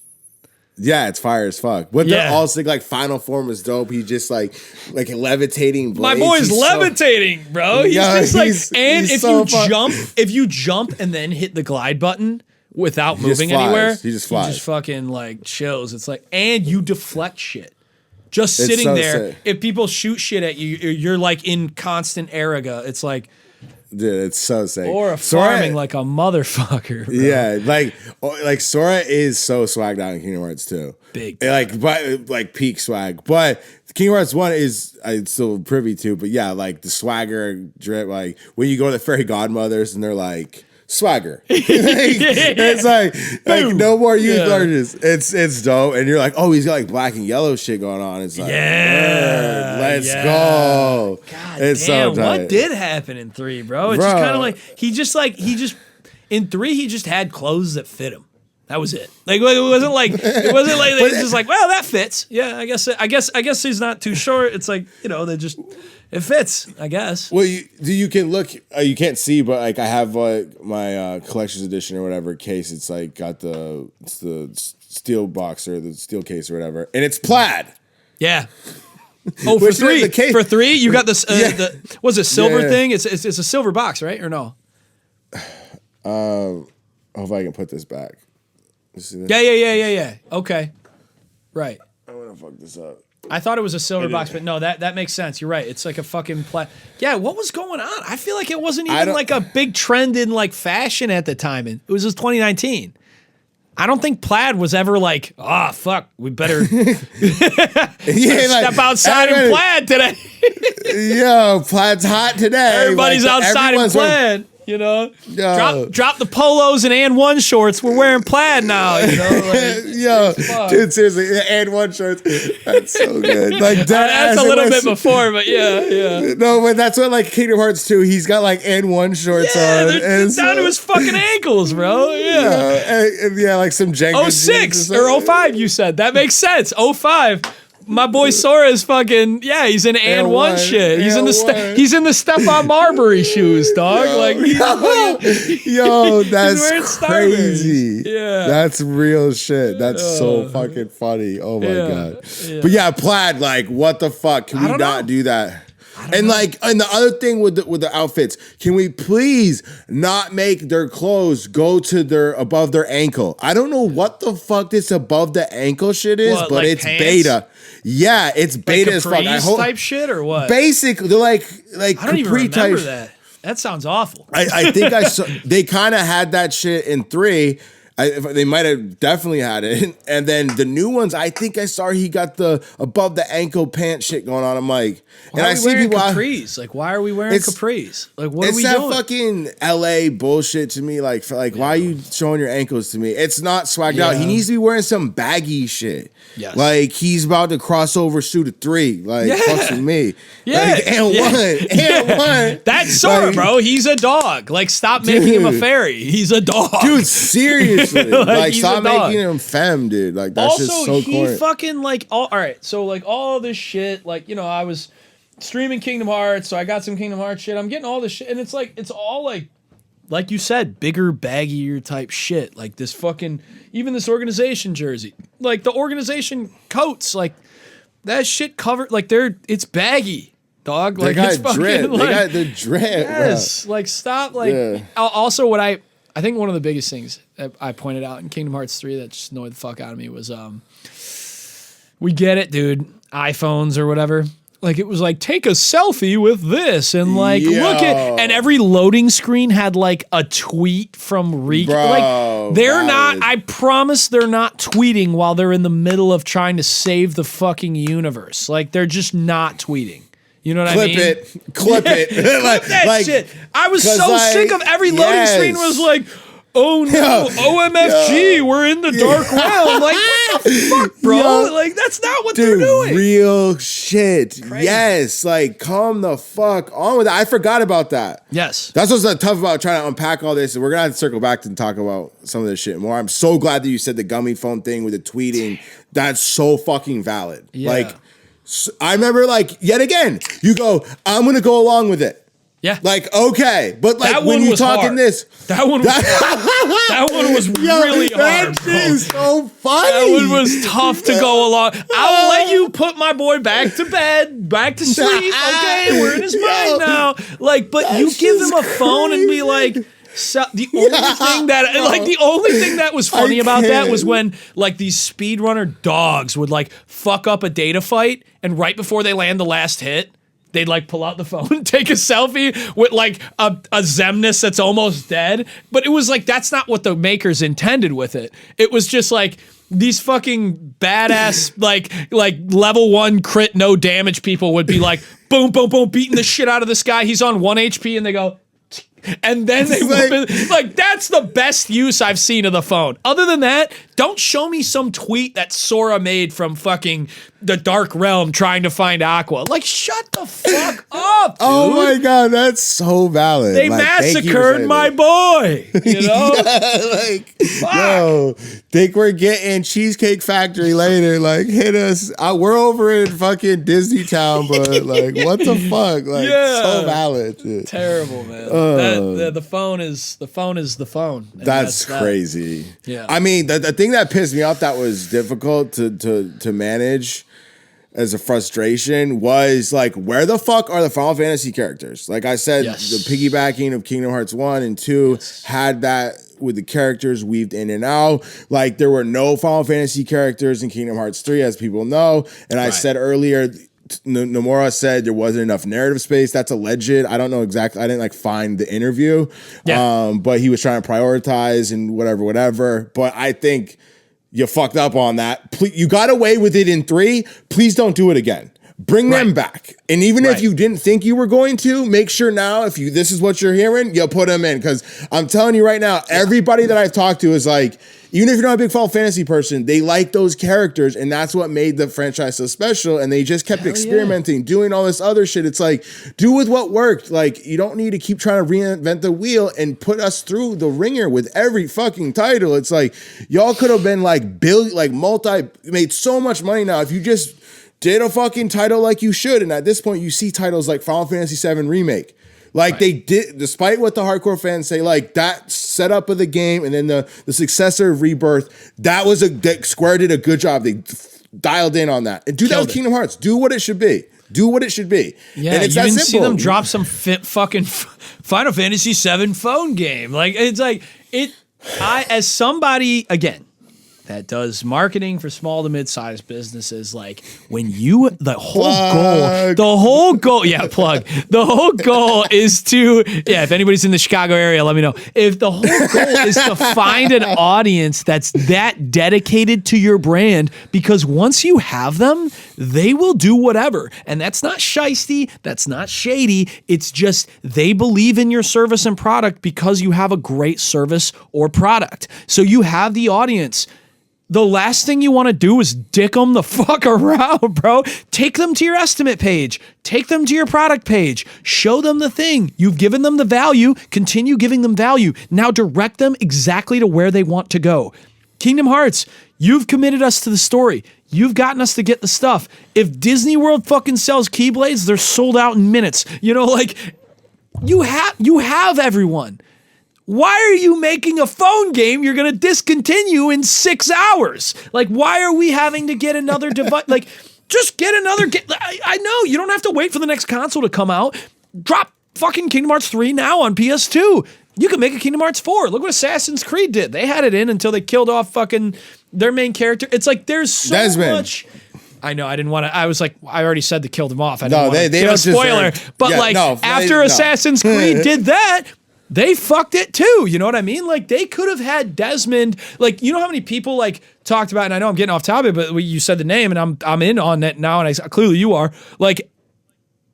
Yeah, it's fire as fuck. But they're all sick. Like final form is dope. He's just like levitating blades. My boy's levitating, bro. He's just like, and if you jump and then hit the glide button without moving anywhere, he just flies. He just fucking like chills. It's like, and you deflect shit. Just sitting there. Sick. If people shoot shit at you, you're like in constant Araga. It's like, dude, it's so sick. Or farming like a motherfucker. Bro. Yeah, like Sora is so swagged out in Kingdom Hearts 2. Big. Like peak swag. But Kingdom Hearts 1 is I'm still privy to, but yeah, like the swagger drip, like when you go to the fairy godmothers and they're like swagger. It's like no more youth larges. It's dope. And you're like, oh, he's got like black and yellow shit going on. It's like, let's go. God damn, what did happen in 3, bro? It's just kind of like he just in 3 he just had clothes that fit him. That was it. Like it wasn't like they were just like, well, that fits. Yeah, I guess he's not too short. It's like, you know, it fits, I guess. Well, you can look. You can't see, but like I have my collector's edition or whatever case. It's like got the steel box or the steel case or whatever, and it's plaid. Yeah. Oh, for 3, you got this. Was it silver thing? It's a silver box, right? Or no? Hope I can put this back. Yeah. Okay, right. I'm gonna fuck this up. I thought it was a silver box, but no, that makes sense. You're right. It's like a fucking Yeah, what was going on? I feel like it wasn't even like a big trend in like fashion at the time. It was just 2019. I don't think plaid was ever like, fuck, we better step outside in plaid today. Yo, plaid's hot today. Everybody's outside in plaid. You know, Yo. drop the polos and one shorts. We're wearing plaid now. You know, like, yo, dude, seriously, and one shorts. That's so good. Like that's a little bit before, but yeah. No, but that's what like Kingdom Hearts 2. He's got like and one shorts on, and down to his fucking ankles, bro. Yeah, like some Jenga. 06 or 05, you said that makes sense. 05. My boy Sora is fucking he's in and one shit. He's in the Stephon Marbury shoes, dog. That's crazy. Yeah, that's real shit. That's so fucking funny. Oh my god. Yeah. But yeah, plaid. Like, what the fuck? Can we not do that? And and the other thing with the outfits, can we please not make their clothes go to above their ankle? I don't know what the fuck this above the ankle shit is, but it's pants? Beta. Yeah, it's beta as fuck. Type shit or what? Basically, they're like I don't even remember that. That sounds awful. I think I saw they kind of had that shit in 3. They might have definitely had it. And then the new ones, I think I saw he got the above the ankle pant shit going on. I'm like, why and I see people capris. Like, why are we wearing capris? Like, what are we doing? It's that fucking LA bullshit to me. Like, why are you showing your ankles to me? It's not swagged out. He needs to be wearing some baggy shit. Yes. Like, he's about to cross over Suda 3. Like, fucks with me. Yeah. Like, and one. That's Sora, bro. He's a dog. Like, stop making him a fairy. He's a dog. Dude, seriously. like stop making him femme, dude. Like, that's just so corny. Also, he fucking, like, all right. So, like, all this shit, like, you know, I was streaming Kingdom Hearts, so I got some Kingdom Hearts shit. I'm getting all this shit, and it's like, it's all like you said, bigger, baggier type shit. Like this fucking, even this organization jersey. Like the organization coats, like that shit covered, like it's baggy, dog. Like it's fucking drip. Like, they got the drip. Yes, bro. like stop. Like also what I think one of the biggest things that I pointed out in Kingdom Hearts 3 that just annoyed the fuck out of me was we get it, dude. iPhones or whatever. Like, it was like, take a selfie with this and, like, look at... And every loading screen had, like, a tweet from Rick. Like, they're not... I promise they're not tweeting while they're in the middle of trying to save the fucking universe. Like, they're just not tweeting. You know what I mean? Clip it. Clip that shit. I was so sick of every loading screen was like... Oh no, OMFG, we're in the dark realm. Like, what the fuck, bro? Like, that's not what they're doing. Real shit. Crazy. Yes, like, come the fuck on with that. I forgot about that. Yes. That's what's tough about trying to unpack all this. And we're going to have to circle back and talk about some of this shit more. I'm so glad that you said the gummy phone thing with the tweeting. That's so fucking valid. Yeah. Like, I remember, like, yet again, you go, I'm going to go along with it. Yeah. Like, okay. But like when you talking hard. This. That one was that one was really hard. That is so funny. That one was tough to go along. I'll let you put my boy back to bed, back to sleep. Okay, we're in his mind now. Like, but you give him a phone and be like, so the only thing that was funny about that was when like these speedrunner dogs would like fuck up a data fight and right before they land the last hit, they'd like pull out the phone, take a selfie with like a Zemnis that's almost dead. But it was like, that's not what the makers intended with it. It was just like these fucking badass, like level 1 crit, no damage people would be like, boom, boom, boom, beating the shit out of this guy. He's on 1 HP and they go, and then they like that's the best use I've seen of the phone. Other than that, don't show me some tweet that Sora made from fucking the Dark Realm trying to find Aqua. Like, shut the fuck up, dude. Oh my god, that's so valid. They massacred my boy. You know, yo, think we're getting Cheesecake Factory later? Like, hit us. We're over in fucking Disney Town, but like, what the fuck? Like, so valid. Dude. Terrible, man. The phone is the phone. That's crazy. That. Yeah. I mean, the thing that pissed me off that was difficult to manage as a frustration was like, where the fuck are the Final Fantasy characters? Like I said, the piggybacking of Kingdom Hearts 1 and 2 had that with the characters weaved in and out. Like, there were no Final Fantasy characters in Kingdom Hearts 3, as people know. And I said earlier, Nomura said there wasn't enough narrative space. That's alleged. I don't know exactly. I didn't like find the interview. Yeah. But he was trying to prioritize and whatever. But I think you fucked up on that. You got away with it in 3. Please don't do it again. bring them back. And even if you didn't think you were going to, make sure now, if this is what you're hearing, you'll put them in. Because I'm telling you right now, everybody that I've talked to is like, even if you're not a big Final Fantasy person, they like those characters, and that's what made the franchise so special. And they just kept experimenting, doing all this other shit. It's like, do with what worked. Like, you don't need to keep trying to reinvent the wheel and put us through the ringer with every fucking title. It's like, y'all could have been like made so much money now if you just did a fucking title like you should. And at this point, you see titles like Final Fantasy VII Remake. Like they did, despite what the hardcore fans say, like that setup of the game and then the successor of Rebirth, Square did a good job. They dialed in on that. And do that with Kingdom Hearts. Do what it should be. Do what it should be. Yeah, and it's you that didn't simple. see them drop some fucking Final Fantasy VII phone game. Like, it's like, as somebody, again, that does marketing for small to mid-sized businesses, like when the whole goal is to, if anybody's in the Chicago area, let me know. If the whole goal is to find an audience that's that dedicated to your brand, because once you have them, they will do whatever. And that's not shisty, that's not shady. It's just they believe in your service and product because you have a great service or product. So you have the audience. The last thing you want to do is dick them the fuck around, bro. Take them to your estimate page. Take them to your product page. Show them the thing. You've given them the value. Continue giving them value. Now direct them exactly to where they want to go. Kingdom Hearts, you've committed us to the story. You've gotten us to get the stuff. If Disney World fucking sells Keyblades, they're sold out in minutes. You know, like, you have everyone. Why are you making a phone game you're going to discontinue in 6 hours? Like, why are we having to get another device? Like, just get another game. I know, you don't have to wait for the next console to come out. Drop fucking Kingdom Hearts 3 now on PS2. You can make a Kingdom Hearts 4. Look what Assassin's Creed did. They had it in until they killed off fucking their main character. It's like, there's so much. I know, I didn't want to. I was like, I already said they killed him off. I didn't want to give a spoiler. But after Assassin's Creed did that, they fucked it too. You know what I mean? Like, they could have had Desmond. Like, you know how many people like talked about, and I know I'm getting off topic, but you said the name, and I'm in on it now, and clearly you are. Like,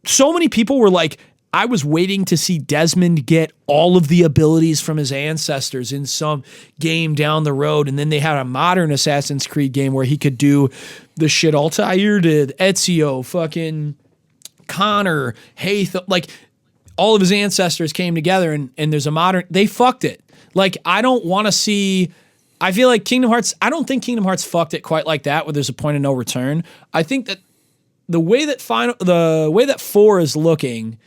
so many people were like, I was waiting to see Desmond get all of the abilities from his ancestors in some game down the road, and then they had a modern Assassin's Creed game where he could do the shit Altair did, Ezio, fucking Connor, Hayth, like, all of his ancestors came together and there's a modern, they fucked it. Like, I don't want to see, I feel like Kingdom Hearts, I don't think Kingdom Hearts fucked it quite like that where there's a point of no return. I think that the way that 4 is looking,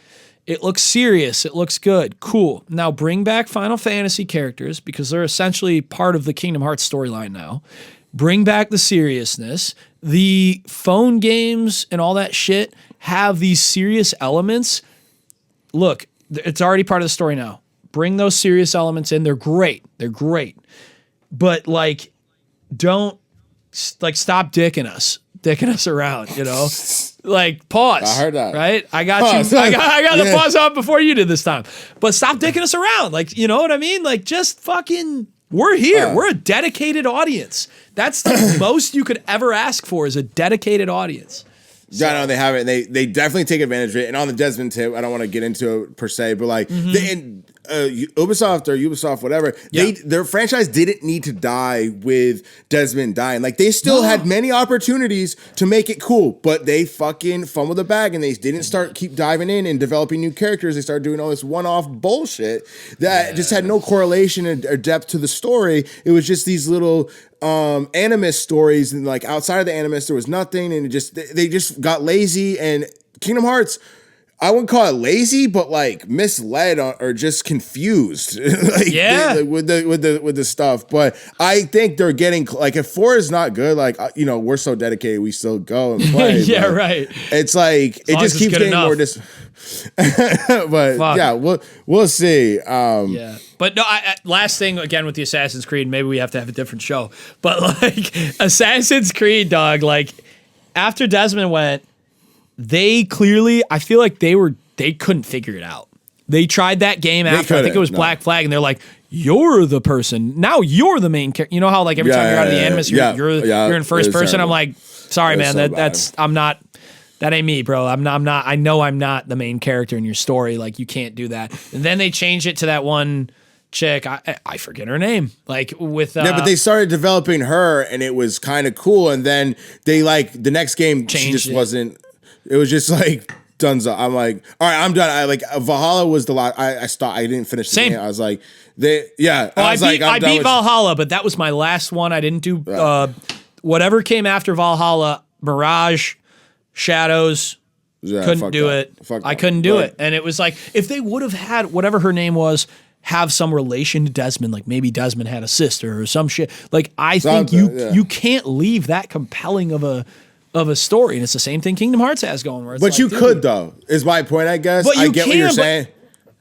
it looks serious. It looks good. Cool. Now bring back Final Fantasy characters because they're essentially part of the Kingdom Hearts storyline now. Bring back the seriousness. The phone games and all that shit have these serious elements. Look, it's already part of the story now. Bring those serious elements in. They're great. They're great. But like, don't like stop dicking us around, you know? Like, pause. I heard that. Right? I got pause. I got the pause up before you did this time. But stop dicking us around. Like, you know what I mean? Like, just fucking, we're here. We're a dedicated audience. That's the most you could ever ask for is a dedicated audience. So. No, they have it. They definitely take advantage of it. And on the Desmond tip, I don't want to get into it per se, but like Ubisoft, whatever, their franchise didn't need to die with Desmond dying. Like, they still had many opportunities to make it cool, but they fucking fumbled the bag and they didn't keep diving in and developing new characters. They started doing all this one-off bullshit that just had no correlation or depth to the story. It was just these little animus stories, and like outside of the animus there was nothing, and they just got lazy. And Kingdom Hearts, I wouldn't call it lazy, but like misled or just confused with the stuff. But I think they're getting, like, if 4 is not good, like, we're so dedicated we still go and play. Yeah, right. It's like it just keeps getting more but fuck. Yeah, we'll see. But no, last thing again with the Assassin's Creed, maybe we have to have a different show. But like Assassin's Creed, dog, like after Desmond went, they clearly, I feel like they couldn't figure it out. They tried that game after, I think it was Black Flag, and they're like, you're the person. Now you're the main character. You know how like every time you're out of the Animus, you're in first person. I'm like, sorry, man, I'm not. That ain't me, bro. I'm not. I know I'm not the main character in your story. Like, you can't do that. And then they changed it to that one chick. I forget her name. Like with yeah, but they started developing her, and it was kind of cool. And then they like the next game, she just wasn't. It was just like Dunzo. I'm like, all right, I'm done. I like Valhalla was the last. I stopped. I didn't finish the game. I was like, I beat Valhalla, but that was my last one. I didn't do whatever came after Valhalla. Mirage. Shadows, couldn't do it. I couldn't do it. And it was like, if they would have had whatever her name was, have some relation to Desmond, like maybe Desmond had a sister or some shit. Like, I think you can't leave that compelling of a story. And it's the same thing Kingdom Hearts has going. Where it's but like, you could, though, is my point, I guess. But I get what you're saying.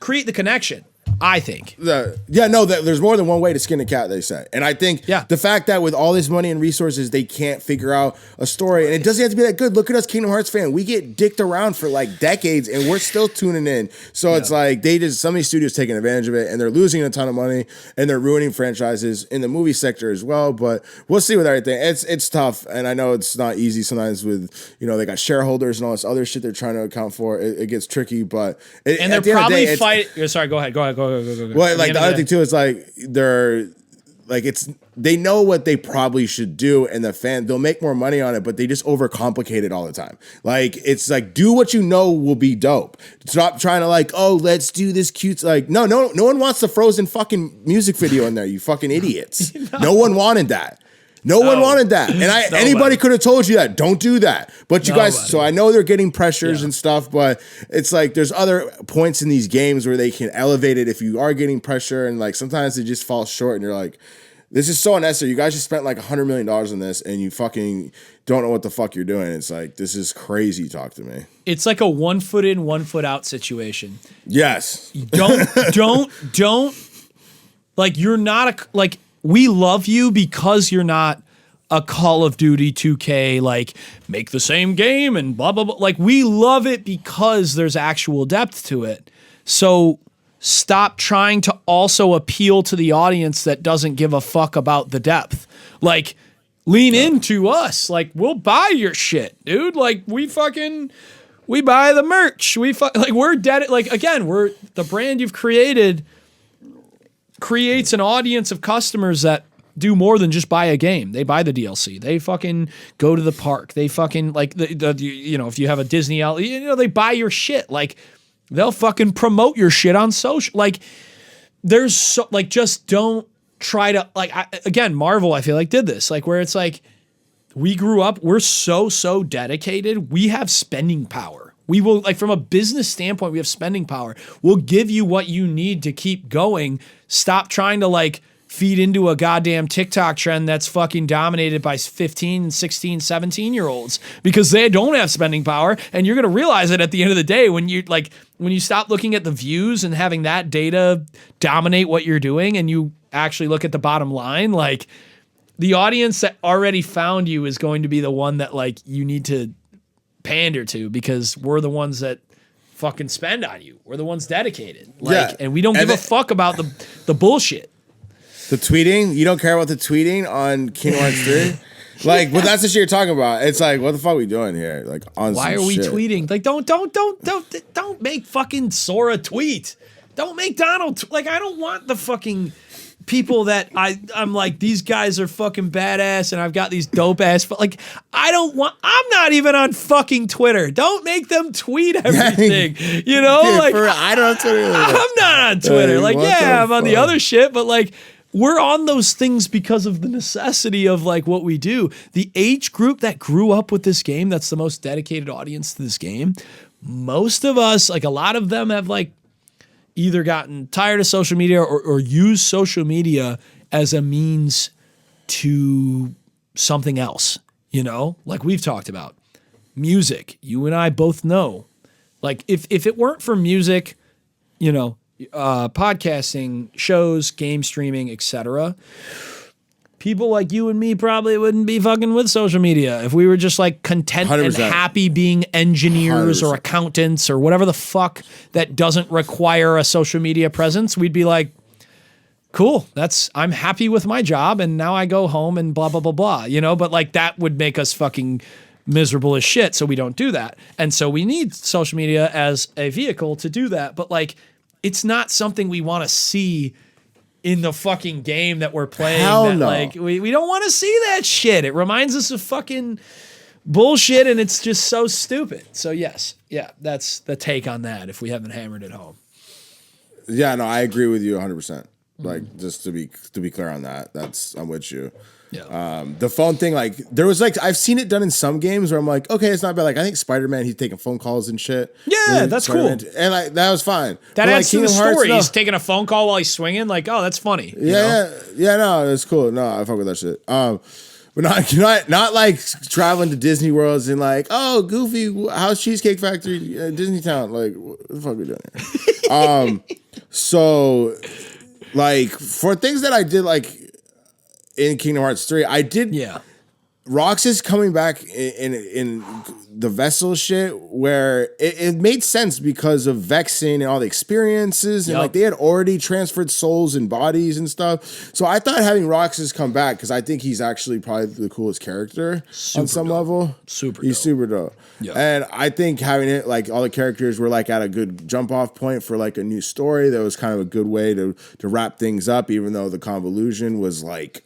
Create the connection. I think. There's more than one way to skin a cat, they say. And I think the fact that with all this money and resources, they can't figure out a story. And it doesn't have to be that good. Look at us, Kingdom Hearts fan. We get dicked around for like decades and we're still tuning in. So it's like some of these studios taking advantage of it and they're losing a ton of money and they're ruining franchises in the movie sector as well. But we'll see with everything. It's tough. And I know it's not easy sometimes with, they got shareholders and all this other shit they're trying to account for. It gets tricky, but they're probably fighting. Sorry, go ahead. Well, like the other thing too is like they know what they probably should do, and they'll make more money on it, but they just overcomplicate it all the time. Like it's like do what you know will be dope. Stop trying to like, oh, let's do this cute. Like no one wants the Frozen fucking music video in there. You fucking idiots. No one wanted that. No one wanted that. And anybody could have told you that. Don't do that. But you guys, so I know they're getting pressures and stuff, but it's like there's other points in these games where they can elevate it if you are getting pressure. And like sometimes it just falls short and you're like, this is so unnecessary. You guys just spent like $100 million on this and you fucking don't know what the fuck you're doing. It's like, this is crazy. Talk to me. It's like a 1 foot in, 1 foot out situation. Yes. Don't, like you're not like, we love you because you're not a Call of Duty 2K, like, make the same game and blah, blah, blah. Like, we love it because there's actual depth to it. So stop trying to also appeal to the audience that doesn't give a fuck about the depth. Like, lean into us. Like, we'll buy your shit, dude. Like, we buy the merch. We're dead. Like, again, we're the brand you've created creates an audience of customers that do more than just buy a game. They buy the DLC. They fucking go to the park. They fucking like if you have a Disney outlet, they buy your shit. Like they'll fucking promote your shit on social. Like there's so like just don't try to like again, Marvel I feel like did this. Like where it's like we grew up, we're so dedicated. We have spending power. We will, like, from a business standpoint, we have spending power. We'll give you what you need to keep going. Stop trying to, like, feed into a goddamn TikTok trend that's fucking dominated by 15, 16, 17-year-olds because they don't have spending power. And you're going to realize it at the end of the day when you stop looking at the views and having that data dominate what you're doing and you actually look at the bottom line, like, the audience that already found you is going to be the one that, like, you need to pander to because we're the ones that fucking spend on you. We're the ones dedicated. And we don't give a fuck about the bullshit. The tweeting? You don't care about the tweeting on Kingdom Hearts 3? Like, well, that's the shit you're talking about. It's like, what the fuck are we doing here? Like, on why are we tweeting? Like, don't make fucking Sora tweet. Don't make Donald like, I don't want the fucking people that I'm like, these guys are fucking badass and I've got these dope ass, like, I'm not even on fucking Twitter. Don't make them tweet everything. You know, dude, like, I don't have Twitter. I'm not on Twitter. Like, I'm on the other shit, but like, we're on those things because of the necessity of like what we do. The age group that grew up with this game, that's the most dedicated audience to this game. Most of us, like a lot of them have like either gotten tired of social media or use social media as a means to something else, like we've talked about. Music, you and I both know. Like if it weren't for music, podcasting, shows, game streaming, etc., people like you and me probably wouldn't be fucking with social media if we were just like content 100%. And happy being engineers 100%. Or accountants or whatever the fuck that doesn't require a social media presence. We'd be like, cool, I'm happy with my job and now I go home and blah, blah, blah, blah, but like that would make us fucking miserable as shit, so we don't do that. And so we need social media as a vehicle to do that. But like, it's not something we want to see in the fucking game that we're playing. Hell no. Like, we don't want to see that shit. It reminds us of fucking bullshit, and it's just so stupid. So yes, yeah, that's the take on that if we haven't hammered it home. Yeah, no, I agree with you 100%. Like, just to be clear on that, I'm with you. Yeah. The phone thing, like, there was like, I've seen it done in some games where I'm like, okay, it's not bad. Like, I think Spider-Man, he's taking phone calls and shit. Yeah, that's Spider-Man, cool. and like, that was fine. That but adds to the story. No. He's taking a phone call while he's swinging. Like, oh, that's funny. Yeah, no, it's cool. No, I fuck with that shit. But not like traveling to Disney Worlds and like, oh, Goofy, how's Cheesecake Factory, Disney Town? Like, what the fuck are we doing here? So, like, for things that I did, like, in Kingdom Hearts 3, I did. Yeah. Roxas coming back in the vessel shit where it made sense because of Vexen and all the experiences and like they had already transferred souls and bodies and stuff. So I thought having Roxas come back, because I think he's actually probably the coolest character on some level. He's super dope. Yeah. And I think having it, like, all the characters were like at a good jump off point for like a new story. That was kind of a good way to wrap things up, even though the convolution was like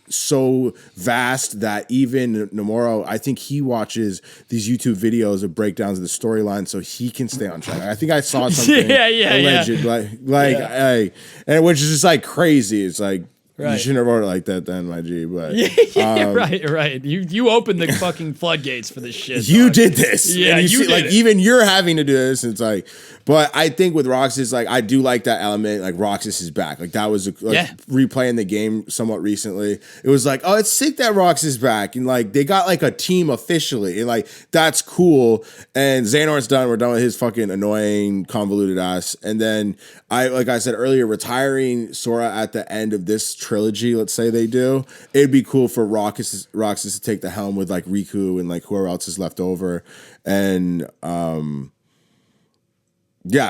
so vast that even Nomura, I think he watches these YouTube videos of breakdowns of the storyline so he can stay on track. I think I saw something alleged, like, and which is just like crazy. It's like, you shouldn't have wrote it like that then, my G. But right. You opened the fucking floodgates for this shit. You did this. Yeah, and you see, did like it. Even you're having to do this. It's like, but I think with Roxas, like, I do like that element. Like, Roxas is back. Like, that was replaying the game somewhat recently. It was like, oh, it's sick that Roxas is back, and like they got like a team officially, and like that's cool. And Xehanort's done. We're done with his fucking annoying, convoluted ass. And then like I said earlier, retiring Sora at the end of this trilogy, let's say they do, it'd be cool for Roxas to take the helm with like Riku and like whoever else is left over. And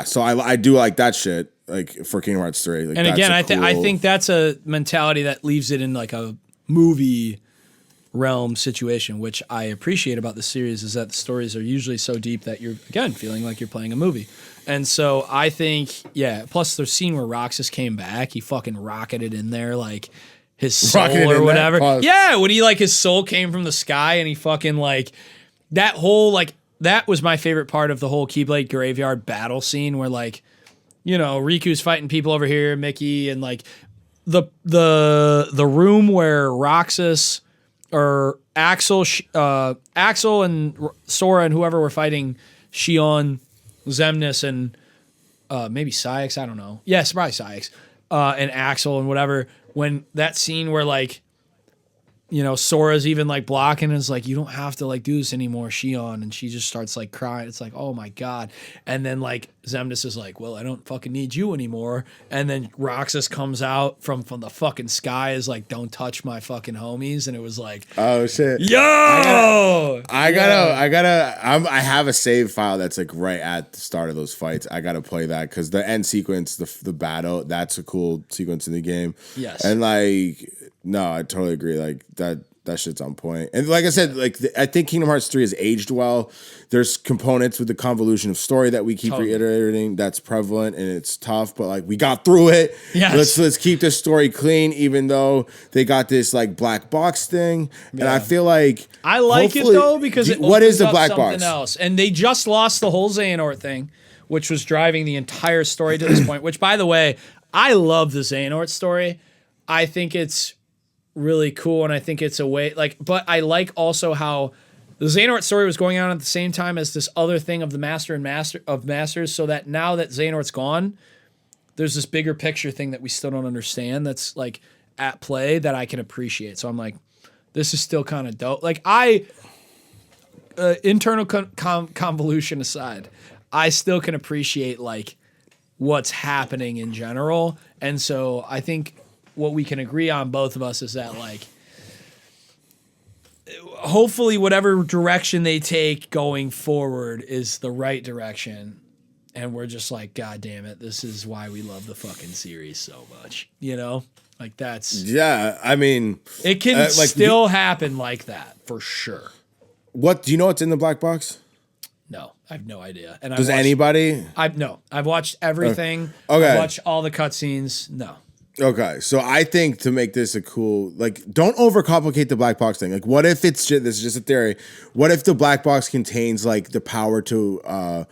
so I do like that shit, like, for Kingdom Hearts 3. Like, and again, I think that's a mentality that leaves it in like a movie realm situation, which I appreciate about the series, is that the stories are usually so deep that you're, again, feeling like you're playing a movie. And so I think, plus the scene where Roxas came back, he fucking rocketed in there like his soul or whatever. Yeah, when he like his soul came from the sky and he fucking like that whole like that was my favorite part of the whole Keyblade Graveyard battle scene where like, you know, Riku's fighting people over here, Mickey, and like the room where Roxas or Axel and Sora and whoever were fighting Shion, Xemnas, and maybe Syx, I don't know. Yes, probably Syx, and Axel and whatever. When that scene where like, you know, Sora's even like blocking and is like, you don't have to like do this anymore, Shion, and she just starts like crying. It's like, oh my god. And then like Xemnas is like, well, I don't fucking need you anymore. And then Roxas comes out from the fucking sky, is like, don't touch my fucking homies. And it was like, oh shit, yo, I have a save file that's like right at the start of those fights. I gotta play that because the end sequence, the battle, that's a cool sequence in the game. Yes, and like. No, I totally agree. Like that shit's on point. And like I said, like I think Kingdom Hearts 3 has aged well. There's components with the convolution of story that we keep reiterating that's prevalent and it's tough, but like we got through it. Yes. Let's keep the story clean, even though they got this like black box thing. Yeah. And I feel like I like it though because it what is the black something box? Else. And they just lost the whole Xehanort thing, which was driving the entire story to this point. Which, by the way, I love the Xehanort story. I think it's really cool, and I think it's a way like, but I like also how the Xehanort story was going on at the same time as this other thing of the Master of Masters, so that now that Xehanort's gone, there's this bigger picture thing that we still don't understand that's like at play that I can appreciate. So I'm like, this is still kind of dope. Like internal convolution aside, I still can appreciate like what's happening in general, and so I think what we can agree on, both of us, is that like hopefully whatever direction they take going forward is the right direction, and we're just like, god damn it, this is why we love the fucking series so much, you know? Like that's I mean it can like, still happen like that for sure. What do you know what's in the black box? No, I have no idea. And Does anybody? I've watched everything. Okay. I've watched all the cutscenes. No. Okay, so I think to make this a cool, like, don't overcomplicate the black box thing. Like, what if it's just, this is just a theory. What if the black box contains like the power to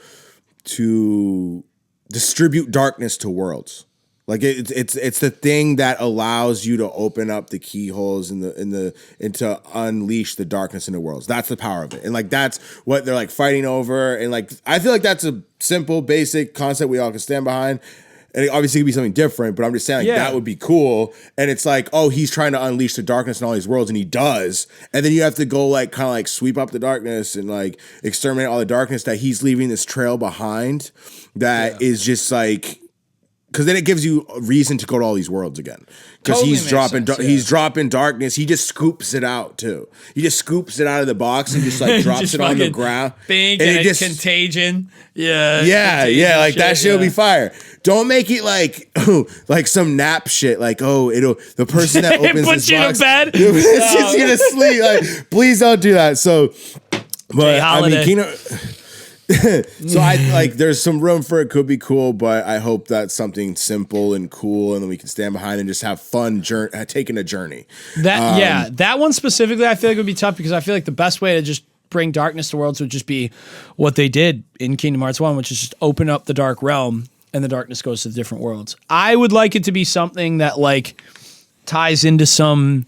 distribute darkness to worlds? Like it's the thing that allows you to open up the keyholes and to unleash the darkness in the worlds. That's the power of it, and like that's what they're like fighting over. And like I feel like that's a simple, basic concept we all can stand behind. And it obviously could be something different, but I'm just saying like, that would be cool. And it's like, oh, he's trying to unleash the darkness in all these worlds, and he does. And then you have to go like kind of like sweep up the darkness and like exterminate all the darkness that he's leaving this trail behind. That is just like. Because then it gives you a reason to go to all these worlds again. Because he's dropping darkness. He just scoops it out too. He just scoops it out of the box and just like drops it on the ground. Bink and it's contagion. Yeah. Yeah. Like that shit will be fire. Don't make it like some nap shit. Like the person that opens this box to bed. It's you to sleep. Like please don't do that. So, but I mean, Kingdom. So I like there's some room for it could be cool, but I hope that's something simple and cool and then we can stand behind and just have fun taking a journey. That one specifically I feel like would be tough because I feel like the best way to just bring darkness to worlds would just be what they did in Kingdom Hearts 1, which is just open up the dark realm and the darkness goes to the different worlds. I would like it to be something that like ties into some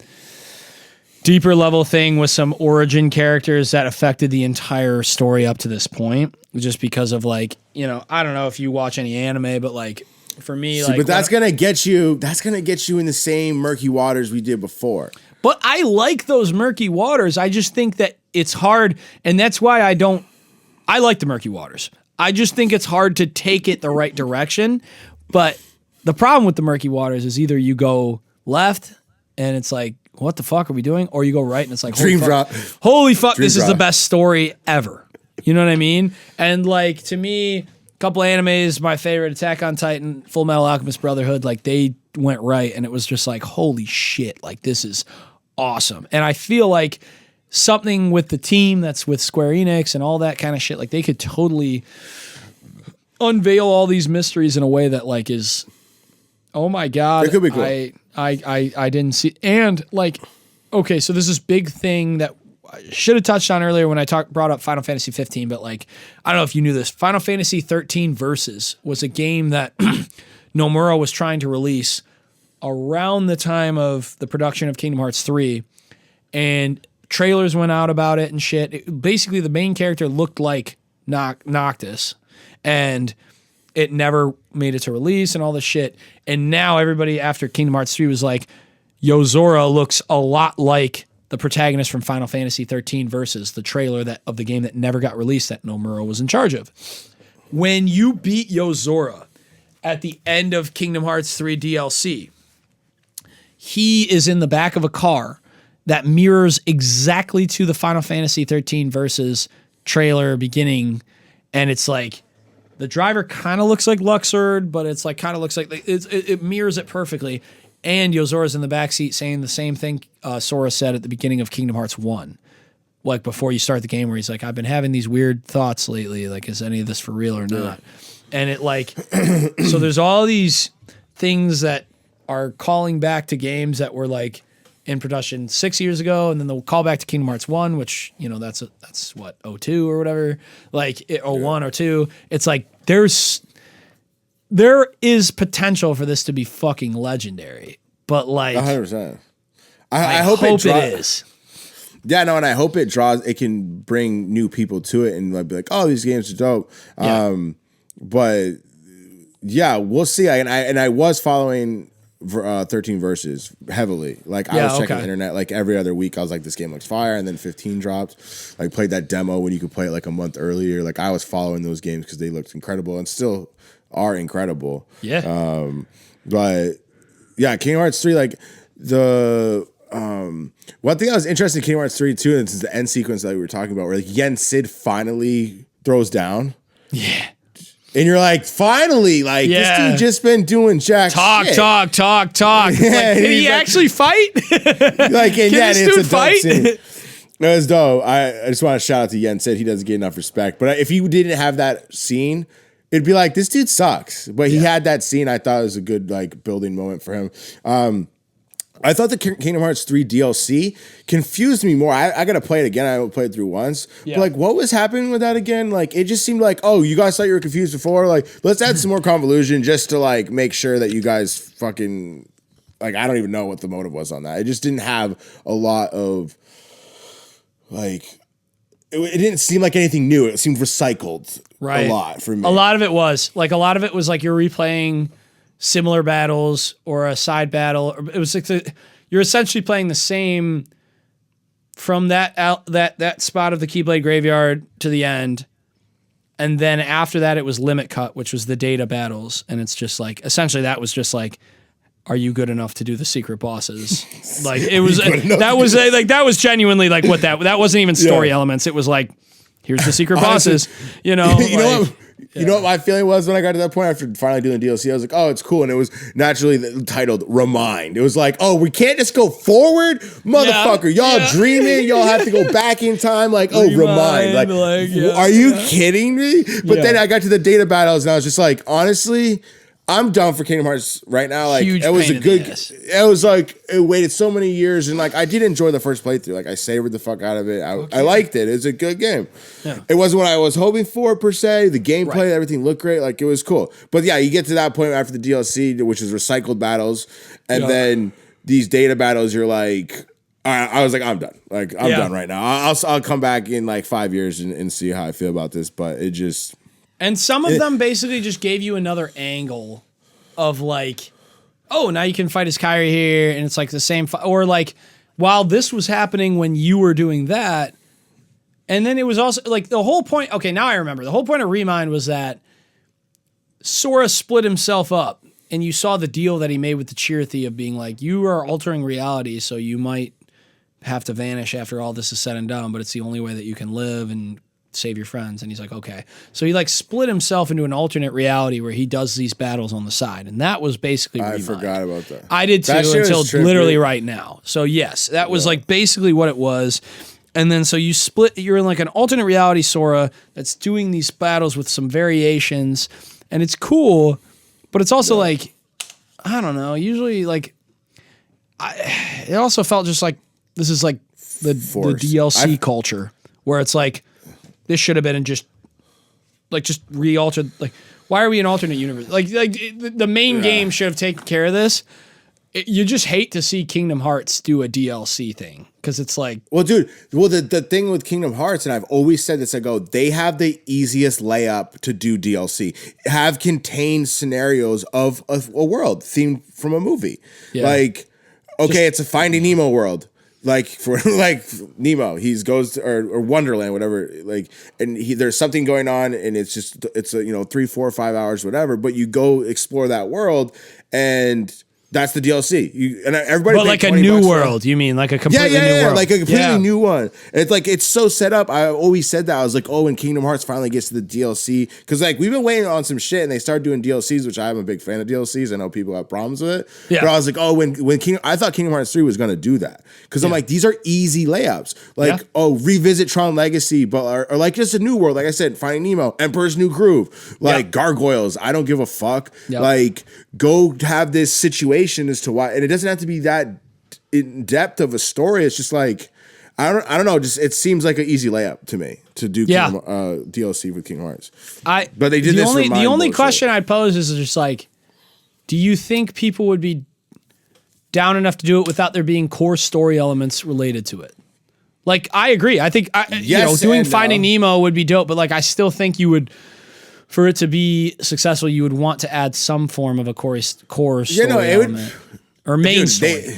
deeper level thing with some origin characters that affected the entire story up to this point, just because of like, you know, I don't know if you watch any anime, but like for me, but that's gonna get you in the same murky waters we did before. But I like those murky waters. I just think that it's hard, and that's why I like the murky waters. I just think it's hard to take it the right direction. But the problem with the murky waters is either you go left and it's like, what the fuck are we doing? Or you go right and it's like, holy fuck, this is the best story ever. You know what I mean? And like, to me, a couple animes, my favorite, Attack on Titan, Full Metal Alchemist Brotherhood, like they went right and it was just like, holy shit, like this is awesome. And I feel like something with the team that's with Square Enix and all that kind of shit, like they could totally unveil all these mysteries in a way that like is, oh my God. It could be cool. I didn't see, and like, okay, so there's this big thing that I should have touched on earlier when I brought up Final Fantasy 15, but like, I don't know if you knew this. Final Fantasy 13 Versus was a game that Nomura was trying to release around the time of the production of Kingdom Hearts 3, and trailers went out about it and shit. Basically, the main character looked like Noctis, and it never made it to release and all this shit. And now everybody after Kingdom Hearts 3 was like, Yozora looks a lot like the protagonist from Final Fantasy 13 Versus, the trailer of the game that never got released that Nomura was in charge of. When you beat Yozora at the end of Kingdom Hearts 3 DLC, he is in the back of a car that mirrors exactly to the Final Fantasy 13 Versus trailer beginning. And it's like, the driver kind of looks like Luxord, but it's like kind of looks like it mirrors it perfectly. And Yozora's in the backseat saying the same thing Sora said at the beginning of Kingdom Hearts 1, like before you start the game, where he's like, I've been having these weird thoughts lately. Like, is any of this for real or not? And it like, so there's all these things that are calling back to games that were like in production 6 years ago, and then they'll call back to Kingdom Hearts 1, which, you know, that's what, 02 or whatever, like 01 or 2. It's like there is potential for this to be fucking legendary, but like 100%. I hope it is. Yeah, no, and I hope it can bring new people to it and like be like, oh, these games are dope. Yeah. But yeah, we'll see. I was following 13 Versus heavily. Like I was checking the internet like every other week. I was like, this game looks fire, and then 15 dropped. Like played that demo when you could play it like a month earlier. Like I was following those games because they looked incredible and still are incredible. Yeah. But yeah, Kingdom Hearts 3, like the one thing I was interested in Kingdom Hearts 3 too, and this is the end sequence that we were talking about, where like Yen Sid finally throws down. Yeah. And you're like, finally, like this dude just been doing shit. Talk. Yeah, like, did he actually fight? Like, and Can this dude fight? It was dope. I just want to shout out to Yen. Said he doesn't get enough respect. But if he didn't have that scene, it'd be like, this dude sucks. But he had that scene. I thought it was a good like building moment for him. I thought the Kingdom Hearts 3 DLC confused me more. I got to play it again. I played it through once. Yeah. But like, what was happening with that again? Like, it just seemed like, oh, you guys thought you were confused before. Like, let's add some more convolution just to like make sure that you guys fucking like. I don't even know what the motive was on that. It just didn't have a lot of like. It didn't seem like anything new. It seemed recycled a lot for me. A lot of it was like you're replaying similar battles or a side battle. It was like you're essentially playing the same from that spot of the Keyblade Graveyard to the end, and then after that it was Limit Cut, which was the data battles, and it's just like essentially that was just like, are you good enough to do the secret bosses? Like it was that was genuinely like what that wasn't even story elements. It was like, here's the secret bosses. You know, you know what my feeling was when I got to that point after finally doing the DLC? I was like, oh, it's cool. And it was naturally titled Remind. It was like, oh, we can't just go forward? Motherfucker, y'all dreaming? Y'all have to go back in time? Like, oh, Remind. Like are you kidding me? But then I got to the data battles and I was just like, honestly, I'm down for Kingdom Hearts right now. Like it was a good. It was like it waited so many years, and like I did enjoy the first playthrough. Like I savored the fuck out of it. I liked it. It was a good game. Yeah. It wasn't what I was hoping for per se. The gameplay, everything looked great. Like it was cool. But yeah, you get to that point after the DLC, which is recycled battles, and then these data battles. You're like, I was like, I'm done. Like I'm done right now. I'll come back in like 5 years and see how I feel about this. But it just. And some of them basically just gave you another angle of like, oh, now you can fight as Kyrie here, and it's like the same, or like, while this was happening when you were doing that, and then it was also like the whole point. Okay, now I remember the whole point of Remind was that Sora split himself up, and you saw the deal that he made with the Chirithy of being like, you are altering reality, so you might have to vanish after all this is said and done, but it's the only way that you can live and save your friends. And he's like, okay. So he like split himself into an alternate reality where he does these battles on the side. And that was basically Remind. I forgot about that. I did too until literally right now. So yes, that was like basically what it was. And then so you split, you're in like an alternate reality Sora that's doing these battles with some variations. And it's cool, but it's also like, I don't know, usually like, it also felt just like, this is like the DLC culture where it's like, this should have been just re-altered. Like, why are we in alternate universe? Like the main game should have taken care of this. You just hate to see Kingdom Hearts do a DLC thing because it's like, well, dude. Well, the thing with Kingdom Hearts, and I've always said this, I go, they have the easiest layup to do DLC. Have contained scenarios of a world themed from a movie. Yeah. Like, okay, it's a Finding Nemo world. Like for like Nemo, he goes to, or Wonderland, whatever. Like, and there's something going on, and it's a 3, 4, 5 hours, whatever. But you go explore that world, and that's the DLC. Everybody, but like a new world. You mean like a completely new world? Like a completely new one. It's like it's so set up. I always said that. I was like, oh, when Kingdom Hearts finally gets to the DLC, because like we've been waiting on some shit, and they started doing DLCs, which I'm a big fan of DLCs. I know people have problems with it. Yeah. But I was like, oh, I thought Kingdom Hearts 3 was gonna do that because I'm like, these are easy layups. Like, revisit Tron Legacy, but or like just a new world. Like I said, Finding Nemo, Emperor's New Groove, like gargoyles. I don't give a fuck. Yep. Like, go have this situation as to why, and it doesn't have to be that in depth of a story. It's just like I don't know. Just it seems like an easy layup to me to do DLC with Kingdom Hearts. But they did this. The only question I'd pose is just like, do you think people would be down enough to do it without there being core story elements related to it? Like, I agree. I think doing Finding Nemo would be dope, but like I still think you would. For it to be successful, you would want to add some form of a core story element or main story.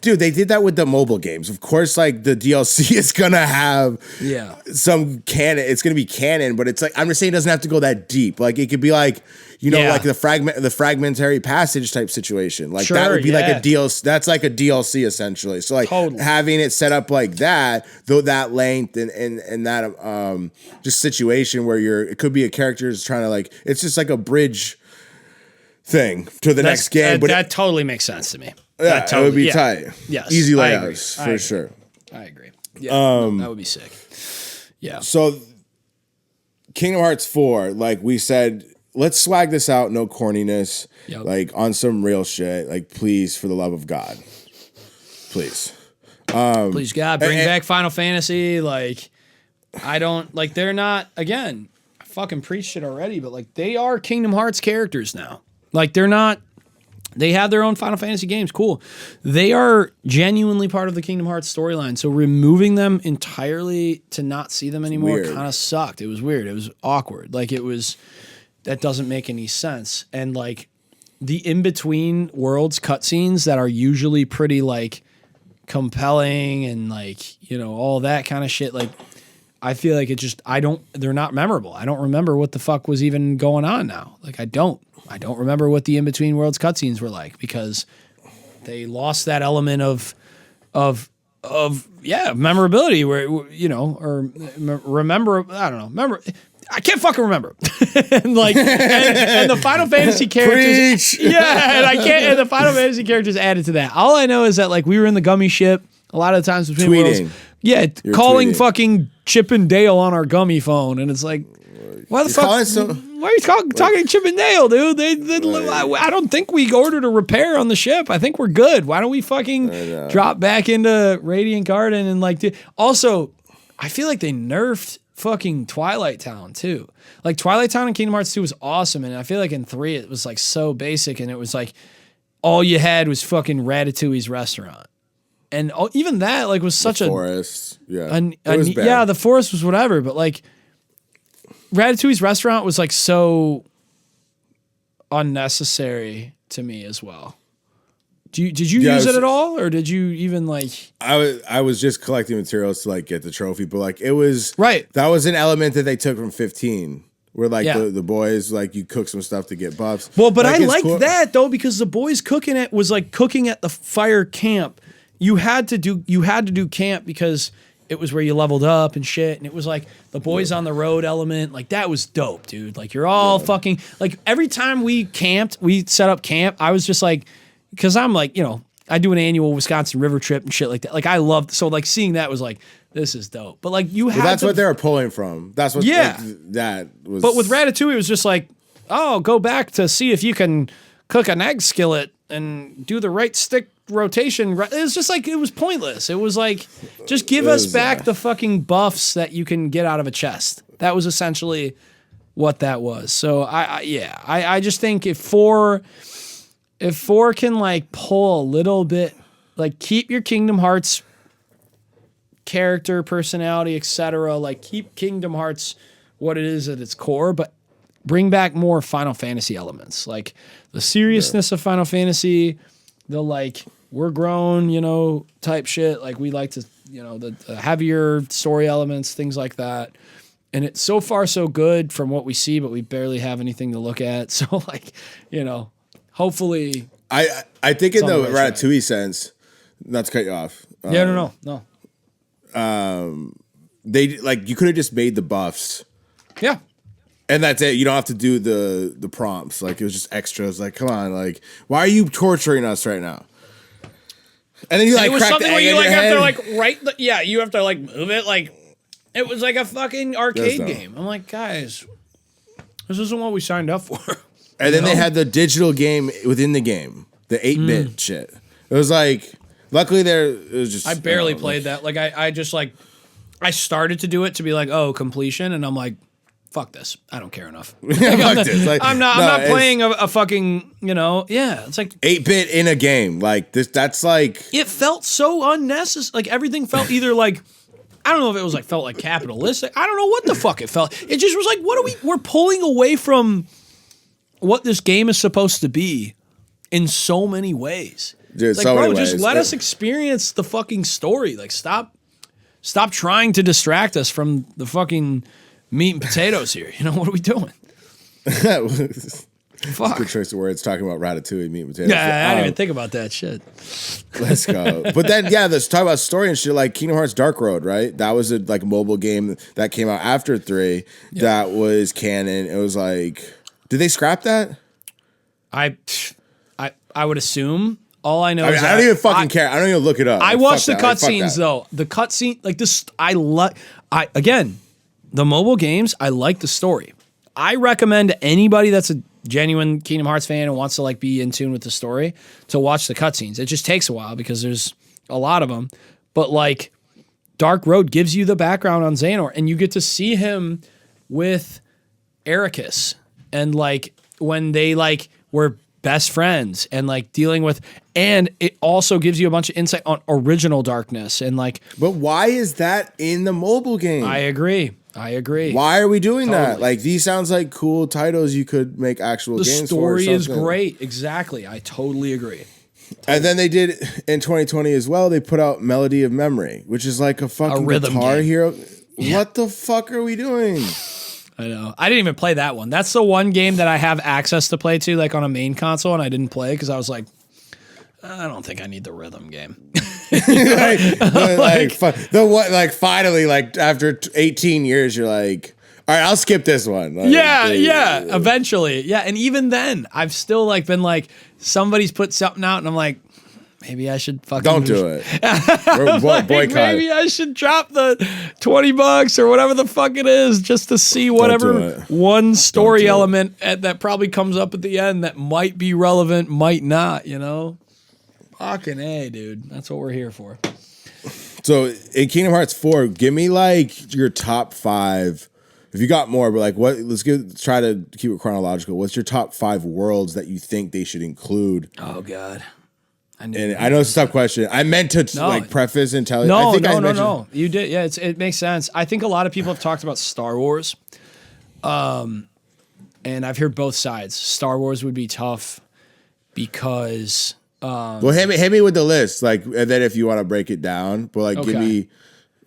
They did that with the mobile games. Of course, like the DLC is gonna have some canon. It's gonna be canon, but it's like I'm just saying it doesn't have to go that deep. Like it could be like like the fragmentary passage type situation. Like that would be like a DLC. That's like a DLC essentially. So like having it set up like that, though that length and that just situation where it could be a character is trying to like it's just like a bridge thing to the next game. But that totally makes sense to me. Yeah, it would be tight. Yes, easy layouts for sure. I agree. Yeah, that would be sick. Yeah. So Kingdom Hearts 4, like we said, let's swag this out, no corniness. Yep. Like on some real shit. Like please, for the love of God. Please. Please God, bring back Final Fantasy. Like, I don't like. They're not. Again, I fucking preached it already, but like, they are Kingdom Hearts characters now. Like, they're not. They have their own Final Fantasy games. Cool. They are genuinely part of the Kingdom Hearts storyline. So removing them entirely to not see them anymore kind of sucked. It was weird. It was awkward. Like, it was. That doesn't make any sense. And like, the in between worlds cutscenes that are usually pretty like compelling and like, you know, all that kind of shit. Like, I feel like they're not memorable. I don't remember what the fuck was even going on now. Like, I don't remember what the in between worlds cutscenes were like because they lost that element of memorability where, you know, or remember, I don't know, I can't fucking remember. and like, and the Final Fantasy characters, and the Final Fantasy characters added to that. All I know is that like we were in the gummy ship a lot of the times between worlds. Yeah, you're calling tweeting. Fucking Chip and Dale on our gummy phone, and it's like, why the fuck? Why are you talking Chip and Dale, dude? I don't think we ordered a repair on the ship. I think we're good. Why don't we fucking drop back into Radiant Garden and like? Also, I feel like they nerfed fucking Twilight Town too. Like Twilight Town in Kingdom Hearts 2 was awesome, and I feel like in 3 it was like so basic, and it was like all you had was fucking Ratatouille's restaurant. And even that, like, was such the forest. Yeah. Yeah, the forest was whatever, but like Ratatouille's restaurant was like so unnecessary to me as well. Did you use it at all, or did you even like? I was just collecting materials to like get the trophy, but like it was right. That was an element that they took from 15, where like the boys like you cook some stuff to get buffs. Well, but like, I liked that though because the boys cooking it was like cooking at the fire camp. You had to do camp because it was where you leveled up and shit, and it was like the boys on the road element. Like that was dope, dude. Like you're all fucking like every time we set up camp. I was just like. Because I'm like, you know, I do an annual Wisconsin river trip and shit like that. Like I loved, so like seeing that was like, this is dope. But like you had that's what they were pulling from. That's what that was. But with Ratatouille, it was just like, oh, go back to see if you can cook an egg skillet and do the right stick rotation. It was just like, it was pointless. It was like, just give us back the fucking buffs that you can get out of a chest. That was essentially what that was. So I just think if 4 can like pull a little bit, like keep your Kingdom Hearts character, personality, etc. Like keep Kingdom Hearts what it is at its core, but bring back more Final Fantasy elements, like the seriousness of Final Fantasy, the like we're grown, you know, type shit. Like we like to, you know, the heavier story elements, things like that. And it's so far so good from what we see, but we barely have anything to look at. So like, you know. Hopefully, I think in the Ratatouille sense, not to cut you off. No. They like you could have just made the buffs. Yeah, and that's it. You don't have to do the prompts. Like it was just extras. Like come on, like why are you torturing us right now? And then you like it was crack something the where egg you in like your have head. to like you have to like move it like it was like a fucking arcade game. I'm like, guys, this isn't what we signed up for. And then they had the digital game within the game, the 8-bit shit. It was like, luckily it was just. I barely played that. Like I just like, I started to do it to be like, oh, completion, and I'm like, fuck this. I don't care enough. I'm not playing a fucking, you know, it's like 8-bit in a game. Like this, that's like. It felt so unnecessary. Like everything felt either like. I don't know if it was like felt like capitalistic. I don't know what the fuck it felt. It just was like, we're pulling away from what this game is supposed to be in so many ways. Dude, like, so bro, many just ways. let us experience the fucking story. Like, stop trying to distract us from the fucking meat and potatoes here. You know, what are we doing? Fuck. Good choice of words talking about Ratatouille, meat and potatoes. Yeah, I didn't even think about that shit. Let's go. But then, let's talk about story and shit like Kingdom Hearts Dark Road, right? That was a like mobile game that came out after 3 that was canon. It was like... Did they scrap that? I would assume. All I know I is don't even fucking care. I don't even look it up. I Like, watched the fuck that. Like, fuck cutscenes that. though. The cutscene, like this, again, the mobile games. I like the story. I recommend to anybody that's a genuine Kingdom Hearts fan and wants to like be in tune with the story to watch the cutscenes. It just takes a while because there's a lot of them, but like Dark Road gives you the background on Xehanort, and you get to see him with Ericus, and like when they like were best friends and like dealing with, and it also gives you a bunch of insight on original Darkness and like. But why is that in the mobile game? I agree. Why are we doing that? Totally. Like, these sounds like cool titles you could make actual The games for. story or is something. great. Exactly. I totally agree. And then they did in 2020 as well. They put out Melody of Memory, which is like a fucking rhythm Guitar game. Hero. What the fuck are we doing? I know. I didn't even play that one. That's the one game that I have access to play to, like on a main console, and I didn't play because I was like, I don't think I need the rhythm game. Finally, like after 18 years, you're like, all right, I'll skip this one. Like, Yeah. Eventually. Yeah. And even then, I've still like been like, somebody's put something out, and I'm like, maybe I should fucking Don't do it. like, Boycott. maybe I should drop the $20 or whatever the fuck it is just to see do whatever it. one story do it. element that probably comes up at the end that might be relevant, might not, you know? Fucking A, dude. That's what we're here for. So in Kingdom Hearts 4, give me like your top 5. If you got more, but like what? Try to keep it chronological. What's your top 5 worlds that you think they should include? Oh, God. I know it's a tough question. I meant to preface and tell you. No, I think no. You did. Yeah, it makes sense. I think a lot of people have talked about Star Wars. And I've heard both sides. Star Wars would be tough because Well, hit me with the list, like, and then if you want to break it down, but like, give Okay. me.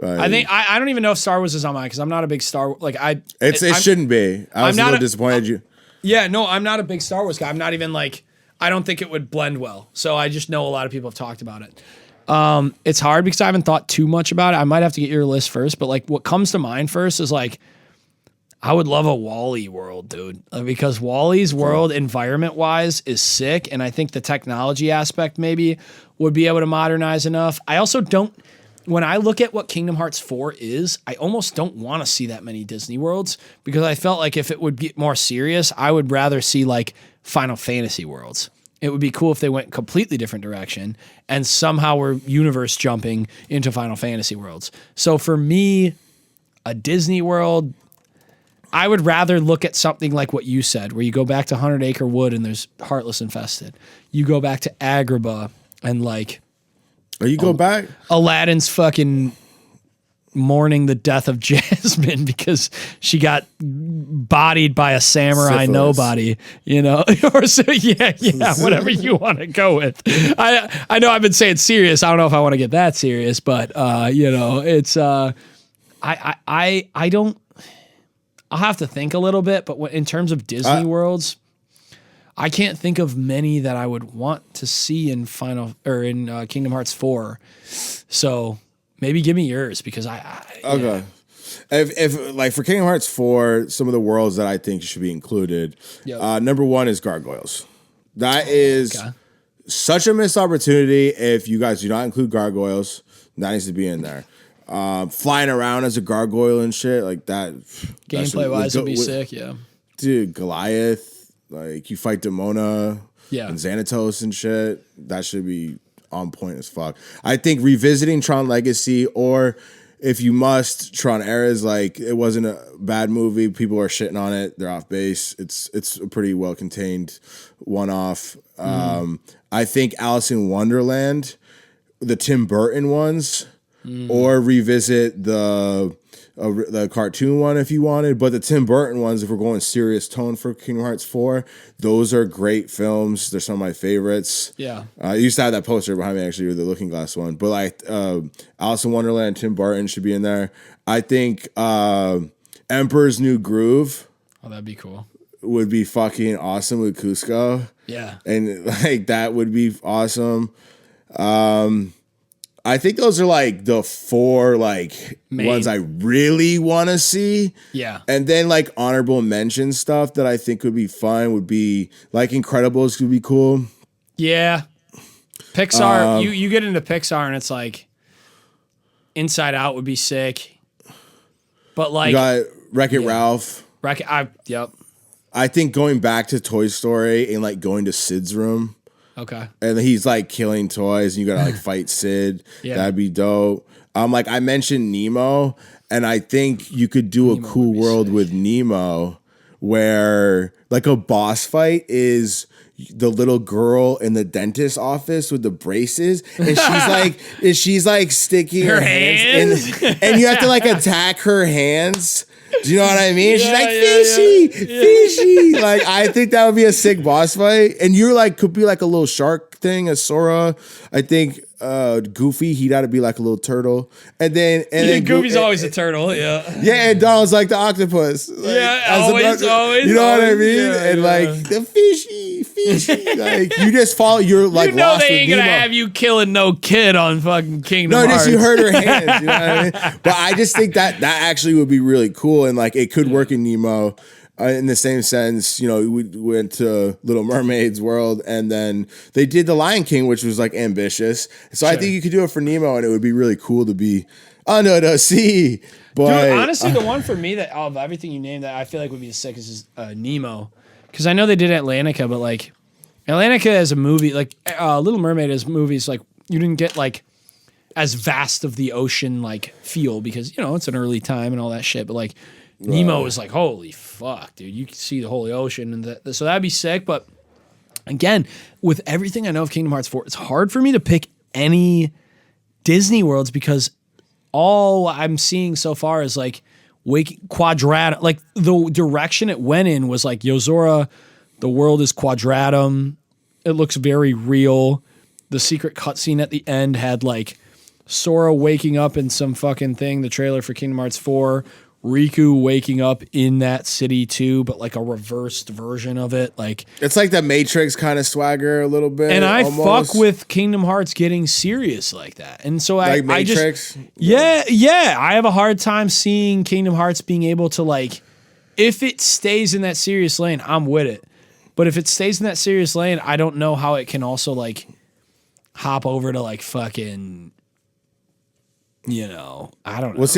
I think I don't even know if Star Wars is on mine because I'm not a big Star like I. It shouldn't be. I was a little disappointed you. Yeah, no, I'm not a big Star Wars guy. I'm not even like I don't think it would blend well. So I just know a lot of people have talked about it. It's hard because I haven't thought too much about it. I might have to get your list first, but like what comes to mind first is like I would love a Wall-E world, dude, because Wall-E's world environment-wise is sick, and I think the technology aspect maybe would be able to modernize enough. I also don't. When I look at what Kingdom Hearts 4 is, I almost don't want to see that many Disney worlds because I felt like if it would get more serious, I would rather see like Final Fantasy worlds. It would be cool if they went completely different direction and somehow we're universe jumping into Final Fantasy worlds. So for me, a Disney world, I would rather look at something like what you said, where you go back to 100 Acre Wood and there's Heartless infested. You go back to Agrabah and like Or you go back. Aladdin's fucking mourning the death of Jasmine because she got bodied by a samurai Syphilis. nobody, you know, or so, yeah, whatever you want to go with. I know I've been saying serious. I don't know if I want to get that serious, but you know, it's I don't. I'll have to think a little bit, but in terms of Disney worlds, I can't think of many that I would want to see in Kingdom Hearts 4. So maybe give me yours because Okay. If like for Kingdom Hearts 4, some of the worlds that I think should be included. Yep. Number 1 is Gargoyles. That is such a missed opportunity. If you guys do not include Gargoyles, that needs to be in there. Flying around as a gargoyle and shit like that. Gameplay wise would be sick, yeah. Dude, Goliath, like you fight Demona, Yeah. and Xanatos and shit. That should be on point as fuck. I think revisiting Tron Legacy, or if you must, Tron Eras, like it wasn't a bad movie. People are shitting on it. They're off base. It's a pretty well contained one off. I think Alice in Wonderland, the Tim Burton ones. Or revisit the cartoon one if you wanted. But the Tim Burton ones, if we're going serious tone for Kingdom Hearts 4, those are great films. They're some of my favorites. Yeah. I used to have that poster behind me, actually, with the Looking Glass one. But like Alice in Wonderland, Tim Burton should be in there. I think Emperor's New Groove Oh, that'd be cool. would be fucking awesome with Cusco. Yeah. And like that would be awesome. I think those are like the 4 like ones I really want to see. Yeah. And then like honorable mention stuff that I think would be fun would be like Incredibles could be cool. Yeah. Pixar, you get into Pixar and it's like Inside Out would be sick. But like You got Wreck-It Ralph. Yep. I think going back to Toy Story and like going to Sid's room. Okay. And he's like killing toys and you gotta like fight Sid. Yeah. That'd be dope. Like I mentioned Nemo, and I think you could do a cool world with Nemo where like a boss fight is the little girl in the dentist office with the braces, and she's like sticking her hands in, and you have to like attack her hands. Do you know what I mean? She's like, fishy. Like, I think that would be a sick boss fight. And you're like, could be like a little shark thing, a Sora. I think Goofy, he'd ought to be like a little turtle. And then Goofy's always a turtle, yeah. Yeah, and Donald's like the octopus. Like, always. You know what I mean? Yeah, and like the fishy. Like you just follow. You're like lost they ain't with gonna Nemo. have you killing no kid on fucking Kingdom Hearts. No, just you hurt her hands. You know what I mean? But I just think that actually would be really cool, and like it could work in Nemo. In the same sense, you know, we went to Little Mermaid's world, and then they did The Lion King, which was like ambitious. So I think you could do it for Nemo, and it would be really cool to be under the sea. But dude, honestly, the one for me that of everything you named that I feel like would be the sickest is Nemo, because I know they did Atlantica, but like Atlantica as a movie, like Little Mermaid as movies, like you didn't get like as vast of the ocean like feel because you know it's an early time and all that shit, but like. Nemo is like, holy fuck, dude. You can see the whole ocean. And so that'd be sick. But again, with everything I know of Kingdom Hearts 4, it's hard for me to pick any Disney worlds because all I'm seeing so far is like quadratum. Like the direction it went in was like, Yozora, the world is quadratum. It looks very real. The secret cutscene at the end had like Sora waking up in some fucking thing, the trailer for Kingdom Hearts 4. Riku waking up in that city too, but like a reversed version of it. Like it's like the Matrix kind of swagger a little bit. And I almost. fuck with Kingdom Hearts getting serious like that. And so like Matrix? I have a hard time seeing Kingdom Hearts being able to like, if it stays in that serious lane, I'm with it. But if it stays in that serious lane, I don't know how it can also like hop over to like fucking, you know, I don't know. Well,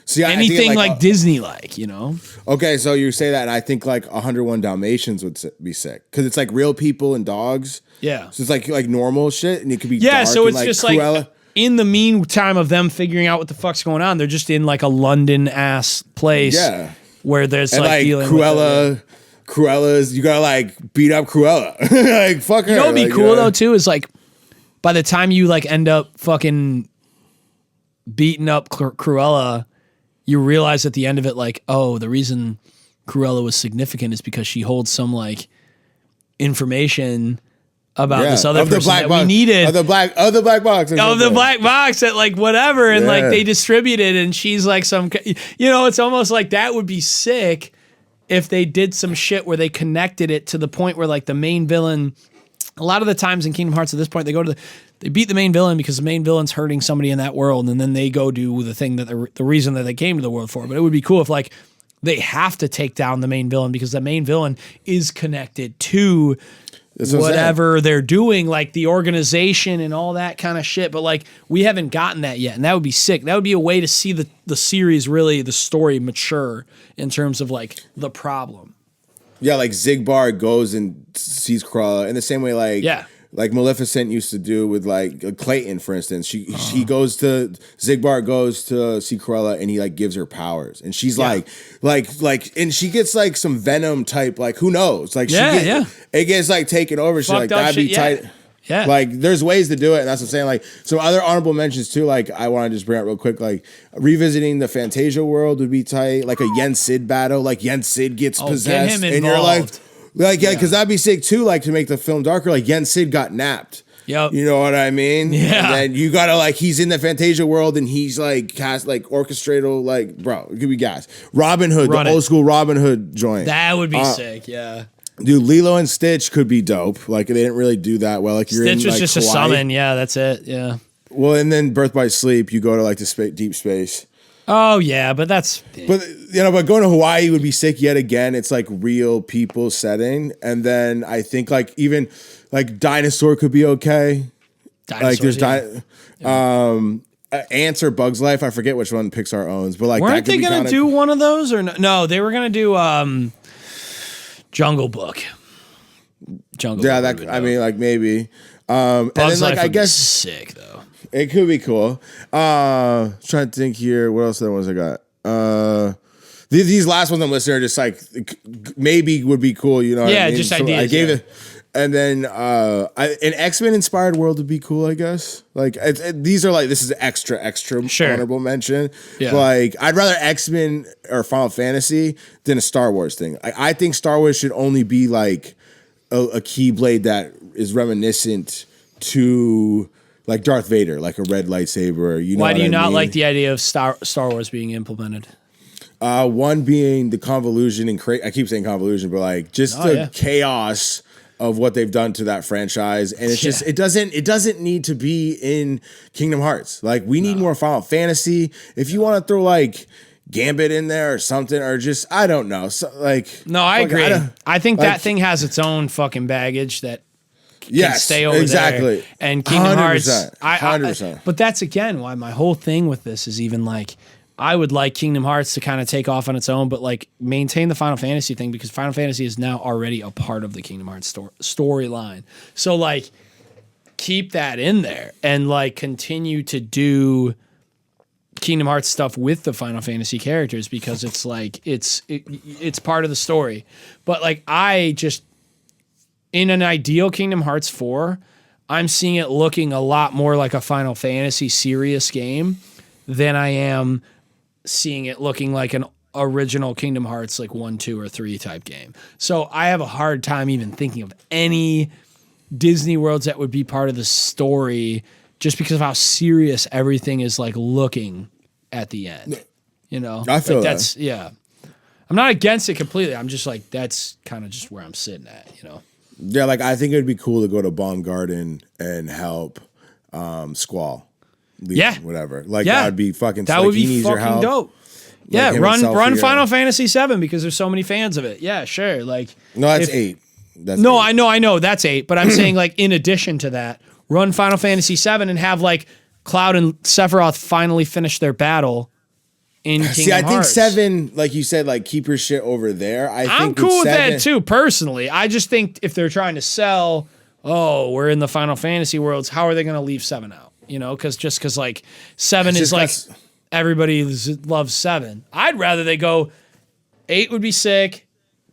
see, anything like Disney, like, you know? Okay, so you say that, and I think like 101 Dalmatians would be sick because it's like real people and dogs. Yeah. So it's like normal shit, and it could be yeah. dark So it's and, just Cruella. like in the meantime of them figuring out what the fuck's going on, they're just in like a London ass place. Yeah. Where there's and like dealing with Cruella's, you gotta like beat up Cruella, like fuck her. You know what'd be like, cool though too is like by the time you like end up fucking beating up Cruella, you realize at the end of it, like, oh, the reason Cruella was significant is because she holds some like information about this other person that we needed of the black box that like whatever, and like they distributed, and she's like some, you know, it's almost like that would be sick if they did some shit where they connected it to the point where like the main villain. A lot of the times in Kingdom Hearts at this point, they beat the main villain because the main villain's hurting somebody in that world, and then they go do the thing that the reason that they came to the world for. But it would be cool if like they have to take down the main villain because the main villain is connected to whatever they're doing, like the organization and all that kind of shit. But like we haven't gotten that yet, and that would be sick. That would be a way to see the series really, the story mature in terms of like the problem. Yeah, like Zigbar goes and sees Cruella in the same way, like Maleficent used to do with like Clayton, for instance. He goes to Zigbar goes to see Cruella and he like gives her powers, and she's like, and she gets like some venom type, like who knows, like it gets like taken over. She's like that'd be tight. Yeah, like there's ways to do it, and that's what I'm saying. Like some other honorable mentions too. Like I want to just bring up real quick. Like revisiting the Fantasia world would be tight. Like a Yen Sid battle. Like Yen Sid gets possessed, and you're like because that'd be sick too. Like to make the film darker. Like Yen Sid got napped. Yep. You know what I mean? Yeah. And then you gotta like he's in the Fantasia world and he's like cast like orchestratal like bro. Give me gas. Robin Hood, the old school Robin Hood joint. That would be sick. Yeah. Dude, Lilo and Stitch could be dope. Like they didn't really do that well. Like you're Stitch in, was like, just Hawaii. a summon. Yeah, that's it. Yeah. Well, and then Birth by Sleep, you go to like the deep space. Oh yeah, but that's. But but going to Hawaii would be sick yet again. It's like real people setting, and then I think like even like Dinosaur could be okay. Dinosaurs, Like there's Ants or Bugs Life. I forget which one Pixar owns, but like weren't they gonna do one of those or no? No, they were gonna do Jungle Book. Yeah, that I mean, like maybe. And then Bugs like Life I guess sick though. it could be cool. Trying to think here. What else are the ones I got? These last ones I'm listening are just like maybe would be cool. You know? What I mean? Just so ideas. I gave it. And then an X-Men inspired world would be cool, I guess. Like these are like this is extra honorable mention. Yeah. Like I'd rather X-Men or Final Fantasy than a Star Wars thing. I think Star Wars should only be like a Keyblade that is reminiscent to like Darth Vader, like a red lightsaber. You know Why do you what I not mean? like the idea of Star Wars being implemented? One being the convolution and I keep saying convolution, but like just chaos of what they've done to that franchise, and it's just it doesn't need to be in Kingdom Hearts. Like we need more Final Fantasy. If you want to throw like Gambit in there or something, or just I don't know. So, like no, I agree. I think that thing has its own fucking baggage that can stay over there. And Kingdom Hearts, 100%. But that's again why my whole thing with this is even like. I would like Kingdom Hearts to kind of take off on its own, but like maintain the Final Fantasy thing because Final Fantasy is now already a part of the Kingdom Hearts storyline. So like keep that in there and like continue to do Kingdom Hearts stuff with the Final Fantasy characters because it's like it's part of the story. But like I just in an ideal Kingdom Hearts 4, I'm seeing it looking a lot more like a Final Fantasy serious game than I am seeing it looking like an original Kingdom Hearts like 1, 2, or 3 type game. So I have a hard time even thinking of any Disney worlds that would be part of the story just because of how serious everything is like looking at the end. You know? I feel like that's yeah. I'm not against it completely. I'm just like that's kind of just where I'm sitting at, you know. Yeah, like I think it'd be cool to go to Bomb Garden and help Squall. Whatever. Like that would be fucking. That would be fucking dope. Yeah, run Final Fantasy 7 because there's so many fans of it. Yeah, sure. Like no, that's 8. That's 8. I know that's 8. But I'm saying like in addition to that, run Final Fantasy 7 and have like Cloud and Sephiroth finally finish their battle in Kingdom Hearts. I think 7, like you said, like keep your shit over there. I'm cool with that too, personally. I just think if they're trying to sell, we're in the Final Fantasy worlds, how are they going to leave 7 out? You know, because like 7 is like everybody loves 7. I'd rather they go 8 would be sick,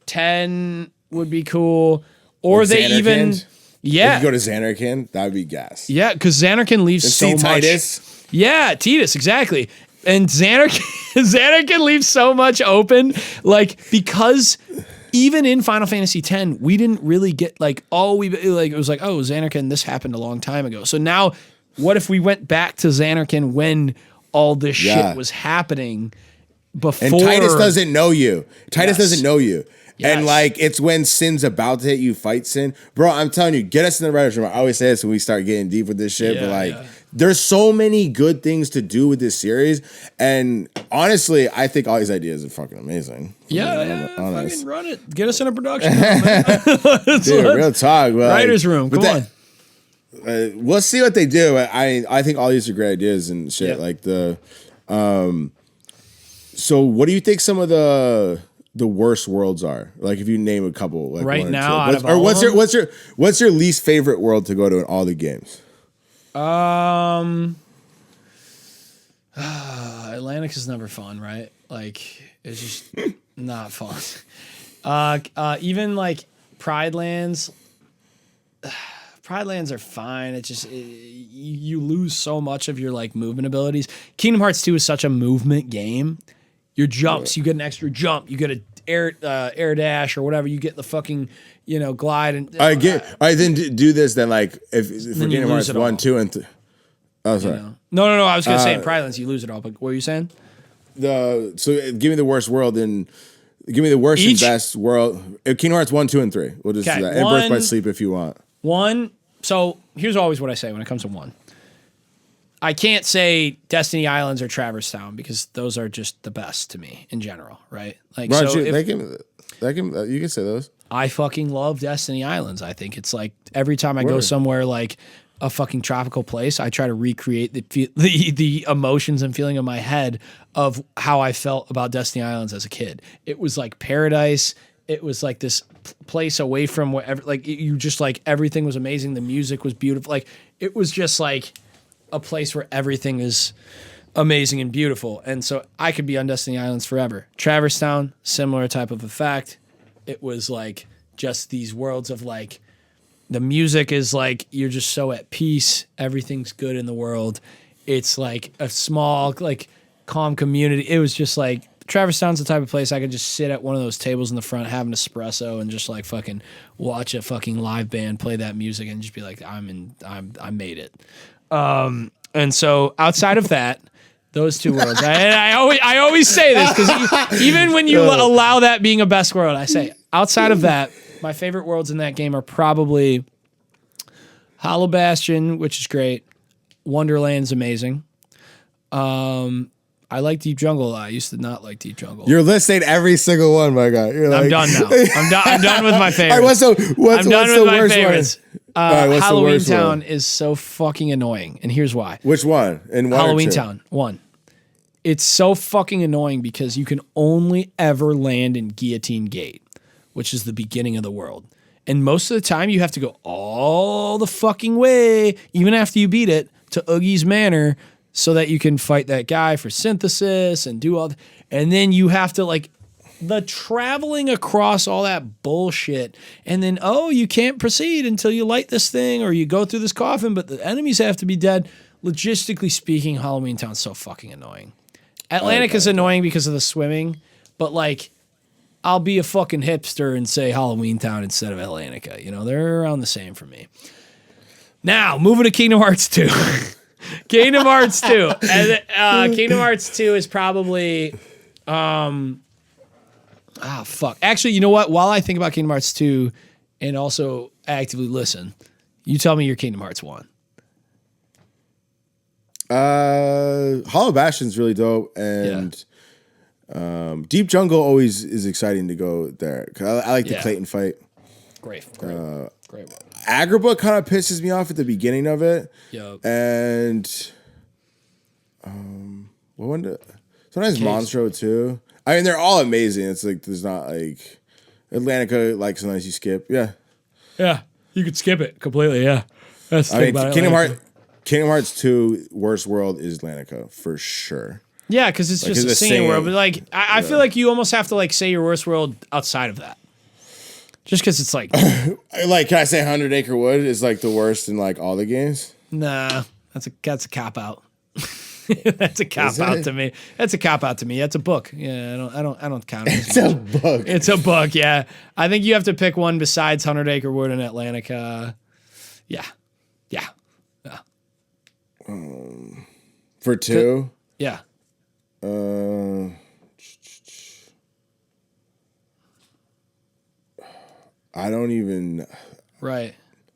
10 would be cool, or like they even if you go to Xanarkin, that would be gas. Yeah, because Xanarkin leaves so much. Tidus. Yeah, Tidus, exactly. And Xanarkin leaves so much open, like because even in Final Fantasy X, we didn't really get like it was like Xanarkin, this happened a long time ago. So now. What if we went back to Xanarkin when all this shit was happening before? And Tidus doesn't know you. Doesn't know you. Yes. And like, it's when Sin's about to hit you, fight Sin. Bro, I'm telling you, get us in the writer's room. I always say this when we start getting deep with this shit, but like, there's so many good things to do with this series. And honestly, I think all these ideas are fucking amazing. Fucking run it. Get us in a production. Dude, real talk. Writer's room, come on. We'll see what they do. I think all these are great ideas and shit. Yeah. Like so what do you think some of the worst worlds are? Like if you name a couple, like right one now, or two. What's your least favorite world to go to in all the games? Atlantic is never fun, right? Like it's just not fun. Even like Pride Lands. Pride Lands are fine. It's just you lose so much of your like movement abilities. Kingdom Hearts 2 is such a movement game. Your jumps, you get an extra jump, you get a air dash or whatever. You get the fucking glide and. I get. I then do this. Then like if for Kingdom Hearts 1, 2, and 3. Oh, sorry. No. I was gonna say in Pride Lands you lose it all. But what were you saying? So give me the worst world and. Give me the worst and best world. Kingdom Hearts 1, 2, and 3. We'll just do that. And Birth by Sleep if you want. 1. So here's always what I say when it comes to 1. I can't say Destiny Islands or Traverse Town because those are just the best to me in general, right? Like, you can say those. I fucking love Destiny Islands. I think it's like every time I go somewhere like a fucking tropical place, I try to recreate the emotions and feeling in my head of how I felt about Destiny Islands as a kid. It was like paradise. It was like this place away from wherever, like you just like everything was amazing. The music was beautiful. Like it was just like a place where everything is amazing and beautiful. And so I could be on Destiny Islands forever. Traverse Town, similar type of effect. It was like just these worlds of like, the music is like, you're just so at peace. Everything's good in the world. It's like a small, like calm community. It was just like, Traverse Town's the type of place I could just sit at one of those tables in the front, have an espresso, and just like fucking watch a fucking live band play that music and just be like, I made it. And so outside of that, those two worlds, I always say this because even when you allow that being a best world, I say outside of that, my favorite worlds in that game are probably Hollow Bastion, which is great. Wonderland's amazing. I like Deep Jungle. I used to not like Deep Jungle. You're listing every single one, my guy. I'm done now. I'm done with my favorites. All right, what's the worst favorites. Right, Halloween Town is so fucking annoying, and here's why. Which one? Halloween Town 1. It's so fucking annoying because you can only ever land in Guillotine Gate, which is the beginning of the world. And most of the time you have to go all the fucking way, even after you beat it, to Oogie's Manor so that you can fight that guy for synthesis and do all and then you have to like the traveling across all that bullshit and then, you can't proceed until you light this thing or you go through this coffin, but the enemies have to be dead. Logistically speaking, Halloween Town's so fucking annoying. Atlantic is annoying because of the swimming, but like I'll be a fucking hipster and say Halloween Town instead of Atlantica. You know, they're around the same for me. Now, moving to Kingdom Hearts 2. Kingdom Hearts 2. And, Kingdom Hearts 2 is probably... fuck. Actually, you know what? While I think about Kingdom Hearts 2 and also actively listen, you tell me your Kingdom Hearts 1. Hollow Bastion's really dope, and Deep Jungle always is exciting to go there. I like the Clayton fight. Great one. Agrabah kind of pisses me off at the beginning of it. Yep. And sometimes Monstro too. I mean, they're all amazing. It's like there's not like Atlantica, like sometimes you skip. Yeah. Yeah. You could skip it completely, yeah. That's the thing about Kingdom Hearts 2 worst world is Atlantica for sure. Yeah, because it's just a singing world. But like I feel like you almost have to like say your worst world outside of that. Just because it's like... like, can I say 100 Acre Wood is like the worst in like all the games? Nah, that's a cop-out. That's a cop-out to me. That's a cop-out to me. That's a book. Yeah, I don't count it. It's a book. It's a book, yeah. I think you have to pick one besides 100 Acre Wood and Atlantica. Yeah. For 2? Yeah. I don't even. Right,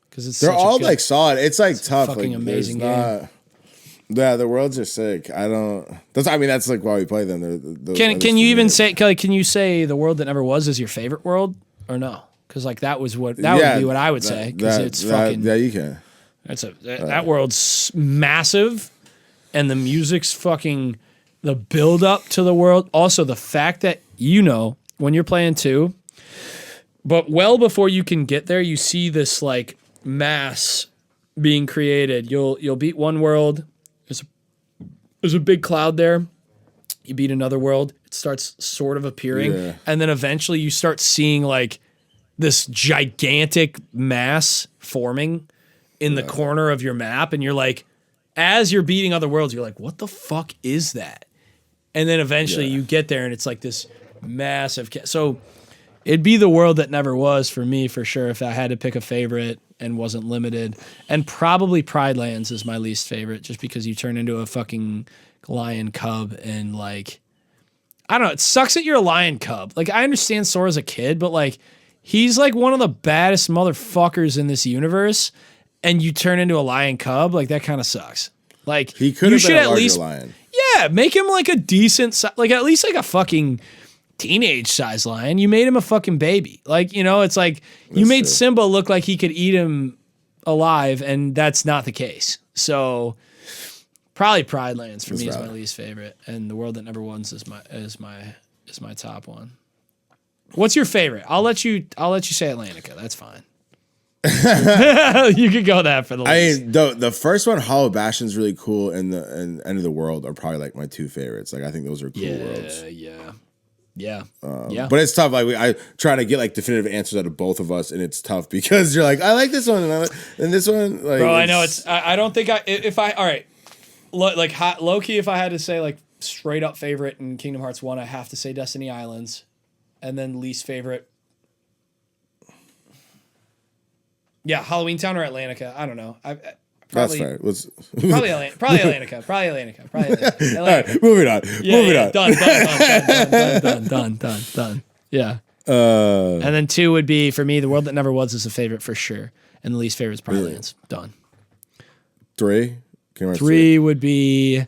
because they're all like solid. It's like tough. Fucking like, amazing game. Yeah, the worlds are sick. That's like why we play them. Can you even say? Can you say the world that never was is your favorite world or no? Because like that would be what I would say. Because it's fucking. Yeah, you can. That world's massive, and the music's fucking. The build up to the world. Also, the fact that when you're playing 2. But well before you can get there, you see this like mass being created. You'll beat one world. There's a big cloud there. You beat another world. It starts sort of appearing, and then eventually you start seeing like this gigantic mass forming in the corner of your map, and you're like, as you're beating other worlds, you're like, what the fuck is that? And then eventually you get there, and it's like this massive. So. It'd be the world that never was for me, for sure, if I had to pick a favorite and wasn't limited. And probably Pride Lands is my least favorite, just because you turn into a fucking lion cub and, like... I don't know, it sucks that you're a lion cub. Like, I understand Sora's a kid, but, like, he's, like, one of the baddest motherfuckers in this universe, and you turn into a lion cub? Like, that kind of sucks. Like, he could have been a larger lion. Yeah, make him, like, a decent... Like, at least, like, a fucking... teenage size lion. You made him a fucking baby. Like, it's like you made Simba look like he could eat him alive, and that's not the case. So probably Pride Lands for me is my least favorite, and The World That Never Was is my top one. What's your favorite? I'll let you say Atlantica. That's fine. You could go that for the least. I mean, the first one, Hollow Bastion's really cool, and the End of the World are probably like my two favorites. Like I think those are cool worlds. Yeah. But it's tough. Like I try to get like definitive answers out of both of us, and it's tough because you're like, I like this one, and this one. Like, bro, I know it's. I don't think all right, like low key. If I had to say like straight up favorite in Kingdom Hearts 1, I have to say Destiny Islands, and then least favorite. Yeah, Halloween Town or Atlantica. I don't know. Probably, that's fair. Probably Atlantica. Probably Atlantica. All right, moving on. Moving on. Done. Yeah. And then 2 would be, for me, The World That Never Was is a favorite for sure. And the least favorite is probably Lands. Done. 3? 3 would be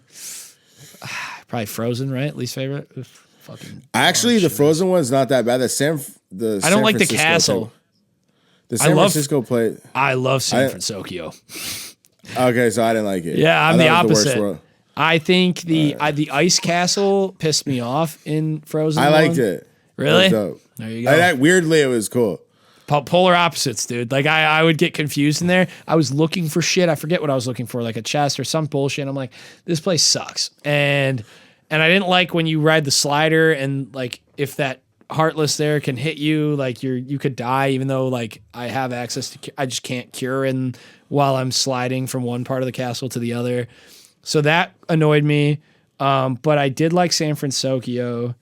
probably Frozen, right? Least favorite? Fucking. Actually, the Frozen one's not that bad. I don't like the castle. The San Francisco play. I love San Francisco. Okay, so I didn't like it. Yeah, I'm the opposite. I think the ice castle pissed me off in Frozen. I liked it. Really? It was dope. There you go. Weirdly, it was cool. Polar opposites, dude. Like I would get confused in there. I was looking for shit. I forget what I was looking for, like a chest or some bullshit. I'm like, this place sucks. And I didn't like when you ride the slider and like if that Heartless there can hit you, like you could die, even though like I have access to, I just can't cure and while I'm sliding from one part of the castle to the other. So that annoyed me. But I did like San Francisco,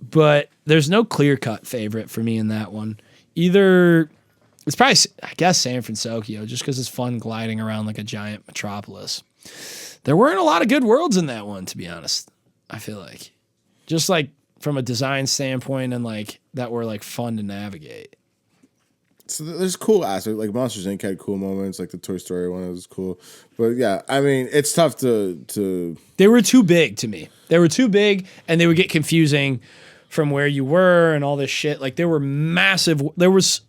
but there's no clear cut favorite for me in that one. Either it's probably, I guess, San Francisco, just because it's fun gliding around like a giant metropolis. There weren't a lot of good worlds in that one, to be honest. I feel like just like from a design standpoint and like that were like fun to navigate. So there's cool aspects, like Monsters Inc. had cool moments, like the Toy Story one was cool. But yeah, I mean, it's tough to. They were too big to me. They were too big, and they would get confusing from where you were and all this shit. Like, they were massive. There was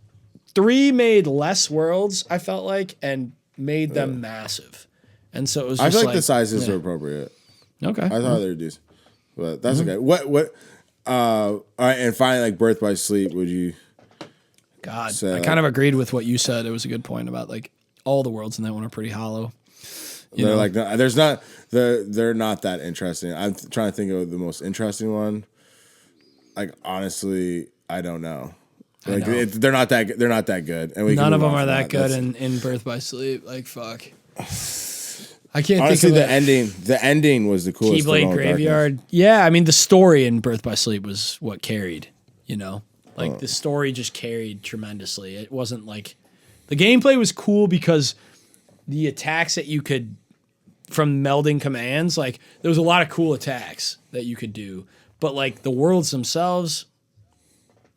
3 made less worlds, I felt like, and made them massive. And so it was just I feel like the sizes are appropriate. Okay. I thought they were decent. But that's okay. What all right, and finally, like Birth by Sleep, would you God, say, I kind of agreed with what you said. It was a good point about like all the worlds in that one are pretty hollow. They're like, they're not that interesting. I'm trying to think of the most interesting one. Like, honestly, I don't know. Like, they're not that good. And none of them are that good in Birth by Sleep. Like, fuck. I can't honestly, think of the ending was the coolest. Keyblade Graveyard. Yeah, I mean, the story in Birth by Sleep was what carried, you know? Like, the story just carried tremendously. It wasn't like... The gameplay was cool because the attacks that you could... From melding commands, like, there was a lot of cool attacks that you could do. But, like, the worlds themselves...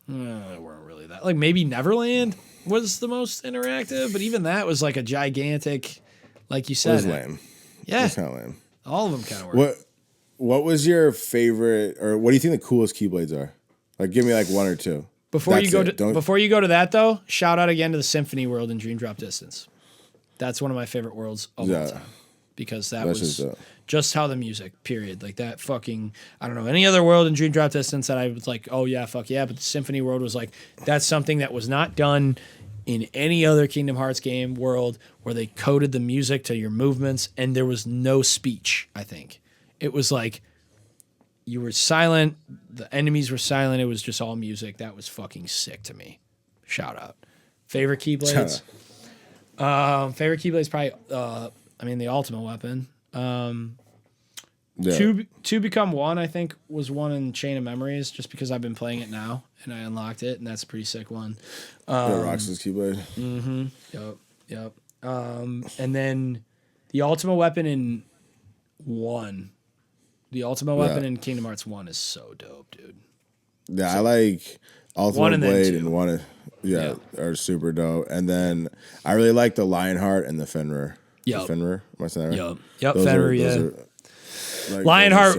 they weren't really that... Like, maybe Neverland was the most interactive, but even that was, like, a gigantic... Like you said, it was lame. Yeah, it was kind of lame. All of them kind of were. What was your favorite, or what do you think the coolest Keyblades are? Like, give me like 1 or 2. Before you go to that though, shout out again to the Symphony World in Dream Drop Distance. That's one of my favorite worlds of all time because that was just how the music. Period. Like that fucking. I don't know any other world in Dream Drop Distance that I was like, oh yeah, fuck yeah. But the Symphony World was like that's something that was not done in any other Kingdom Hearts game world where they coded the music to your movements and there was no speech, I think. It was like you were silent, the enemies were silent, it was just all music. That was fucking sick to me. Shout out. Favorite Keyblades? Favorite Keyblades probably, the Ultimate Weapon. Two Become One, I think, was one in Chain of Memories just because I've been playing it now and I unlocked it and that's a pretty sick one. Roxas Keyblade. Mm-hmm. Yep. And then the Ultimate Weapon in 1. The Ultimate Weapon in Kingdom Hearts 1 is so dope, dude. Yeah, I like Ultimate Blade and 1 are super dope. And then I really like the Lionheart and the Fenrir. Yep. The Fenrir? Am I saying that right? Yep, Fenrir,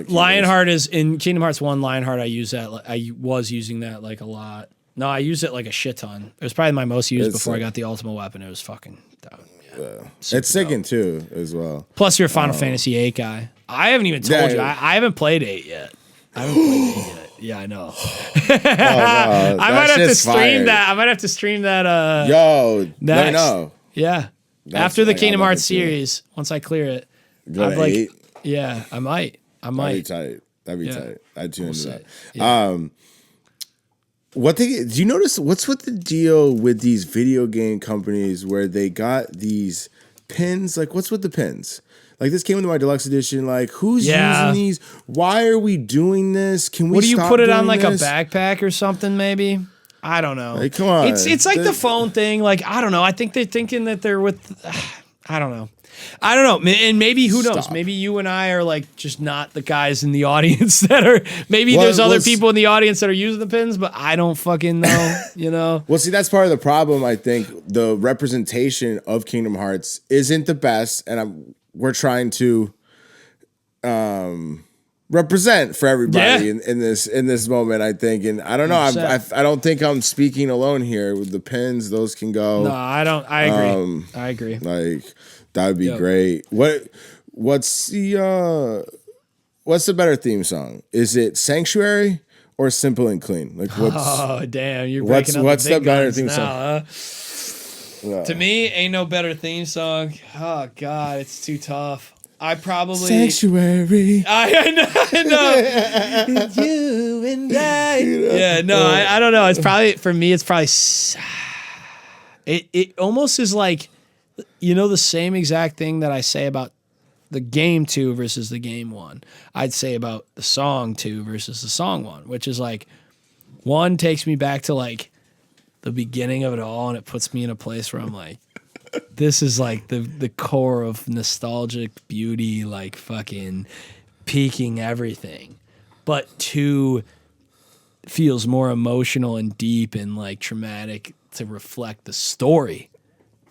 Lionheart is in Kingdom Hearts 1. Lionheart, I was using that like a lot. No, I used it like a shit ton. It was probably my most used before I got the Ultimate Weapon. It was fucking down. It's sickening too, as well. Plus, you're a Final Fantasy VIII guy. I haven't even told you. I haven't played 8 yet. I haven't played 8 yet. Yeah, I know. I might have to stream that. I might have to stream that. Yo, let me know. Yeah. After the Kingdom Hearts series, once I clear it, Go to 8? Yeah, I might. That'd be tight. I'd tune into that. Yeah. Do you notice what's with the deal with these video game companies where they got these pins? Like, what's with the pins? Like, this came into my deluxe edition. Like, who's using these? Why are we doing this? Can we? What do you stop put it on, doing like this? a backpack or something? Maybe. I don't know. Like, come on. It's like the phone thing. Like, I don't know. I think they're thinking that they're with. I don't know. And maybe, who knows? Maybe you and I are like just not the guys in the audience that are. Maybe there's other people in the audience that are using the pins, but I don't fucking know. You know. Well, see, that's part of the problem. I think the representation of Kingdom Hearts isn't the best, and we're trying to represent for everybody in this moment. I think, and I don't know. I don't think I'm speaking alone here with the pins. Those can go. No, I don't. I agree. I agree. Like. That would be great. What's the better theme song? Is it Sanctuary or Simple and Clean? Like oh damn, you're breaking up what's the big the better guns theme now, song? To me, ain't no better theme song. Oh god, it's too tough. I probably Sanctuary. I know. You and I. Yeah, no, I don't know. It's probably for me. It's probably it almost is like. You know, the same exact thing that I say about the game 2 versus the game 1, I'd say about the song 2 versus the song 1, which is like 1 takes me back to like the beginning of it all, and it puts me in a place where I'm like, this is like the core of nostalgic beauty, like fucking peaking everything. But 2 feels more emotional and deep and like traumatic to reflect the story.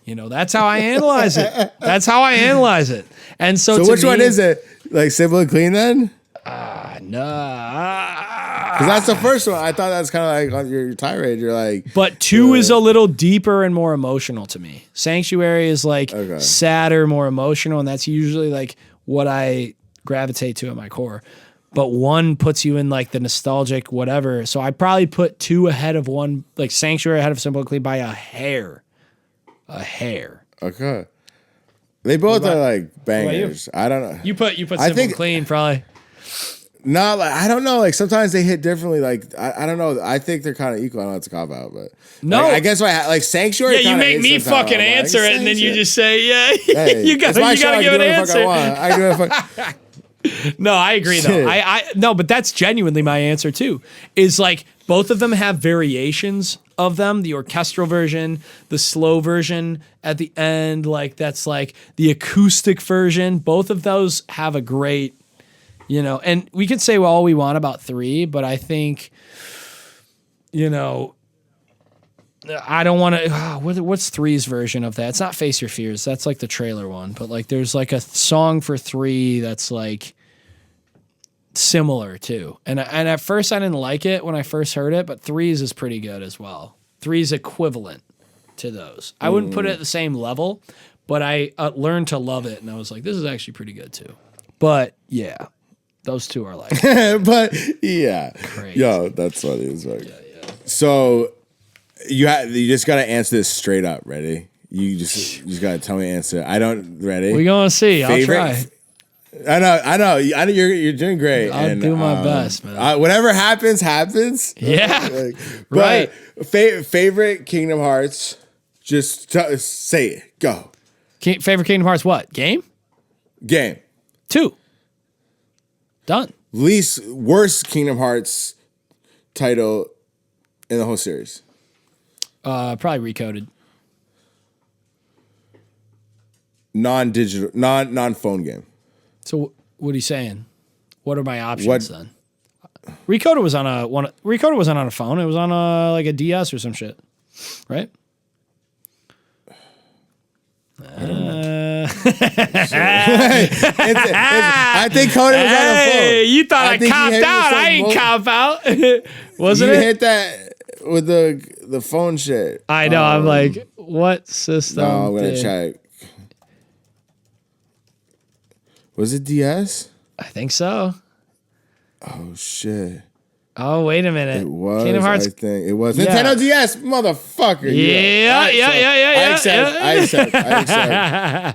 You know, that's how I analyze it. And so which one is it? Like Simple and Clean then? No. Because that's the first one. I thought that's kind of like on your tirade. You're like. But 2 is a little deeper and more emotional to me. Sanctuary is like sadder, more emotional, and that's usually like what I gravitate to at my core. But 1 puts you in like the nostalgic whatever. So I probably put 2 ahead of 1, like Sanctuary ahead of Simple and Clean by a hair. Okay. They both are like bangers. I don't know. You put Simple and Clean probably. No, like, I don't know. Like sometimes they hit differently. Like I don't know. I think they're kind of equal. I know it's a cop out, but no. Like, I guess like Sanctuary. Yeah, you make me fucking answer it, and then you just say, "Yeah, hey, you got to give an answer." I do what the fuck I want. No, I agree though. I no, but that's genuinely my answer too. Is like both of them have variations of them, the orchestral version, the slow version at the end, like that's like the acoustic version. Both of those have a great, you know, and we could say all we want about 3, but I think, you know, I don't want to, what's 3's version of that? It's not Face Your Fears. That's like the trailer one, but like there's like a song for 3 that's like similar too. And at first I didn't like it when I first heard it, but 3's is pretty good as well. 3's equivalent to those. I wouldn't put it at the same level, but I learned to love it, and I was like, this is actually pretty good too. But yeah, those 2 are like, but yeah, crazy. Yo, that's funny. It's like, Yeah. So you just gotta answer this straight up. Ready? You just gotta tell me the answer. I don't ready. We're gonna see. I'll try. I know. You're doing great. I'll do my best, man. Whatever happens. Yeah, right. Favorite Kingdom Hearts? Just say it. Go. Favorite Kingdom Hearts? What game? 2. Done. Worst Kingdom Hearts title in the whole series. Probably Recoded. Non-digital, non-phone game. So what are you saying? What are my options then? Recoded was on a phone. It was on like a DS or some shit, right? I think Cody was on the phone. Hey, you thought I copped out? I ain't cop out. Wasn't it? You hit that with the phone shit. I know. I'm like, what system? No, I'm gonna check. Was it DS? I think so. Oh shit. Oh, wait a minute. It was. Kingdom Hearts. I think it was Nintendo DS, motherfucker. Yeah.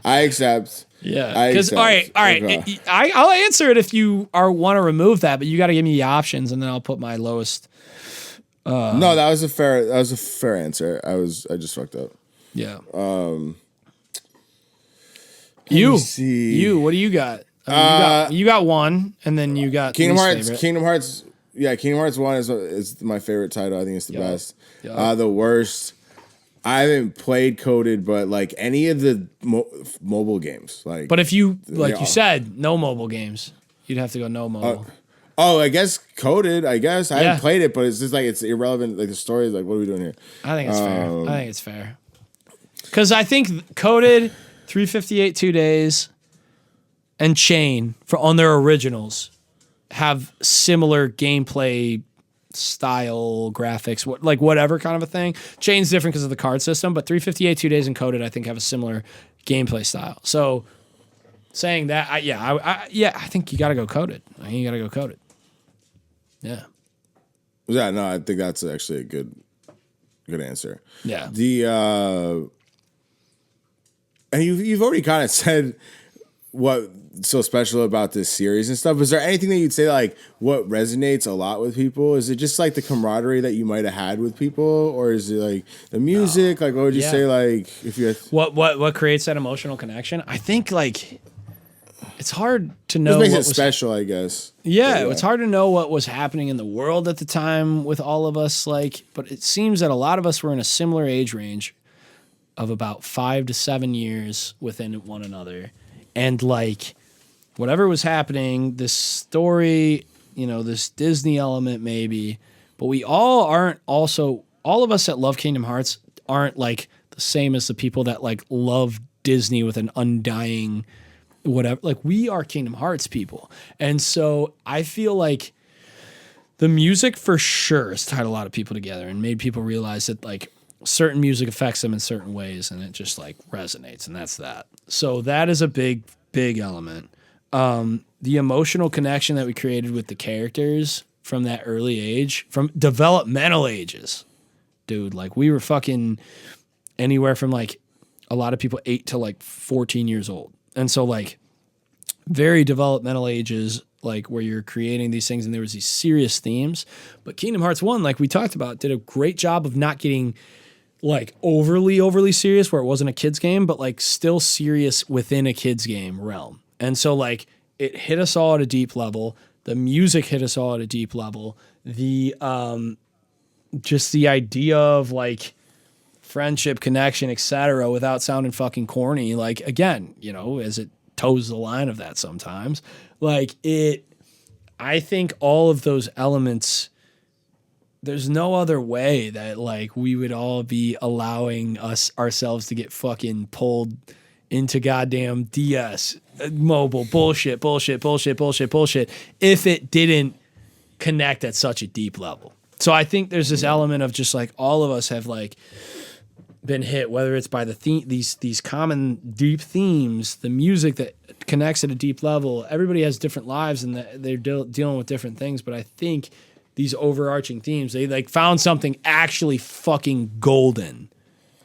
I accept. Yeah. Because all right. Okay. I'll answer it if you want to remove that, but you got to give me the options, and then I'll put my lowest. No, that was a fair answer. I just fucked up. Yeah. You. What do you got? You got one, and then you got Kingdom Hearts. Favorite. Kingdom Hearts. Yeah, Kingdom Hearts 1 is my favorite title. I think it's the best. Yep. The worst. I haven't played Coded, but like any of the mobile games, like. But if you said no mobile games, you'd have to go no mobile. I guess Coded. I guess I haven't played it, but it's just like it's irrelevant. Like the story is like, what are we doing here? I think it's fair. Because I think Coded, 358 2 days, and Chain on their originals have similar gameplay style, graphics, whatever kind of a thing. Chain's different because of the card system, but 358 2 days and Coded I think have a similar gameplay style. So saying that, I think you got to go Coded. I think you got to go Coded. Yeah. Yeah, no, I think that's actually a good answer. Yeah. And you've already kind of said what's so special about this series and stuff. Is there anything that you'd say like what resonates a lot with people? Is it just like the camaraderie that you might have had with people, or is it like the music? Like what would you say? Like if you what creates that emotional connection? I think like it's hard to know. What makes it special, I guess. Yeah, it's hard to know what was happening in the world at the time with all of us. But it seems that a lot of us were in a similar age range of about 5 to 7 years within one another. And like whatever was happening, this story, this Disney element maybe, but we all aren't also, all of us that love Kingdom Hearts aren't like the same as the people that like love Disney with an undying whatever. Like we are Kingdom Hearts people. And so I feel like the music for sure has tied a lot of people together and made people realize that like certain music affects them in certain ways and it just like resonates, and that's that. So that is a big element. The emotional connection that we created with the characters from that early age, from developmental ages, dude, like we were fucking anywhere from like a lot of people 8 to like 14 years old. And so like very developmental ages, like where you're creating these things and there was these serious themes. But Kingdom Hearts 1, like we talked about, did a great job of not getting like overly serious where it wasn't a kid's game, but like still serious within a kid's game realm. And so like it hit us all at a deep level. The music hit us all at a deep level. The just the idea of like friendship, connection, etc., without sounding fucking corny. Like again, as it toes the line of that sometimes. Like I think all of those elements, there's no other way that like we would all be allowing ourselves to get fucking pulled into goddamn DS mobile bullshit if it didn't connect at such a deep level. So I think there's this element of just like all of us have like been hit, whether it's by these common deep themes, the music that connects at a deep level. Everybody has different lives and they're dealing with different things, but I think these overarching themes, they like found something actually fucking golden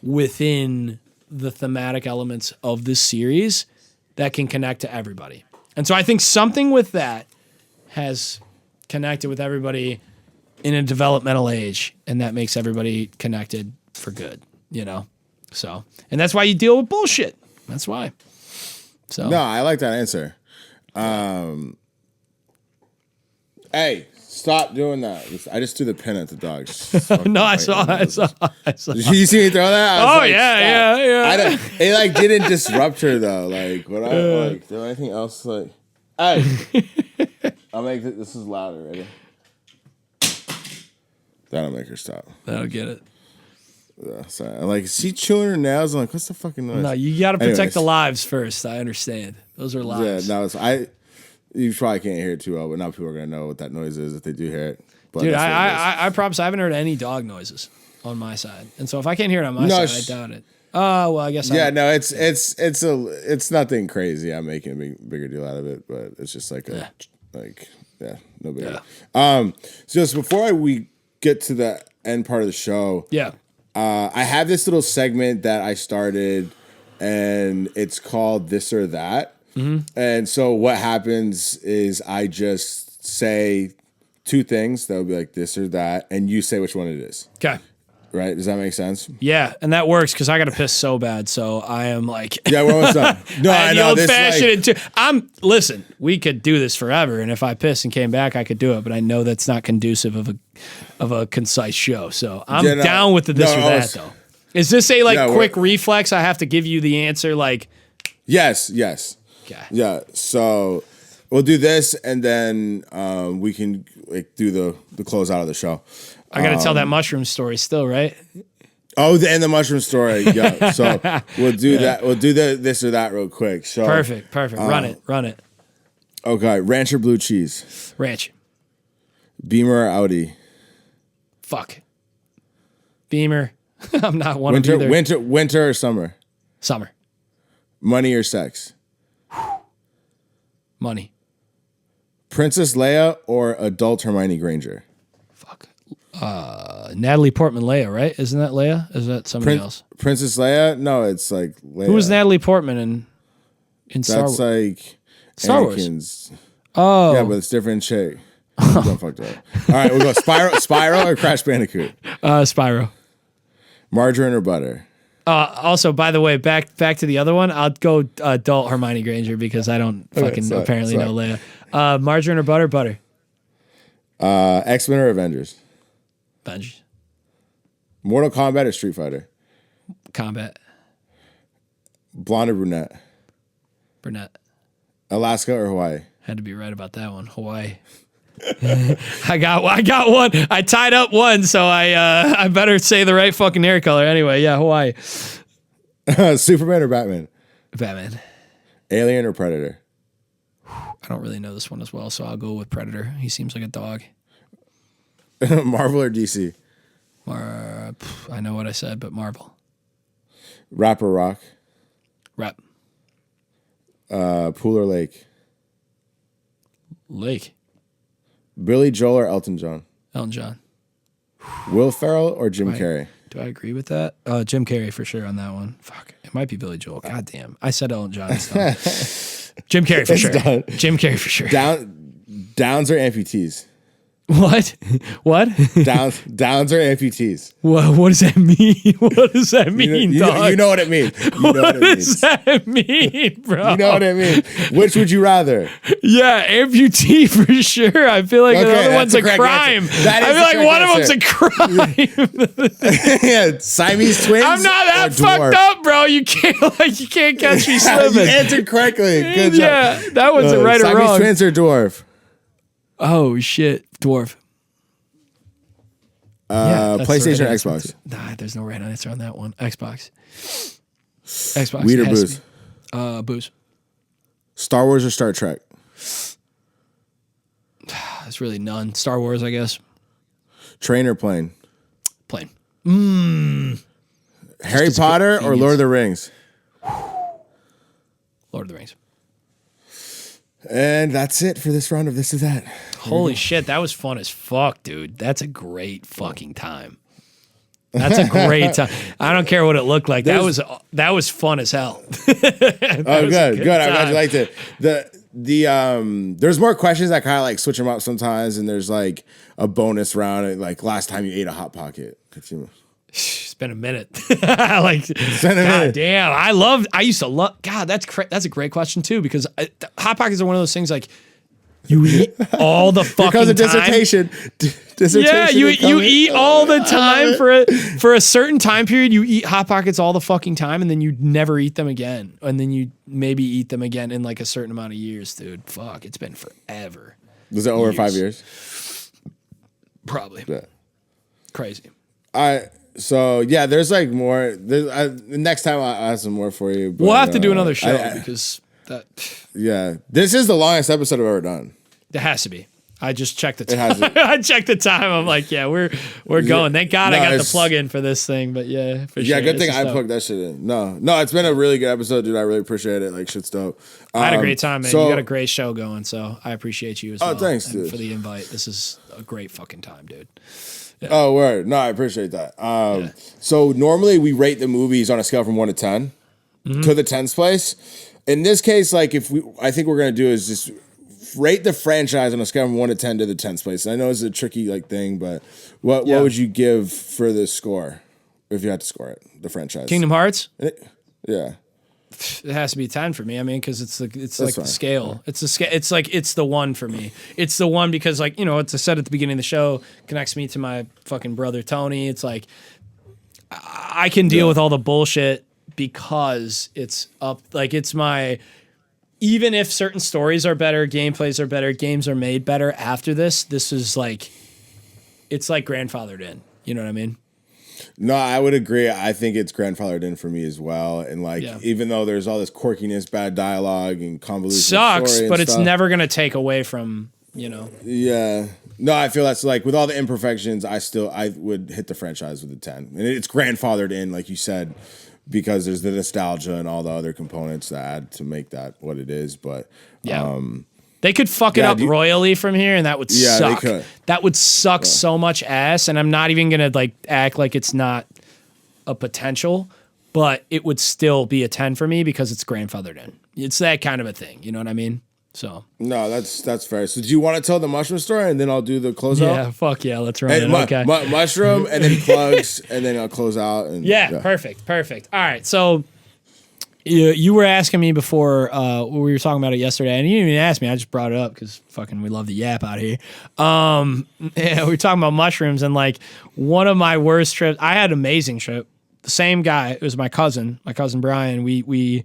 within the thematic elements of this series that can connect to everybody. And so I think something with that has connected with everybody in a developmental age, and that makes everybody connected for good, So, and that's why you deal with bullshit. That's why. So no, I like that answer. Hey, stop doing that. I just threw the pin at the dog. No, I saw. Did you see me throw that? Oh, like, yeah. It like didn't disrupt her though. Like what I like. Do anything else? Like, hey, I'll make this is louder. Ready? That'll make her stop. That'll get it. Sorry. I'm like, is she chewing her nails? I'm like, what's the fucking noise? No, you got to protect the lives first. I understand. Those are lives. Yeah, no, you probably can't hear it too well, but now people are gonna know what that noise is if they do hear it. But dude, I promise I haven't heard any dog noises on my side, and so if I can't hear it on my side, I doubt it. Oh, well, I guess. Yeah, no, it's nothing crazy. I'm making a bigger deal out of it, but it's just like no big deal. So just before we get to the end part of the show, I have this little segment that I started, and it's called This or That. And so what happens is I just say two things that would be like this or that, and you say which one it is. Okay. Right? Does that make sense? Yeah, and that works because I got to piss so bad, so I am like, yeah, we're almost done. No, I know old this. Fashioned. Listen, we could do this forever, and if I pissed and came back, I could do it. But I know that's not conducive of a concise show. So I'm down with the this or that though. Is this a quick reflex? I have to give you the answer like. Yes. Okay. Yeah. So we'll do this, and then we can do the close out of the show. I got to tell that mushroom story still, right? Oh, and the mushroom story. Yeah. So we'll do that. We'll do this or that real quick. So perfect. Run it. Okay. Ranch or blue cheese? Ranch. Beamer or Audi? Fuck. Beamer. I'm not one of either. Winter or summer? Summer. Money or sex? Money. Princess Leia or adult Hermione Granger? Fuck. Natalie Portman Leia, right? Isn't that Leia? Is that somebody else? Princess Leia? No, it's like Leia. Who was Natalie Portman in Star Wars? That's like Star Anakin's. Wars. Oh. Yeah, but it's different chick. Don't fuck that up. All right, we'll go Spyro or Crash Bandicoot? Spyro. Margarine or butter? Also, by the way, back to the other one. I'll go adult Hermione Granger because I don't fucking know Leia. Margarine or butter? Butter. X-Men or Avengers? Avengers. Mortal Kombat or Street Fighter? Combat. Blonde or brunette? Brunette. Alaska or Hawaii? Had to be right about that one. Hawaii. I got one. I tied up one, so I better say the right fucking hair color. Anyway, yeah, Hawaii. Superman or Batman? Batman. Alien or Predator? I don't really know this one as well, so I'll go with Predator. He seems like a dog. Marvel or DC? I know what I said, but Marvel. Rap or rock? Rap. Pool or lake? Lake. Billy Joel or Elton John? Elton John. Will Ferrell or Jim Carrey? Do I agree with that? Jim Carrey for sure on that one. Fuck. It might be Billy Joel. God damn. I said Elton John. Jim Carrey for sure. Done. Jim Carrey for sure. Downs or amputees? What? Downs or amputees? What does that mean? What does that mean, dog? You know what it means. What does that mean, bro? You know what I mean. Which would you rather? Yeah, amputee for sure. I feel like the other one's a crime. I feel like one of them's a crime. Yeah, Siamese twins. I'm not that fucked up, bro. You can't catch me slipping. You answered correctly. Good job. Yeah, that was a right or wrong. Siamese twins or dwarf? Oh shit, dwarf. PlayStation or Xbox? Nah, there's no right answer on that one. Xbox. Weed or booze? Booze. Star Wars or Star Trek? There's really none. Star Wars, I guess. Train or plane? Plane. Harry Potter or Lord of the Rings? Lord of the Rings. And that's it for this round of This Is That. Holy shit, that was fun as fuck, dude. That's a great fucking time. That's a great time. I don't care what it looked like. That was fun as hell. Good. I'm glad you liked it. There's more questions that kind of like switch them up sometimes, and there's like a bonus round, like last time you ate a Hot Pocket. It's been a minute. God damn. I used to love, God, that's a great question too, because Hot Pockets are one of those things like you eat all the fucking time. Because of dissertation. Yeah, you eat all the time for a certain time period. You eat Hot Pockets all the fucking time, and then you never eat them again. And then you maybe eat them again in like a certain amount of years, dude. Fuck, it's been forever. Was it over 5 years? Probably. Yeah. Crazy. So yeah, there's like more. Next time I'll have some more for you. But, we'll have to do another show because that. Yeah, this is the longest episode I've ever done. It has to be. I just checked the It time. hasn't. I checked the time. I'm like, yeah, we're going. Thank God No, I got the it's- plug in for this thing. But yeah, for Yeah, sure. good thing This is I dope. plugged that shit in. No, it's been a really good episode, dude. I really appreciate it. Like, shit's dope. I had a great time, man. so- You got a great show going, so I appreciate you as well. thanks, and dude. for the invite. This is a great fucking time, dude. Oh, word. No, I appreciate that. So normally we rate the movies on a scale from 1 to 10 to the tens place. In this case, like I think what we're gonna do is just rate the franchise on a scale from 1 to 10 to the tens place. And I know it's a tricky like thing, but what would you give for the score if you had to score it? The franchise. Kingdom Hearts. Yeah. It has to be 10 for me. I mean, because it's like fine. the scale. It's the scale. It's like it's the one for me. It's the one because like it's I said at the beginning of the show connects me to my fucking brother Tony. It's like I can deal with all the bullshit because it's up. Like it's my. Even if certain stories are better, gameplays are better, games are made better after this. This is like, it's like grandfathered in. You know what I mean? No, I would agree. I think it's grandfathered in for me as well. And like, even though there's all this quirkiness, bad dialogue, and convoluted Sucks, story and but it's stuff, never gonna take away from Yeah. No, I feel that's like with all the imperfections, I would hit the franchise with a 10. And it's grandfathered in, like you said, because there's the nostalgia and all the other components that add to make that what it is. But they could fuck it up royally from here, and that would suck. They could. That would suck so much ass, and I'm not even gonna like act like it's not a potential, but it would still be a 10 for me because it's grandfathered in. It's that kind of a thing. You know what I mean? So no, that's fair. So do you want to tell the mushroom story and then I'll do the closeout? yeah, fuck yeah, let's run it. Okay, mushroom and then plugs and then I'll close out. And yeah, perfect. All right, so you were asking me before we were talking about it yesterday, and you didn't even ask me. I just brought it up because fucking we love the yap out here. Yeah, we were talking about mushrooms, and like one of my worst trips. I had an amazing trip. The same guy. It was my cousin Brian. We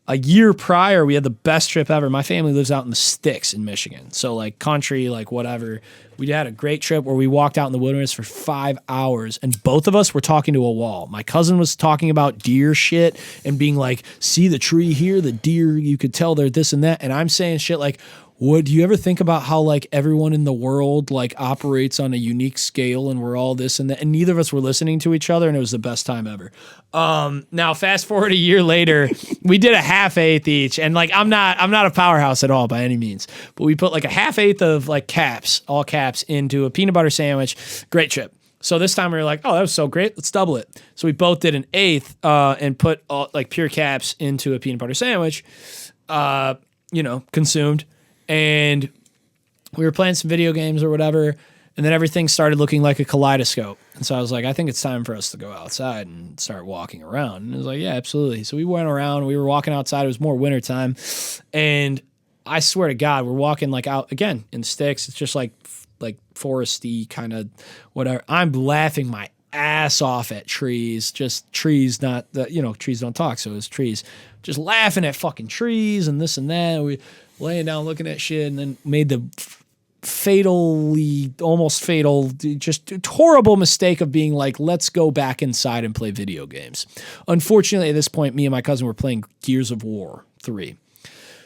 a year prior, we had the best trip ever. My family lives out in the sticks in Michigan. So like country, like whatever. We had a great trip where we walked out in the wilderness for 5 hours and both of us were talking to a wall. My cousin was talking about deer shit and being like, see the tree here, the deer, you could tell they're this and that. And I'm saying shit like, do you ever think about how like everyone in the world like operates on a unique scale and we're all this and that? And neither of us were listening to each other and it was the best time ever. Now fast forward a year later, we did a half-eighth each, and like I'm not a powerhouse at all by any means, but we put like a half-eighth of like caps, all caps, into a peanut butter sandwich. Great trip. So this time we were like, oh, that was so great, let's double it. So we both did an eighth and put like pure caps into a peanut butter sandwich, consumed. And we were playing some video games or whatever, and then everything started looking like a kaleidoscope. And so I was like, I think it's time for us to go outside and start walking around. And it was like, yeah, absolutely. So we went around, we were walking outside. It was more wintertime. And I swear to God, we're walking like out again in sticks. It's just like foresty kind of whatever. I'm laughing my ass off at trees, just trees, not that, trees don't talk. So it was trees, just laughing at fucking trees and this and that. We laying down looking at shit, and then made the almost fatal, just horrible mistake of being like, let's go back inside and play video games. Unfortunately, at this point, me and my cousin were playing Gears of War 3.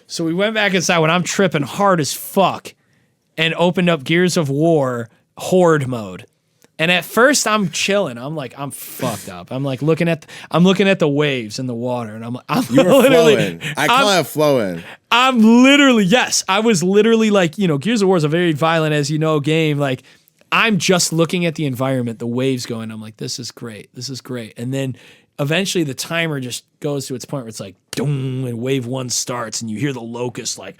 So we went back inside when I'm tripping hard as fuck and opened up Gears of War Horde mode. And at first I'm chilling. I'm like, I'm fucked up. I'm like looking at the waves in the water, and I'm you were flowing. I call it flowing. I was literally like, Gears of War is a very violent, as you know, game. Like I'm just looking at the environment, the waves going. I'm like, this is great. And then eventually the timer just goes to its point where it's like, doom, and wave 1 starts, and you hear the locust like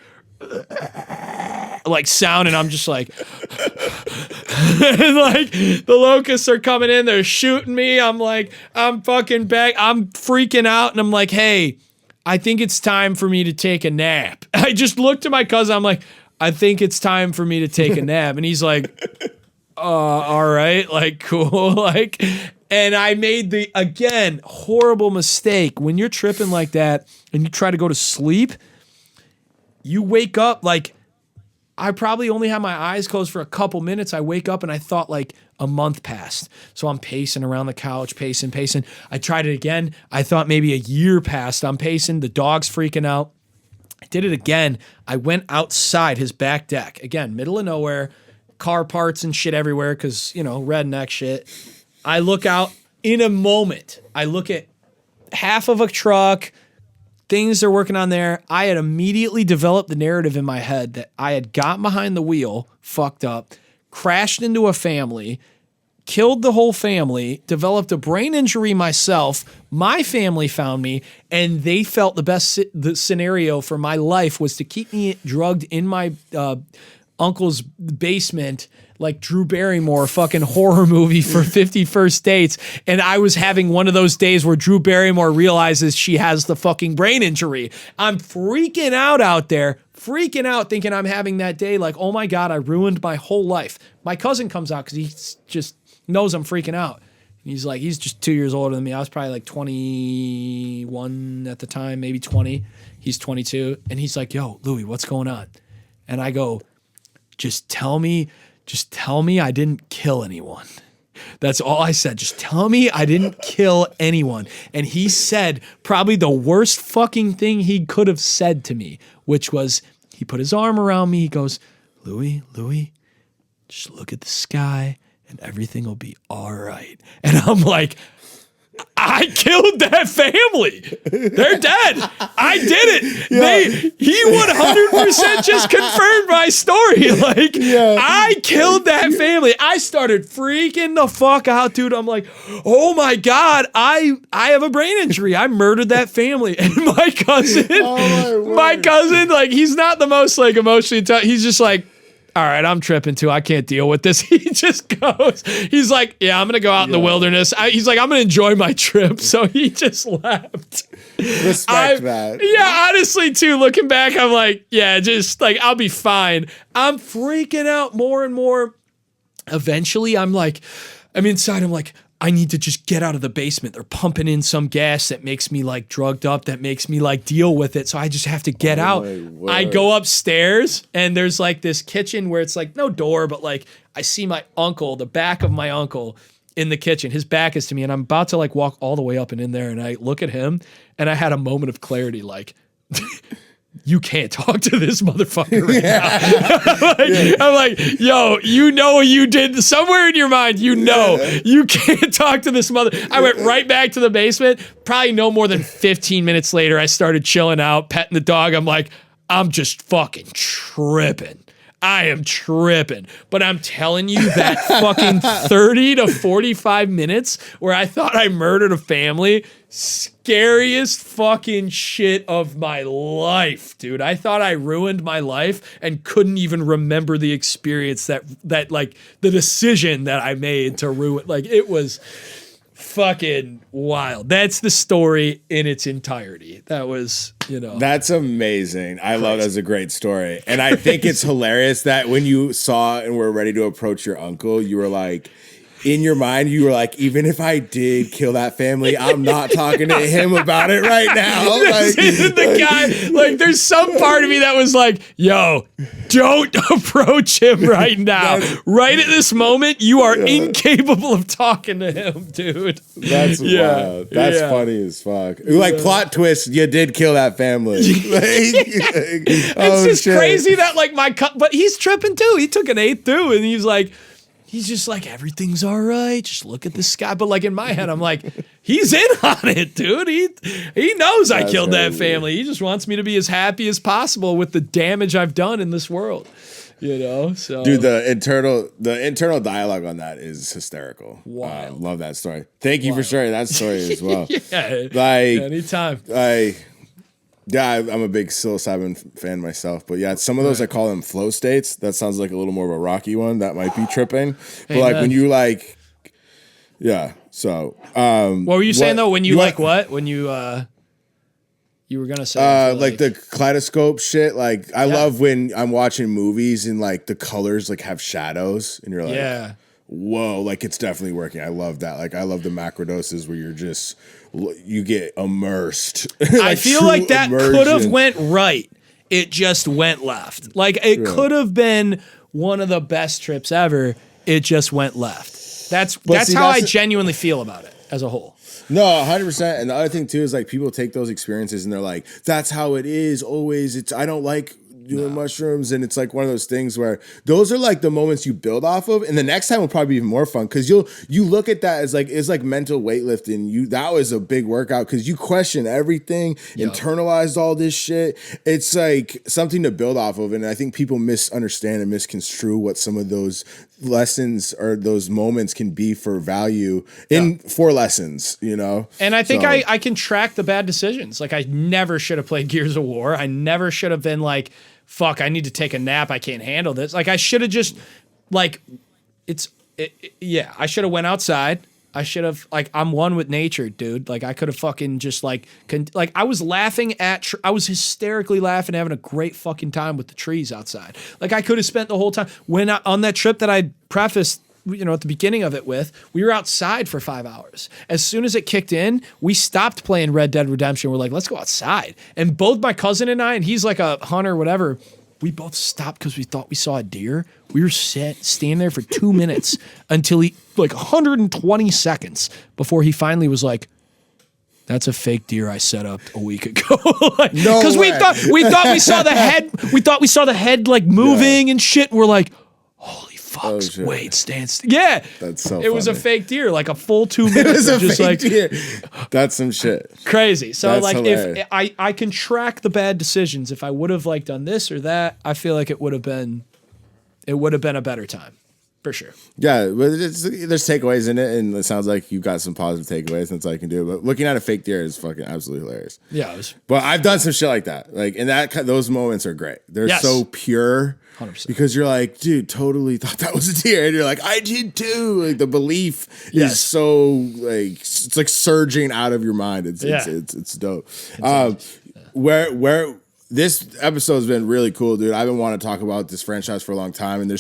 sound, and I'm just like, and like the locusts are coming in, they're shooting me. I'm like, I'm fucking back. I'm freaking out, and I'm like, hey, I think it's time for me to take a nap. I just looked at my cousin. I'm like, I think it's time for me to take a nap, and he's like, all right, like cool, like. And I made the again horrible mistake when you're tripping like that and you try to go to sleep. You wake up like, I probably only had my eyes closed for a couple minutes. I wake up and I thought like a month passed. So I'm pacing around the couch, pacing. I tried it again. I thought maybe a year passed. I'm pacing. The dog's freaking out. I did it again. I went outside his back deck. Again, middle of nowhere, car parts and shit everywhere because, redneck shit. I look out in a moment. I look at half of a truck, things they're working on there. I had immediately developed the narrative in my head that I had got behind the wheel, fucked up, crashed into a family, killed the whole family, developed a brain injury myself. My family found me, and they felt the scenario for my life was to keep me drugged in my uncle's basement like Drew Barrymore fucking horror movie for 50 First Dates. And I was having one of those days where Drew Barrymore realizes she has the fucking brain injury. I'm freaking out there, freaking out thinking I'm having that day like, oh my God, I ruined my whole life. My cousin comes out because he just knows I'm freaking out. He's like, he's just 2 years older than me. I was probably like 21 at the time, maybe 20. He's 22. And he's like, yo, Louie, what's going on? And I go, just tell me I didn't kill anyone. That's all I said. Just tell me I didn't kill anyone. And he said probably the worst fucking thing he could have said to me, which was he put his arm around me. He goes, Louie, just look at the sky and everything will be all right. And I'm like, I killed that family. They're dead. I did it. Yeah. He 100% just confirmed my story. Like, I killed that family. I started freaking the fuck out, dude. I'm like, oh my God, I have a brain injury. I murdered that family. And my cousin, like, he's not the most like emotionally he's just like, all right, I'm tripping too. I can't deal with this. He just goes, he's like, yeah, I'm going to go out in the wilderness. He's like, I'm going to enjoy my trip. So he just left. Respect that. Yeah, honestly too, looking back, I'm like, yeah, just like, I'll be fine. I'm freaking out more and more. Eventually, I'm inside, I'm like, I need to just get out of the basement. They're pumping in some gas that makes me like drugged up, that makes me like deal with it. So I just have to get out. I go upstairs and there's like this kitchen where it's like no door, but like I see my uncle, the back of my uncle in the kitchen. His back is to me and I'm about to like walk all the way up and in there. And I look at him and I had a moment of clarity like, you can't talk to this motherfucker right now. I'm like, yo, you know what you did somewhere in your mind, you can't talk to this mother. I went right back to the basement. Probably no more than 15 minutes later, I started chilling out, petting the dog. I'm like, I'm just fucking tripping. I am tripping. But I'm telling you that fucking 30 to 45 minutes where I thought I murdered a family, scariest fucking shit of my life, dude. I thought I ruined my life and couldn't even remember the experience that like the decision that I made to ruin. Like it was fucking wild. That's the story in its entirety. That was, That's amazing. I love that's a great story. And I think it's hilarious that when you saw and were ready to approach your uncle, you were like, in your mind, you were like, even if I did kill that family, I'm not talking to him about it right now. This isn't the guy. Like, there's some part of me that was like, yo, don't approach him right now. Right at this moment, you are incapable of talking to him, dude. That's wild. That's funny as fuck. Like, plot twist, you did kill that family. It's just crazy that, like, but he's tripping too. He took an 8 too, and he's just like, everything's all right. Just look at the sky. But like in my head, I'm like, he's in on it, dude. He knows I killed that family. He just wants me to be as happy as possible with the damage I've done in this world. So dude, the internal dialogue on that is hysterical. Wild. Love that story. Thank you for sharing that story as well. Like anytime. I'm a big psilocybin fan myself, but yeah, some of those I call them flow states. That sounds like a little more of a rocky one. That might be tripping, but like when you like, So, what were you saying though? When you like what? When you you were gonna say like the kaleidoscope shit. Like I love when I'm watching movies and like the colors like have shadows, and you're like, whoa, like it's definitely working. I love that. Like I love the macrodoses where you get immersed. Like I feel like that could have went right. It just went left. Like it could have been one of the best trips ever. It just went left. That's how I genuinely feel about it. as a whole. No, 100%. And the other thing too is like people take those experiences and they're like, that's how it is always. I don't like doing mushrooms, and it's like one of those things where those are like the moments you build off of, and the next time will probably be even more fun because you look at that as like it's like mental weightlifting. That was a big workout because you question everything, internalized all this shit. It's like something to build off of, and I think people misunderstand and misconstrue what some of those lessons or those moments can be for value for lessons, you know. And I think I can track the bad decisions. Like I never should have played Gears of War. I never should have been like, fuck, I need to take a nap. I can't handle this. Like I should have just like I should have went outside. I should have like I'm one with nature, dude. Like I could have fucking just like I was laughing at I was hysterically laughing, having a great fucking time with the trees outside. Like I could have spent the whole time on that trip that I prefaced, you know, at the beginning of it with, we were outside for 5 hours. As soon as it kicked in, we stopped playing Red Dead Redemption. We're like, let's go outside. And both my cousin and I, and he's like a hunter, whatever, we both stopped because we thought we saw a deer. We were standing there for 2 minutes until he, like 120 seconds before he finally was like, that's a fake deer I set up a week ago. Because we thought we saw the head. We thought we saw the head like moving and shit. And we're like, holy fuck! Wait, stand. Yeah, that's so. It was a fake deer, like a full 2 minutes. It was a just fake like deer. That's some shit. Crazy. So that's like, hilarious. if I can track the bad decisions. If I would have like done this or that, I feel like it would have been a better time. For sure. Yeah, but there's takeaways in it, and it sounds like you've got some positive takeaways, and that's all I can do. But looking at a fake deer is fucking absolutely hilarious. Yeah, but I've done some shit like that. Like, and those moments are great. They're so pure 100%. Because you're like, dude, totally thought that was a deer, and you're like, I did too. Like the belief is so like it's like surging out of your mind. It's dope. Where this episode's been really cool, dude. I've been wanting to talk about this franchise for a long time, and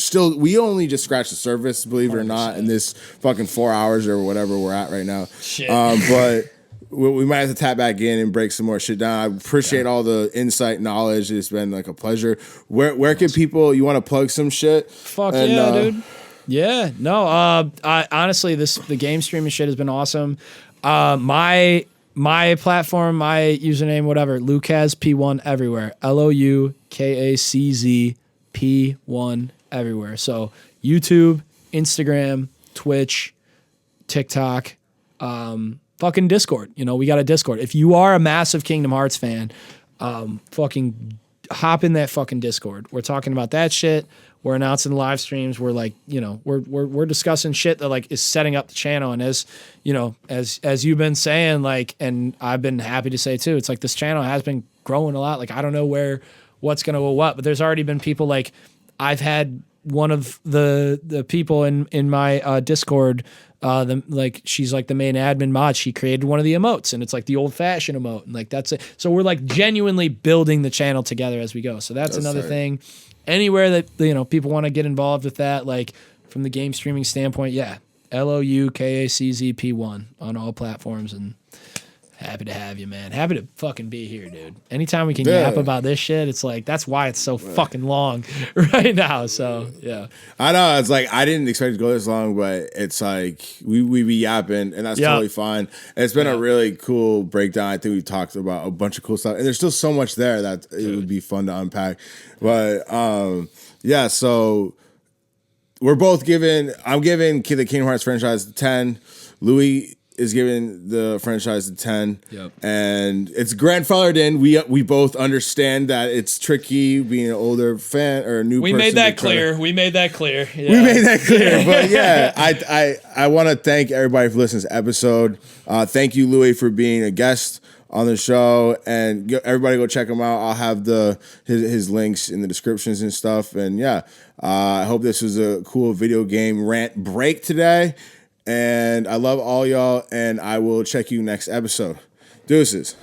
we only just scratched the surface, believe it or not, in this fucking 4 hours or whatever we're at right now. Shit. But we might have to tap back in and break some more shit down. I appreciate all the insight, knowledge. It's been like a pleasure. Where can people? You want to plug some shit? Fuck yeah, dude. Yeah, no. I honestly, the game streaming shit has been awesome. My platform, my username, whatever, Lucas P1 everywhere. LOUKACZ P1 everywhere. So YouTube, Instagram, Twitch, TikTok, fucking Discord. You know, we got a Discord. If you are a massive Kingdom Hearts fan, fucking hop in that fucking Discord. We're talking about that shit. We're announcing live streams. We're like, you know, we're discussing shit that like is setting up the channel. And as you know, as you've been saying, like, and I've been happy to say too, it's like this channel has been growing a lot. Like I don't know what's gonna go what, but there's already been people like I've had one of the people in my Discord. Like she's like the main admin mod. She created one of the emotes, and it's like the old fashioned emote, and like that's it. So we're like genuinely building the channel together as we go. So that's another thing. Anywhere that you know people want to get involved with that, like from the game streaming standpoint, yeah, LOUKACZP1 on all platforms, and happy to have you, man. Happy to fucking be here, dude. Anytime we can yap about this shit, it's like that's why it's so fucking long right now. So yeah, I know it's like I didn't expect it to go this long, but it's like we be yapping, and that's totally fine. And it's been a really cool breakdown. I think we talked about a bunch of cool stuff, and there's still so much there that it would be fun to unpack. But yeah, so we're both I'm giving the Kingdom Hearts franchise 10. Louie is giving the franchise a 10. Yep. And it's grandfathered in. We both understand that it's tricky being an older fan or a new person. We made that clear. We made that clear. Yeah. We made that clear. But yeah, I want to thank everybody for listening to this episode. Thank you, Louie, for being a guest on the show, and everybody go check him out. I'll have his links in the descriptions and stuff. And yeah, I hope this was a cool video game rant break today. And I love all y'all, and I will check you next episode. Deuces.